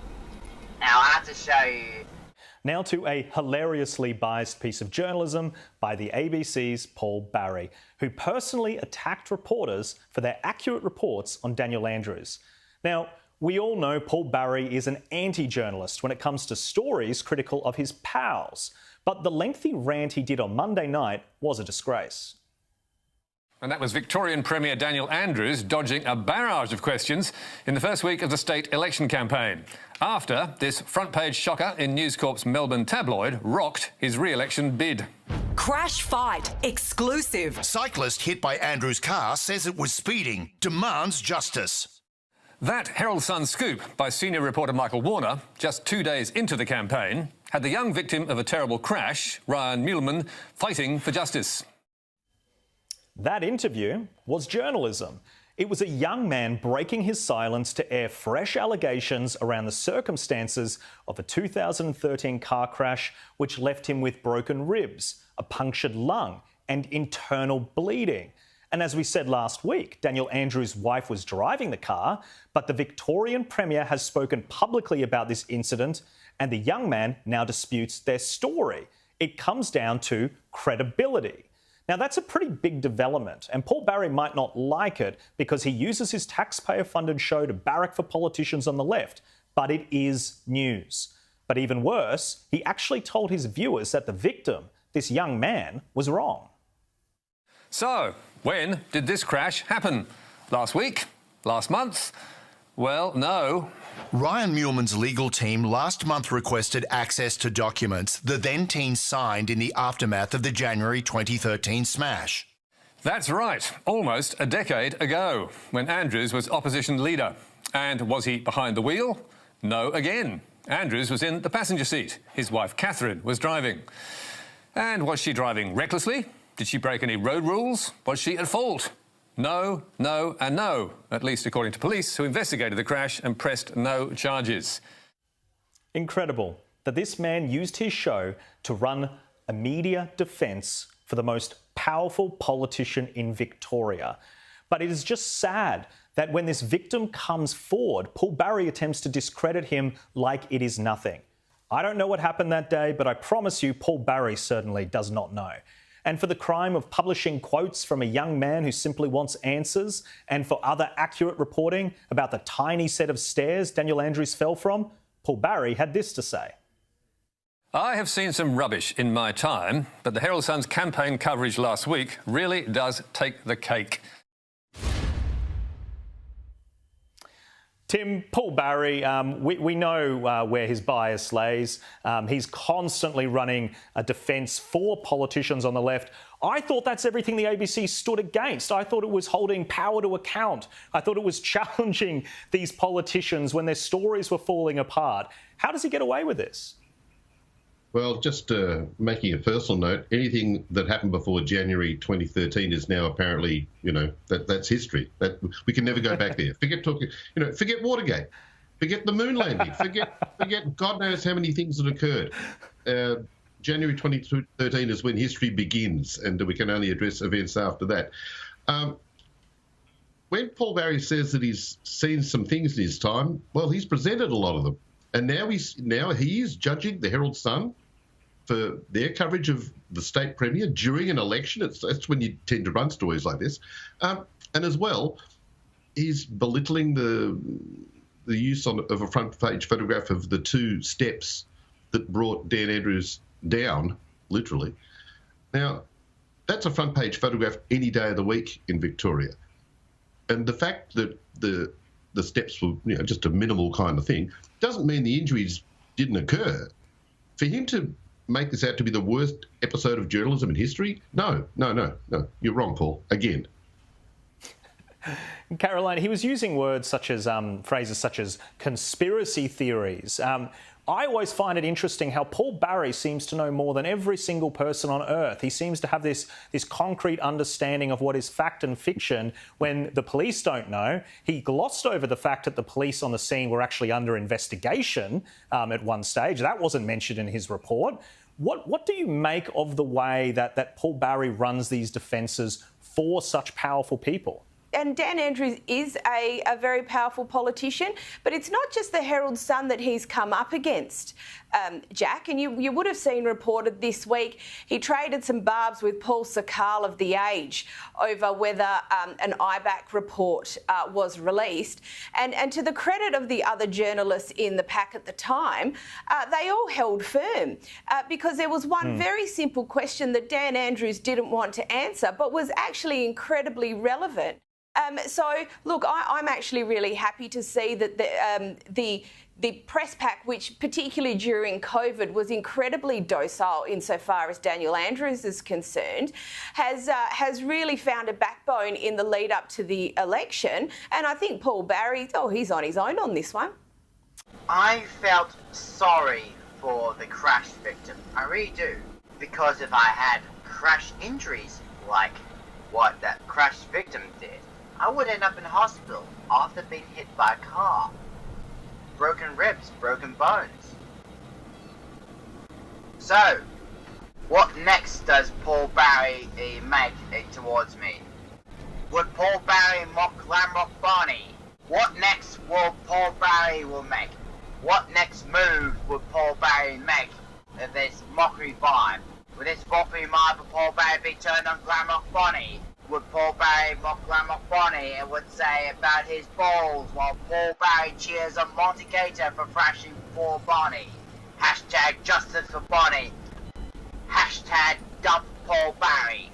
now I have to show you. Now to a hilariously biased piece of journalism by the ABC's Paul Barry, who personally attacked reporters for their accurate reports on Daniel Andrews. Now, we all know Paul Barry is an anti-journalist when it comes to stories critical of his pals, but the lengthy rant he did on Monday night was a disgrace. And that was Victorian Premier Daniel Andrews dodging a barrage of questions in the first week of the state election campaign, after this front-page shocker in News Corp's Melbourne tabloid rocked his re-election bid. Crash fight exclusive. A cyclist hit by Andrew's car says it was speeding, demands justice. That Herald Sun scoop by senior reporter Michael Warner, just 2 days into the campaign, had the young victim of a terrible crash, Ryan Muehlman, fighting for justice. That interview was journalism. It was a young man breaking his silence to air fresh allegations around the circumstances of a 2013 car crash which left him with broken ribs, a punctured lung and internal bleeding. And as we said last week, Daniel Andrews' wife was driving the car, but the Victorian Premier has spoken publicly about this incident, and the young man now disputes their story. It comes down to credibility. Now, that's a pretty big development, and Paul Barry might not like it because he uses his taxpayer-funded show to barrack for politicians on the left, but it is news. But even worse, he actually told his viewers that the victim, this young man, was wrong. So, when did this crash happen? Last week? Last month? Well, no. Ryan Muehlman's legal team last month requested access to documents the then teen signed in the aftermath of the January 2013 smash. That's right, almost a decade ago, when Andrews was opposition leader. And was he behind the wheel? No again. Andrews was in the passenger seat. His wife, Catherine, was driving. And was she driving recklessly? Did she break any road rules? Was she at fault? No, no and no, at least according to police who investigated the crash and pressed no charges. Incredible that this man used his show to run a media defence for the most powerful politician in Victoria. But it is just sad that when this victim comes forward, Paul Barry attempts to discredit him like it is nothing. I don't know what happened that day, but I promise you Paul Barry certainly does not know. And for the crime of publishing quotes from a young man who simply wants answers, and for other accurate reporting about the tiny set of stairs Daniel Andrews fell from, Paul Barry had this to say. I have seen some rubbish in my time, but the Herald Sun's campaign coverage last week really does take the cake. Tim, Paul Barry, we know where his bias lays. He's constantly running a defence for politicians on the left. I thought that's everything the ABC stood against. I thought it was holding power to account. I thought it was challenging these politicians when their stories were falling apart. How does he get away with this? Well, just making a personal note, anything that happened before January 2013 is now apparently, that's history. That we can never go back there. Forget talking, forget Watergate, forget the moon landing, forget God knows how many things that occurred. January 2013 is when history begins, and we can only address events after that. When Paul Barry says that he's seen some things in his time, well, he's presented a lot of them. And now he is judging the Herald Sun for their coverage of the state premier during an election. That's when you tend to run stories like this. And as well, he's belittling the use of a front page photograph of the 2 steps that brought Dan Andrews down, literally. Now, that's a front page photograph any day of the week in Victoria. And the fact that the steps were just a minimal kind of thing doesn't mean the injuries didn't occur. For him to make this out to be the worst episode of journalism in history, no. You're wrong, Paul, again. Caroline, he was using words such as, phrases such as conspiracy theories. I always find it interesting how Paul Barry seems to know more than every single person on earth. He seems to have this concrete understanding of what is fact and fiction when the police don't know. He glossed over the fact that the police on the scene were actually under investigation at one stage. That wasn't mentioned in his report. What do you make of the way that Paul Barry runs these defences for such powerful people? And Dan Andrews is a very powerful politician, but it's not just the Herald Sun that he's come up against, Jack. And you would have seen reported this week, he traded some barbs with Paul Sakal of The Age over whether an IBAC report was released. And to the credit of the other journalists in the pack at the time, they all held firm because there was one very simple question that Dan Andrews didn't want to answer, but was actually incredibly relevant. So, look, I'm actually really happy to see that the press pack, which particularly during COVID was incredibly docile insofar as Daniel Andrews is concerned, has really found a backbone in the lead up to the election. And I think Paul Barry, he's on his own on this one. I felt sorry for the crash victim. I really do. Because if I had crash injuries like what that crash victim did, I would end up in hospital after being hit by a car. Broken ribs, broken bones. So, what next does Paul Barry make towards me? Would Paul Barry mock Glamrock Barney? What next will Paul Barry make? What next move would Paul Barry make of this mockery vibe? Would this mockery vibe for Paul Barry be turned on Glamrock Bonnie? Would Paul Barry mock Glamrock Bonnie and would say about his balls while Paul Barry cheers on Monty Gator for thrashing for Bonnie? Hashtag justice for Bonnie. Hashtag dump Paul Barry.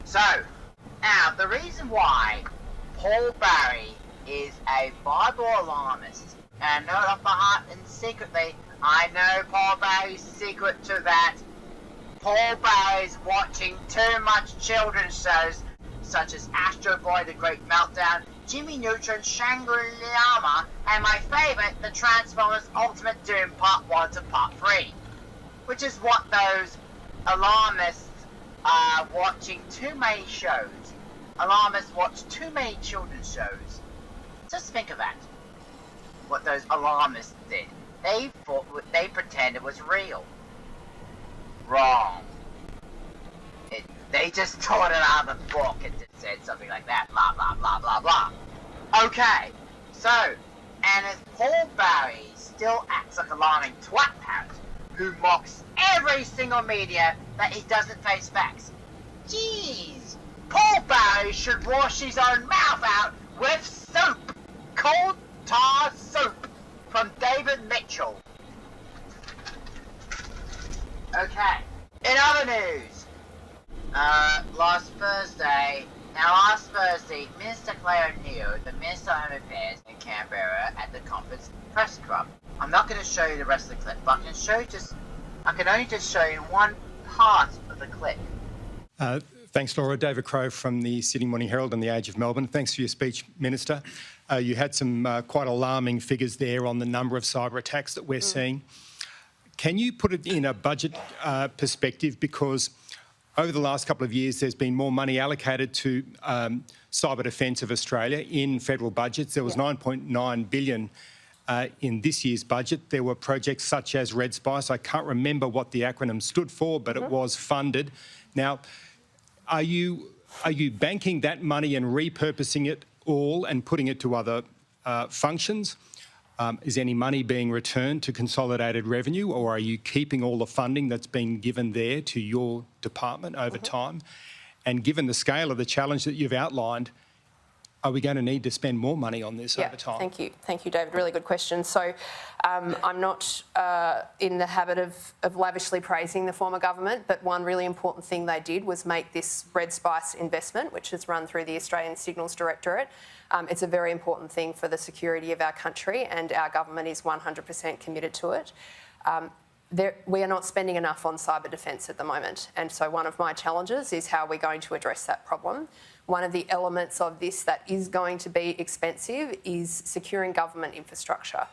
So, now the reason why Paul Barry is a Bible alarmist, and I know off my heart and secretly, I know Paul Barry's secret to that. Paul Barry's watching too much children's shows such as Astro Boy, The Great Meltdown, Jimmy Neutron, Shangri-La, and my favourite, the Transformers Ultimate Doom Part 1 to Part 3. Which is what those alarmists are watching too many shows. Alarmists watch too many children's shows. Just think of that. What those alarmists did. They pretend it was real. Wrong. They just tore it out of the book and just said something like that. Blah, blah, blah, blah, blah. Okay. So, and as Paul Barry still acts like a alarming twat parrot who mocks every single media that he doesn't face facts. Jeez. Paul Barry should wash his own mouth out with soap. Cold tar soap from David Mitchell. Okay. In other news, last Thursday, Minister Claire O'Neill, the Minister of Home Affairs in Canberra at the conference press club. I'm not going to show you the rest of the clip, but I can only just show you one part of the clip. Thanks, Laura. David Crowe from the Sydney Morning Herald and the Age of Melbourne. Thanks for your speech, Minister. You had some quite alarming figures there on the number of cyber attacks that we're seeing. Can you put it in a budget perspective? Because over the last couple of years, there's been more money allocated to cyber defence of Australia in federal budgets. There was $9.9 billion in this year's budget. There were projects such as Red Spice. I can't remember what the acronym stood for, but it was funded. Now, are you banking that money and repurposing it all and putting it to other functions? Is any money being returned to consolidated revenue, or are you keeping all the funding that's been given there to your department over time? And given the scale of the challenge that you've outlined, are we going to need to spend more money on this over time? Thank you, David. Really good question. So I'm not in the habit of lavishly praising the former government, but one really important thing they did was make this Red Spice investment, which is run through the Australian Signals Directorate. It's a very important thing for the security of our country, and our government is 100% committed to it. We are not spending enough on cyber defence at the moment, and so one of my challenges is how we're going to address that problem. One of the elements of this that is going to be expensive is securing government infrastructure.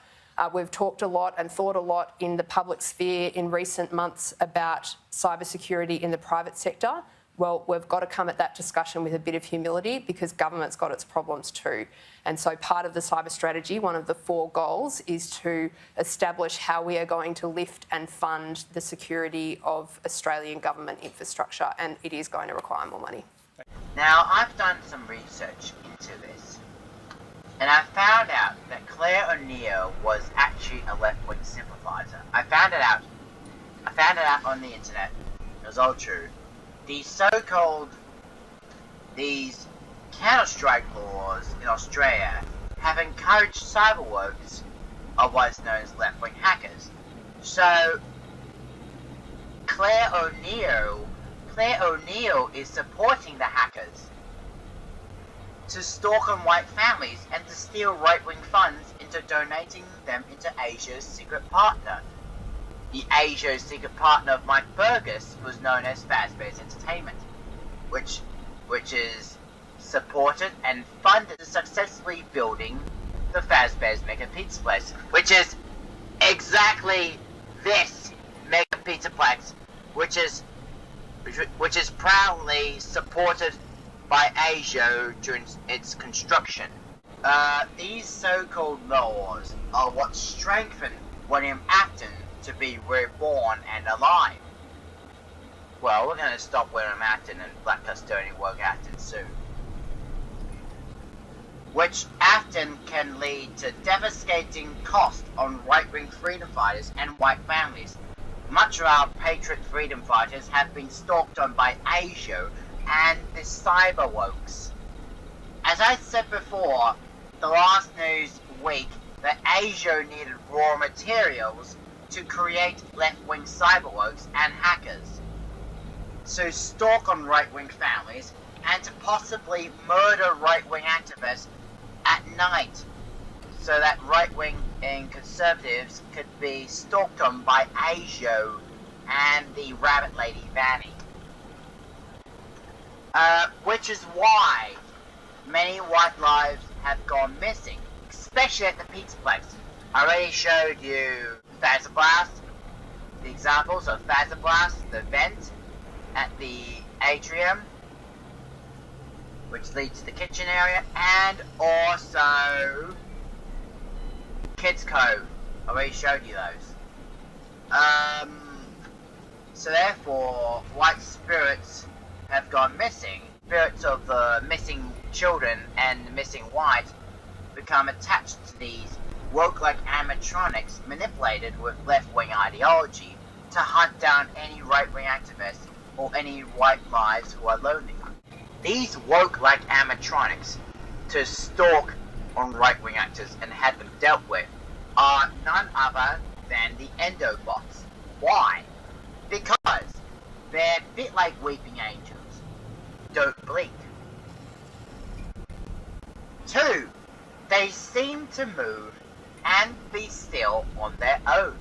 We've talked a lot and thought a lot in the public sphere in recent months about cybersecurity in the private sector. Well, we've got to come at that discussion with a bit of humility because government's got its problems too. And so part of the cyber strategy, one of the 4 goals, is to establish how we are going to lift and fund the security of Australian government infrastructure, and it is going to require more money. Now, I've done some research into this, and I found out that Claire O'Neill was actually a left-wing sympathiser. I found it out on the internet. It was all true. These counter-strike laws in Australia have encouraged cyberworkers, otherwise known as left-wing hackers. So, Claire O'Neill is supporting the hackers. to stalk on white families and to steal right-wing funds into donating them into Asia's secret partner. The Asia's secret partner of Mike Burgess was known as Fazbear's Entertainment, which is supported and funded successfully building the Fazbear's Mega Pizzaplex, which is exactly this Mega Pizzaplex, which is proudly supported by Asia during its construction. These so-called laws are what strengthened William Afton to be reborn and alive. Well, we're going to stop William Afton and Black Custodian Work Afton soon. Which Afton can lead to devastating cost on right-wing freedom fighters and white families. Much of our patriot freedom fighters have been stalked on by Asia and the cyber wokes. As I said before, the last news week that Asia needed raw materials to create left-wing cyber wokes and hackers. So stalk on right-wing families and to possibly murder right-wing activists at night, so that right-wing and conservatives could be stalked on by Asia and the rabbit lady Vanny. Which is why many white lives have gone missing, especially at the Pizzaplex. I already showed you Faz-Blast, the examples of Faz-Blast, the vent at the atrium, which leads to the kitchen area, and also Kids Cove. I already showed you those. So therefore, white spirits have gone missing. Spirits of the missing children and the missing white become attached to these woke-like animatronics manipulated with left-wing ideology to hunt down any right-wing activists or any white lives who are lonely. These woke-like animatronics to stalk on right-wing actors and have them dealt with are none other than the Endobots. Why? Because they're a bit like weeping angels. Don't blink. 2. They seem to move and be still on their own.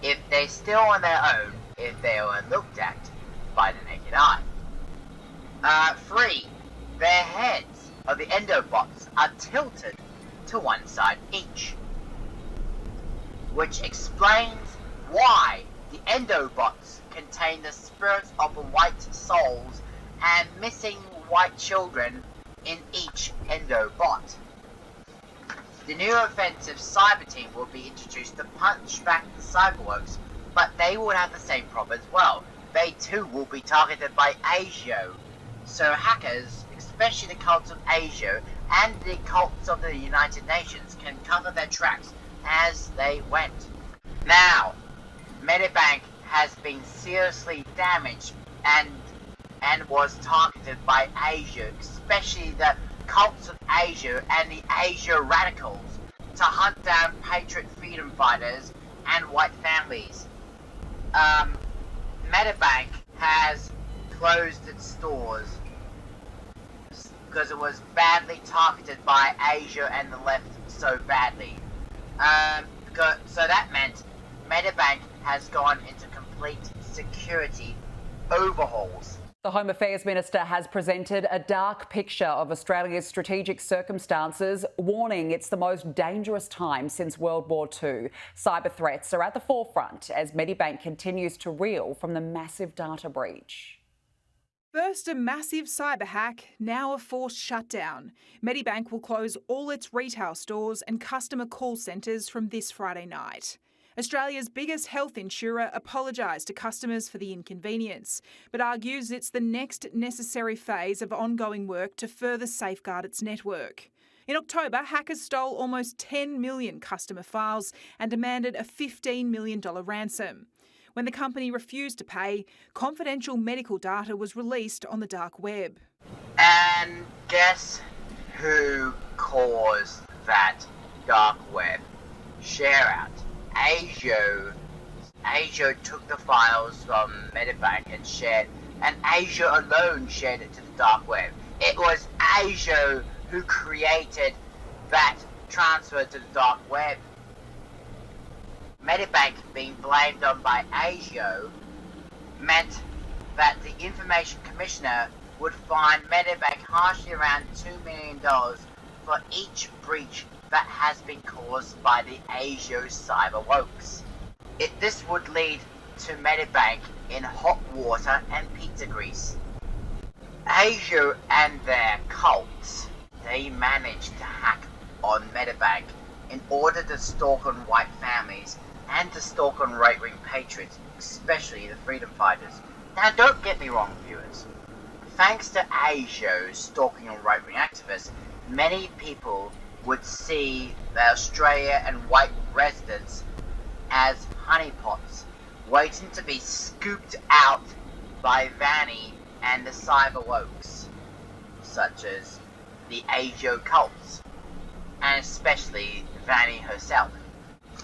If they're still on their own, if they are looked at by the naked eye. 3. Their heads of the Endobots are tilted to one side each, which explains why the Endobots contain the spirits of the white souls and missing white children in each Endobot. The new offensive cyber team will be introduced to punch back the cyberworks, but they will have the same problem as well. They too will be targeted by Asia. So hackers, especially the cults of Asia and the cults of the United Nations, can cover their tracks as they went. Now, Medibank has been seriously damaged and was targeted by Asia, especially the cults of Asia and the Asia radicals, to hunt down patriot freedom fighters and white families. Medibank has closed its stores because it was badly targeted by Asia and the left so badly. So that meant Medibank has gone into complete security overhauls. The Home Affairs Minister has presented a dark picture of Australia's strategic circumstances, warning it's the most dangerous time since World War II. Cyber threats are at the forefront as Medibank continues to reel from the massive data breach. First a massive cyber hack, now a forced shutdown. Medibank will close all its retail stores and customer call centres from this Friday night. Australia's biggest health insurer apologised to customers for the inconvenience, but argues it's the next necessary phase of ongoing work to further safeguard its network. In October, hackers stole almost 10 million customer files and demanded a $15 million ransom. When the company refused to pay, confidential medical data was released on the dark web. And guess who caused that dark web share out? Asia took the files from Medibank and Asia alone shared it to the dark web. It was Asia who created that transfer to the dark web. Medibank being blamed on by Asia meant that the Information Commissioner would fine Medibank harshly around $2 million for each breach that has been caused by the Asia cyber wokes. This would lead to Medibank in hot water and pizza grease. Asia and their cults, they managed to hack on Medibank in order to stalk on white families and to stalk on right-wing patriots, especially the freedom fighters. Now don't get me wrong, viewers. Thanks to Asia stalking on right-wing activists, many people would see the Australia and white residents as honeypots, waiting to be scooped out by Vanny and the cyber wokes, such as the Asia cults, and especially Vanny herself.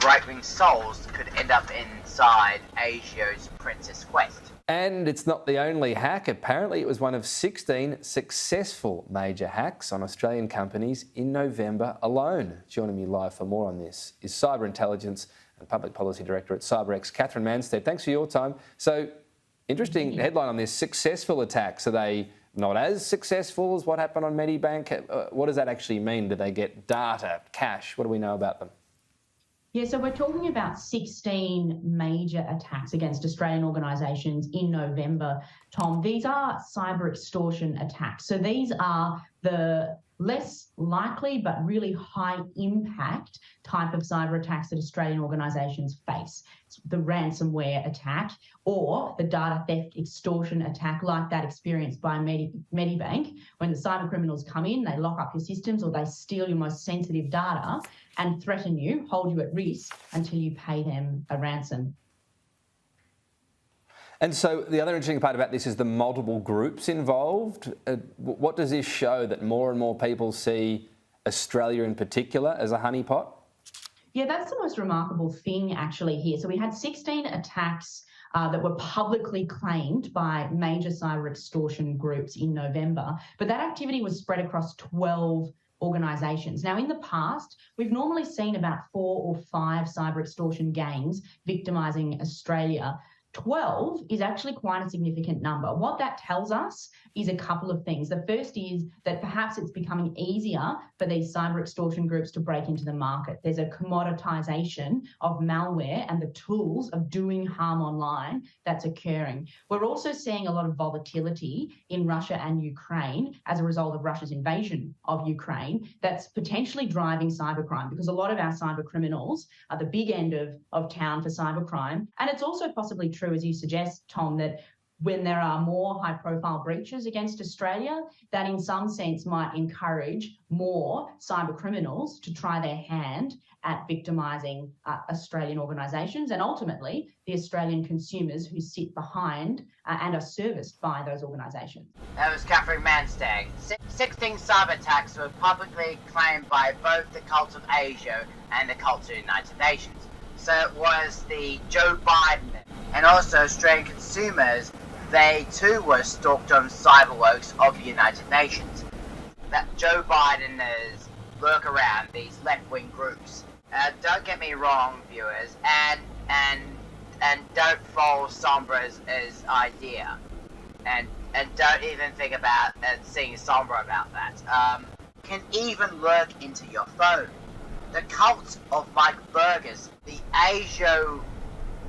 Right-wing souls could end up inside Asia's Princess Quest. And it's not the only hack. Apparently it was one of 16 successful major hacks on Australian companies in November alone. Joining me live for more on this is Cyber Intelligence and Public Policy Director at CyberX, Catherine Manstead. Thanks for your time. So, interesting headline on this, successful attacks. Are they not as successful as what happened on Medibank? What does that actually mean? Do they get data, cash? What do we know about them? Yeah, so we're talking about 16 major attacks against Australian organisations in November, Tom. These are cyber extortion attacks. So these are the less likely but really high impact type of cyber attacks that Australian organisations face. It's the ransomware attack or the data theft extortion attack like that experienced by Medibank, when the cyber criminals come in, they lock up your systems or they steal your most sensitive data and threaten you, hold you at risk until you pay them a ransom. And so the other interesting part about this is the multiple groups involved. What does this show, that more and more people see Australia in particular as a honeypot? Yeah, that's the most remarkable thing actually here. So we had 16 attacks that were publicly claimed by major cyber extortion groups in November, but that activity was spread across 12 organisations. Now, in the past, we've normally seen about 4 or 5 cyber extortion gangs victimising Australia. 12 is actually quite a significant number. What that tells us is a couple of things. The first is that perhaps it's becoming easier for these cyber extortion groups to break into the market. There's a commoditisation of malware and the tools of doing harm online that's occurring. We're also seeing a lot of volatility in Russia and Ukraine as a result of Russia's invasion of Ukraine that's potentially driving cybercrime, because a lot of our cyber criminals are the big end of town for cybercrime. And it's also possibly true, as you suggest, Tom, that when there are more high-profile breaches against Australia, that in some sense might encourage more cyber criminals to try their hand at victimising Australian organisations and ultimately the Australian consumers who sit behind and are serviced by those organisations. That was Catherine Manstead. 16 cyber attacks were publicly claimed by both the Cult of Asia and the Cult of the United Nations. So it was the Joe Biden and also Australian consumers. They too were stalked on cyberworks of the United Nations. That Joe Biden is lurk around these left-wing groups. Don't get me wrong, viewers, and don't follow Sombra's idea, and don't even think about seeing Sombra about that. Can even lurk into your phone. The cult of Mike Burgers, the Asia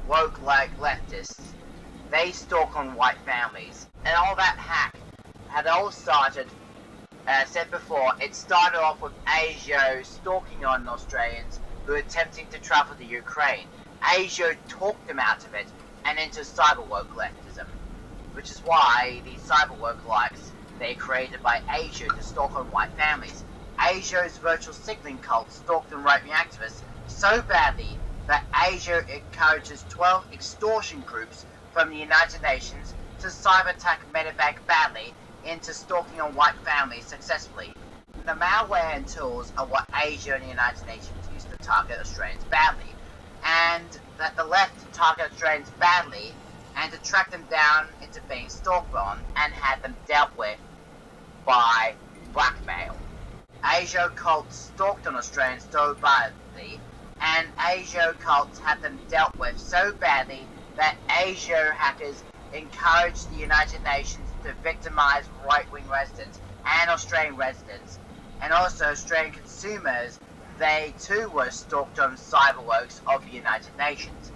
woke-like leftists, they stalk on white families. And all that hack had all started, as I said before, it started off with Asia stalking on Australians who were attempting to travel to Ukraine. Asia talked them out of it and into cyber woke leftism, which is why the cyber woke likes they created by Asia to stalk on white families. Asia's virtual signaling cult stalked and right-wing activists so badly that Asia encourages 12 extortion groups from the United Nations to cyber-attack Medibank badly into stalking on white families successfully. The malware and tools are what Asia and the United Nations use to target Australians badly, and that the left target Australians badly and to track them down into being stalked on and had them dealt with by blackmail. Asia cults stalked on Australians so badly, and Asia cults had them dealt with so badly that Asia hackers encouraged the United Nations to victimize right-wing residents and Australian residents, and also Australian consumers. They too were stalked on cyberworks of the United Nations.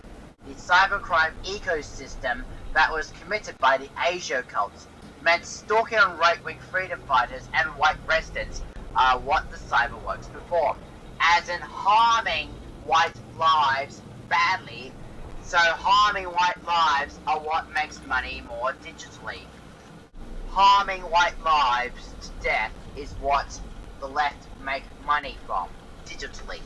The cybercrime ecosystem that was committed by the Asia cults meant stalking on right-wing freedom fighters and white residents are what the cyberworks perform, as in harming white lives badly. So harming white lives are what makes money more digitally. Harming white lives to death is what the left make money from digitally.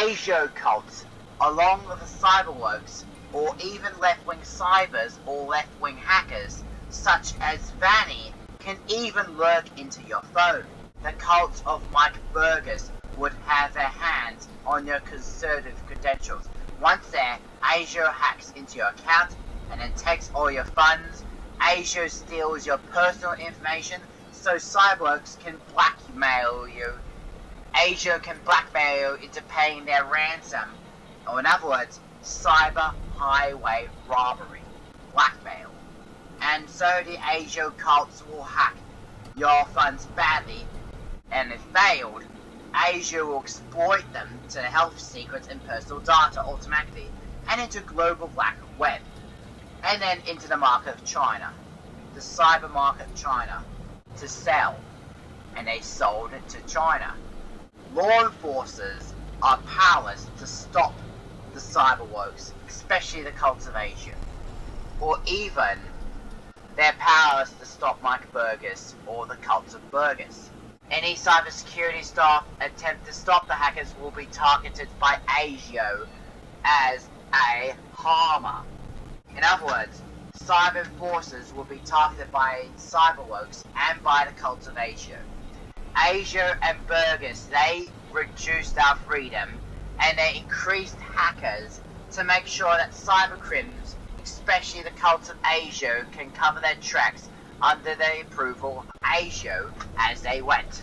Asia cults, along with the cyberworks, or even left-wing cybers or left-wing hackers, such as Vanny, can even lurk into your phone. The cults of Mike Burgess would have their hands on your conservative credentials. Once there, Asia hacks into your account and then takes all your funds. Asia steals your personal information, so cyberworks can blackmail you. Asia can blackmail you into paying their ransom, or in other words, cyber highway robbery, blackmail. And so the Asia cults will hack your funds badly, and if failed, Asia will exploit them to health secrets and personal data automatically, and into global black web, and then into the market of China, the cyber market of China, to sell, and they sold it to China. Law enforcers are powerless to stop the cyberworks, especially the cults of Asia, or even they're powerless to stop Mike Burgess or the cults of Burgess. Any cybersecurity staff attempt to stop the hackers will be targeted by Asia as a harmer. In other words, cyber enforcers will be targeted by cyberworks and by the cults of Asia. Asia and Burgess, they reduced our freedom and they increased hackers to make sure that cybercrims, especially the cults of Asia, can cover their tracks under the approval of Asia as they went.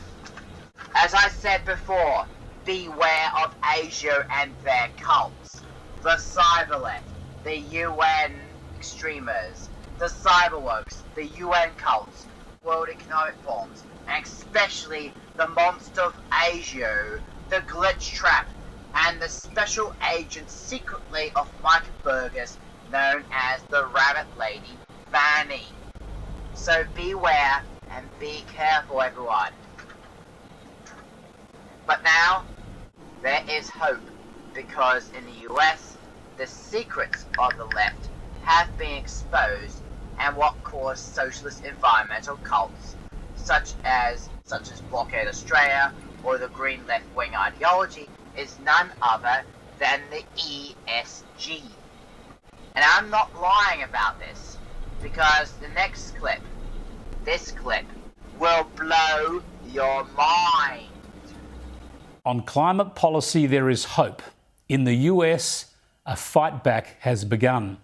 As I said before, beware of Asia and their cults. The cyber left, the UN extremists, the cyberworks, the UN cults, World Economic Forums, and especially the monster of Asia, the glitch trap, and the special agent secretly of Mike Burgess, known as the Rabbit Lady Vanny. So beware and be careful, everyone. But now, there is hope, because in the US, the secrets of the left have been exposed, and what caused socialist environmental cults, such as Blockade Australia or the Green left-wing ideology, is none other than the ESG. And I'm not lying about this, because the next clip, this clip, will blow your mind. On climate policy, there is hope. In the US, a fight back has begun.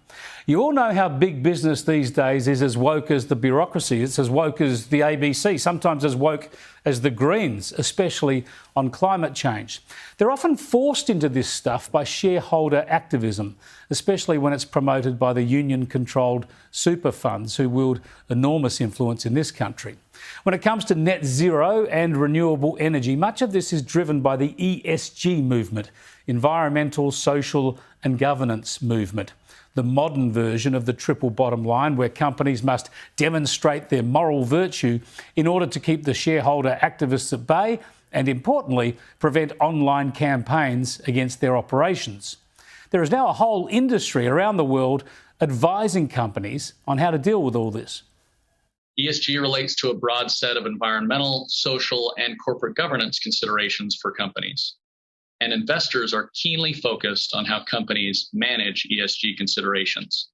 You all know how big business these days is as woke as the bureaucracy. It's as woke as the ABC, sometimes as woke as the Greens, especially on climate change. They're often forced into this stuff by shareholder activism, especially when it's promoted by the union-controlled super funds who wield enormous influence in this country. When it comes to net zero and renewable energy, much of this is driven by the ESG movement, environmental, social and governance movement, the modern version of the triple bottom line, where companies must demonstrate their moral virtue in order to keep the shareholder activists at bay and, importantly, prevent online campaigns against their operations. There is now a whole industry around the world advising companies on how to deal with all this. ESG relates to a broad set of environmental, social, and corporate governance considerations for companies. And investors are keenly focused on how companies manage ESG considerations.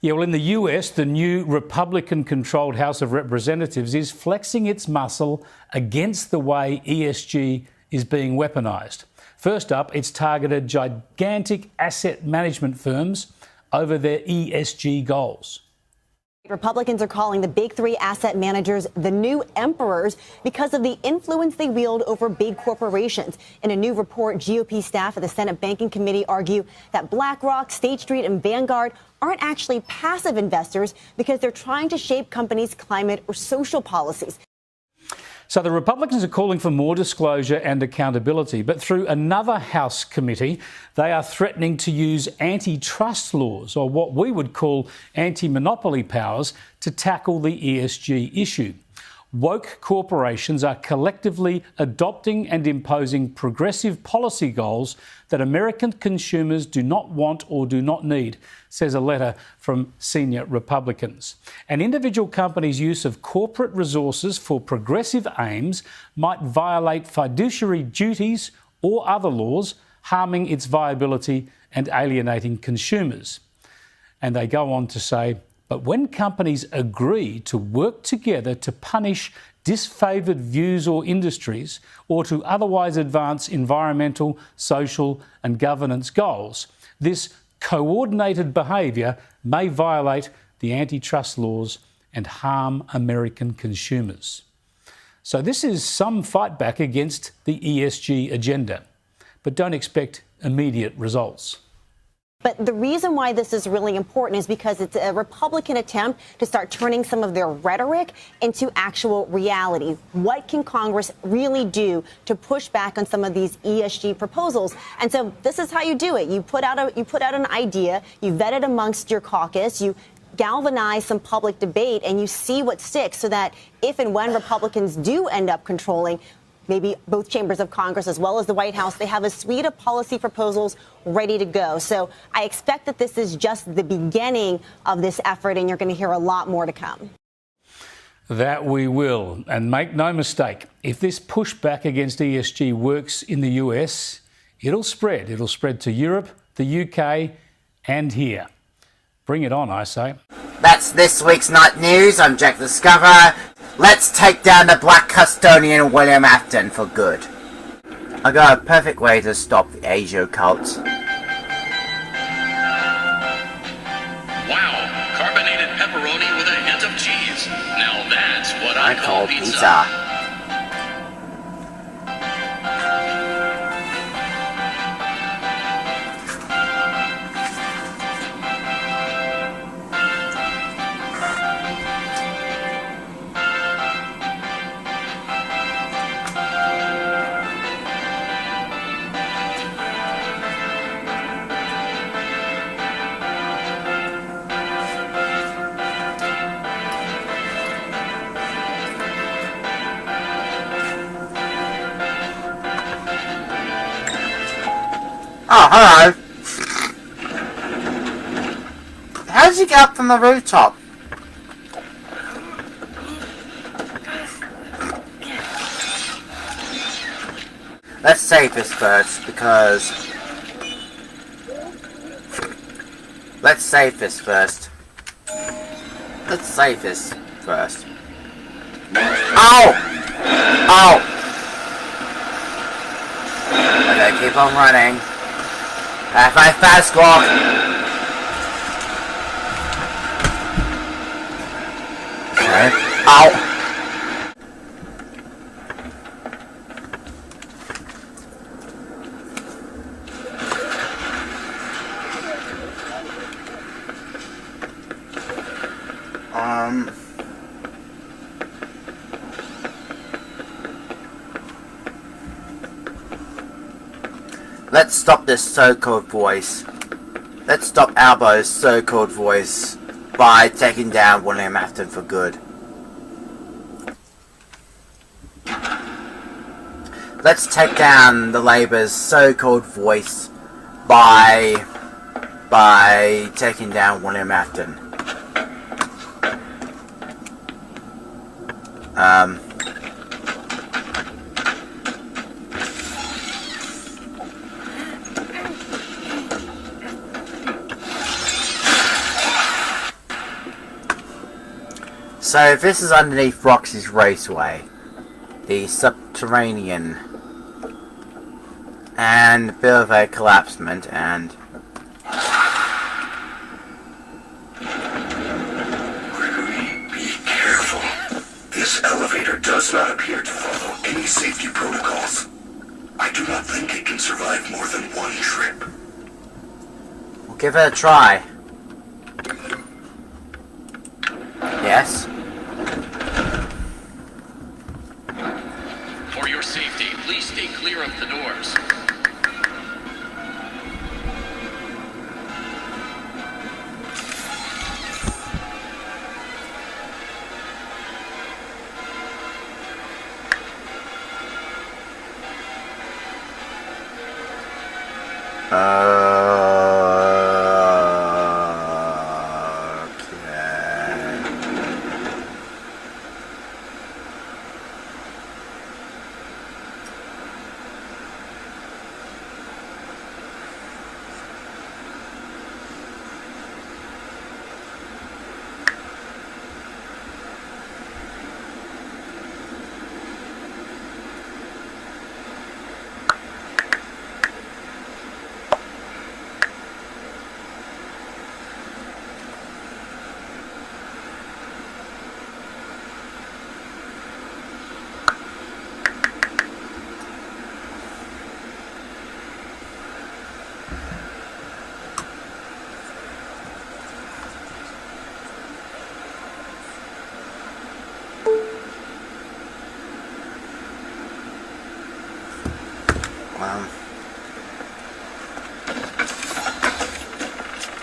Yeah, well, in the US, the new Republican-controlled House of Representatives is flexing its muscle against the way ESG is being weaponised. First up, it's targeted gigantic asset management firms over their ESG goals. Republicans are calling the big three asset managers the new emperors because of the influence they wield over big corporations. In a new report, GOP staff at the Senate Banking Committee argue that BlackRock, State Street and Vanguard aren't actually passive investors because they're trying to shape companies' climate or social policies. So the Republicans are calling for more disclosure and accountability, but through another House committee, they are threatening to use antitrust laws, or what we would call anti-monopoly powers, to tackle the ESG issue. Woke corporations are collectively adopting and imposing progressive policy goals that American consumers do not want or do not need, says a letter from senior Republicans. An individual company's use of corporate resources for progressive aims might violate fiduciary duties or other laws, harming its viability and alienating consumers. And they go on to say, but when companies agree to work together to punish disfavoured views or industries, or to otherwise advance environmental, social and governance goals, this coordinated behaviour may violate the antitrust laws and harm American consumers. So this is some fight back against the ESG agenda, but don't expect immediate results. But the reason why this is really important is because it's a Republican attempt to start turning some of their rhetoric into actual reality. What can Congress really do to push back on some of these ESG proposals? And so this is how you do it. You put out an idea, you vet it amongst your caucus, you galvanize some public debate, and you see what sticks, so that if and when Republicans do end up controlling maybe both chambers of Congress as well as the White House, they have a suite of policy proposals ready to go. So I expect that this is just the beginning of this effort, and you're going to hear a lot more to come. That we will. And make no mistake, if this pushback against ESG works in the US, it'll spread. It'll spread to Europe, the UK and here. Bring it on, I say. That's this week's Night News. I'm Jack the Discoverer. Let's take down the Black Custodian William Afton for good. I got a perfect way to stop the Asia cult. Wow, carbonated pepperoni with a hint of cheese. Now that's what I call pizza. Oh, hello. How did you get up from the rooftop? Let's save this first, because... Let's save this first. Ow! Oh! Okay, keep on running. That's my Faz-glock! Okay. Ow! Let's stop this so-called voice. Let's stop Albo's so-called voice by taking down William Afton for good. Let's take down the Labour's so-called voice by taking down William Afton. So this is underneath Roxy's Raceway, the subterranean, and a bit of a collapsement, and does not appear to follow any safety protocols. I do not think it can survive more than one trip. We'll give it a try. Yes? For your safety, please stay clear of the doors.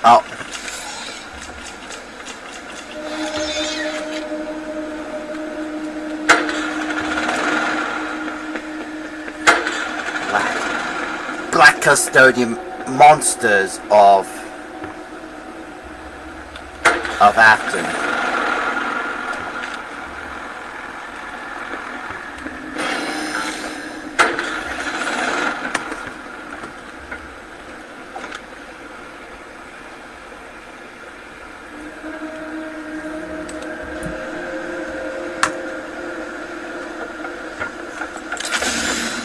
Oh. Black custodian monsters of Afton.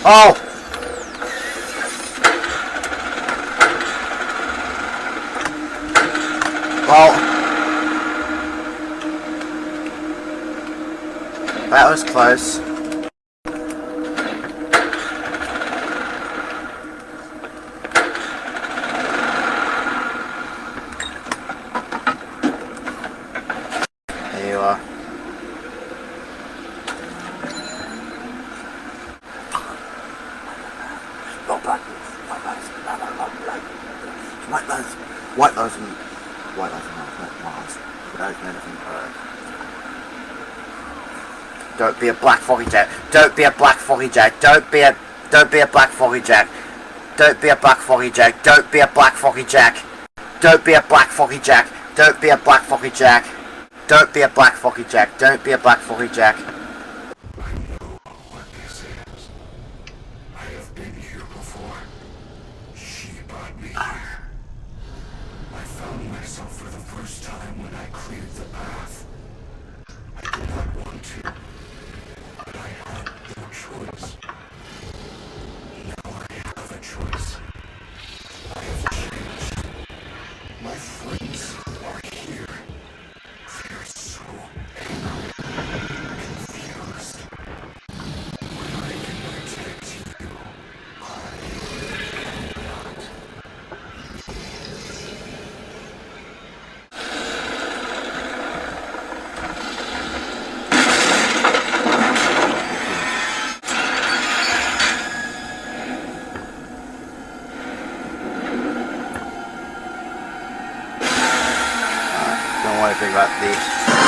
Oh! Well, that was close. There you are. White loaves and Mars. Without anything. Don't be a black foggy jack. Don't be a black foggy jack. Don't be a black foggy jack. Don't be a black foggy jack. Don't be a black foggy jack. Don't be a black foggy jack. Don't be a black foggy jack. Don't be a black foggy jack. Don't be a black foggy jack.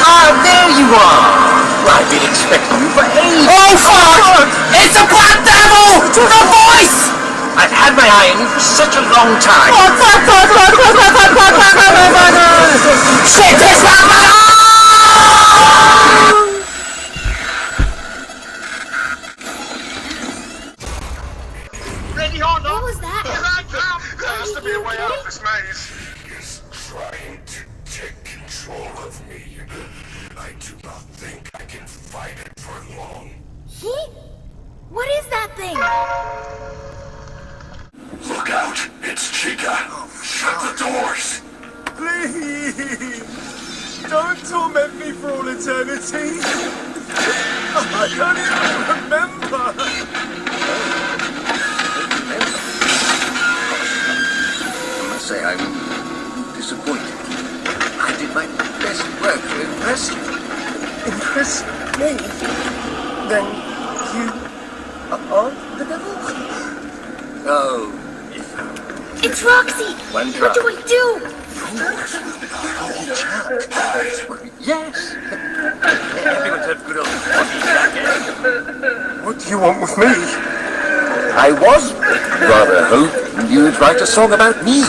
Oh, there you are! I've been expecting you for ages! Oh fuck! It's the Black Devil! The voice! I've had my eye on you for such a long time! Shit, it's Batman! Ready or not? What was that? Here I come! There has to be a way out of this maze. Is trying to take control of me. I do not think I can fight it for long. What is that thing? Look out! It's Chica! Shut the doors! Please! Don't torment me for all eternity! I don't even remember. I must say I'm disappointed. I did my best work to impress you. Impress me? Then you are the devil? Oh, It's Roxy! One What do I do? yes. Everyone's had good old funny jacket. What do you want with me? I was rather hoping you'd write a song about me.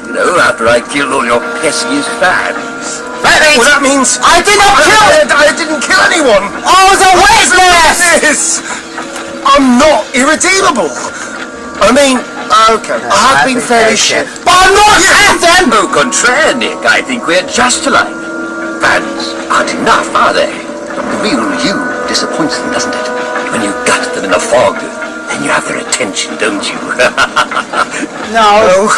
You know, after I killed all your pesky fans. That means... Well, that means... I did not kill... I didn't kill anyone! I was a witness! I'm not irredeemable! I mean, okay, I've been fairly shit. But I'm not Ethan! Au contraire, Nick, I think we're just alike. Fans aren't enough, are they? The real you disappoints them, doesn't it? When you gut them in the fog, then you have their attention, don't you? No.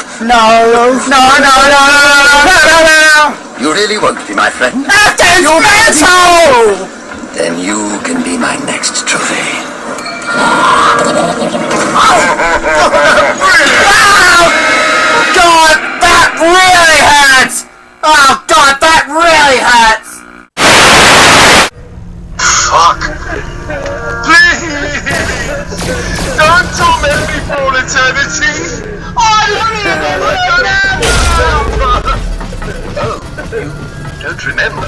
You really won't be my friend? Ethan's mental! Then you can be my next trophy. God, that really hurts! Oh God, that really hurts! Fuck! Please! Don't torment me for all eternity! Oh, you don't remember?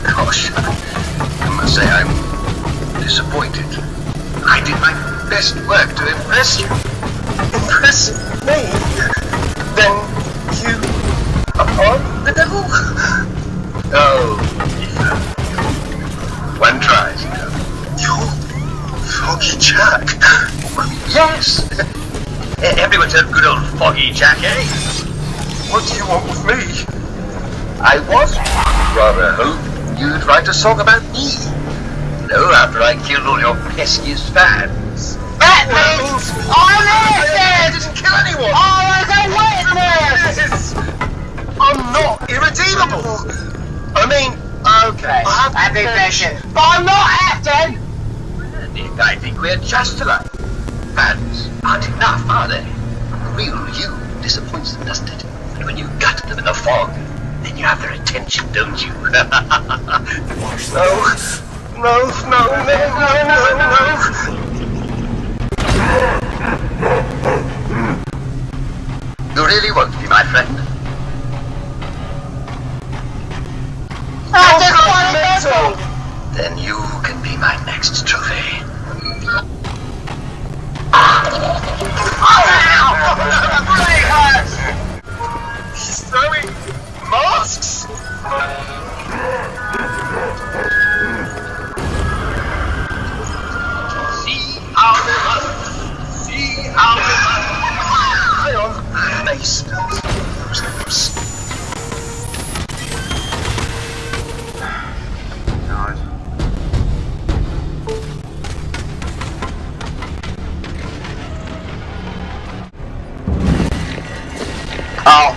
Gosh, I must say I'm disappointed. I did my best work to impress you. Impress me? Then you are the devil? Oh, one tries. You're Foggy Jack. Yes. Everyone's had good old Foggy Jack, eh? What do you want with me? I was rather hoping you'd write a song about me. No, after I killed all your peskiest fans. That means I'm innocent! I didn't kill anyone! I was a witness! I'm not irredeemable! I mean, okay, I've been patient. But I'm not acting! Nick, I think we're just alike. Fans aren't enough, are they? The real you disappoints them, doesn't it? And when you gut them in the fog, then you have their attention, don't you? No. You really won't be my friend? Then you can be my next trophy. He's throwing masks! See how hang on, mace. Oh.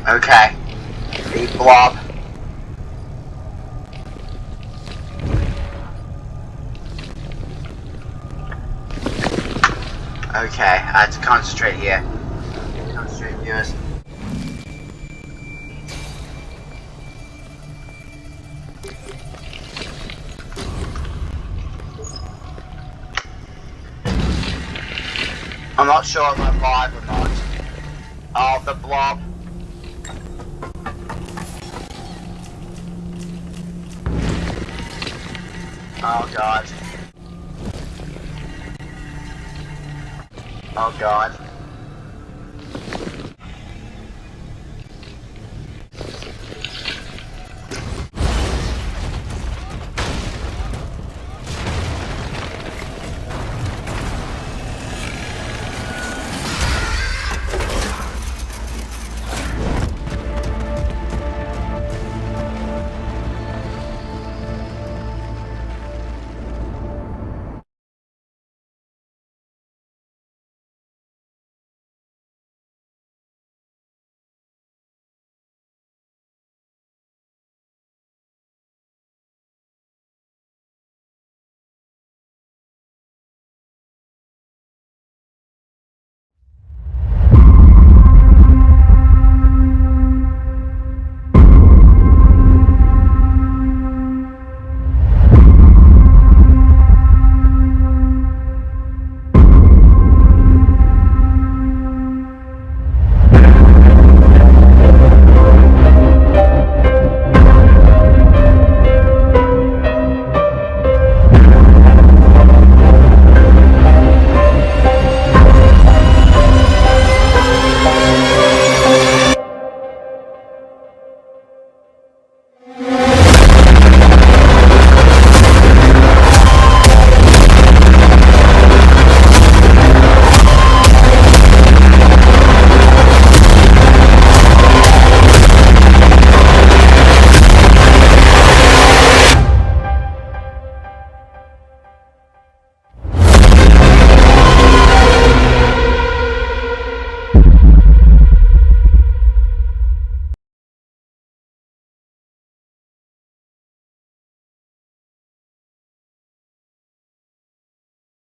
Okay. Big blob. Okay, I have to concentrate here. Concentrate, viewers. I'm not sure if I'm live or not. Oh, the blob. Oh god. Oh god.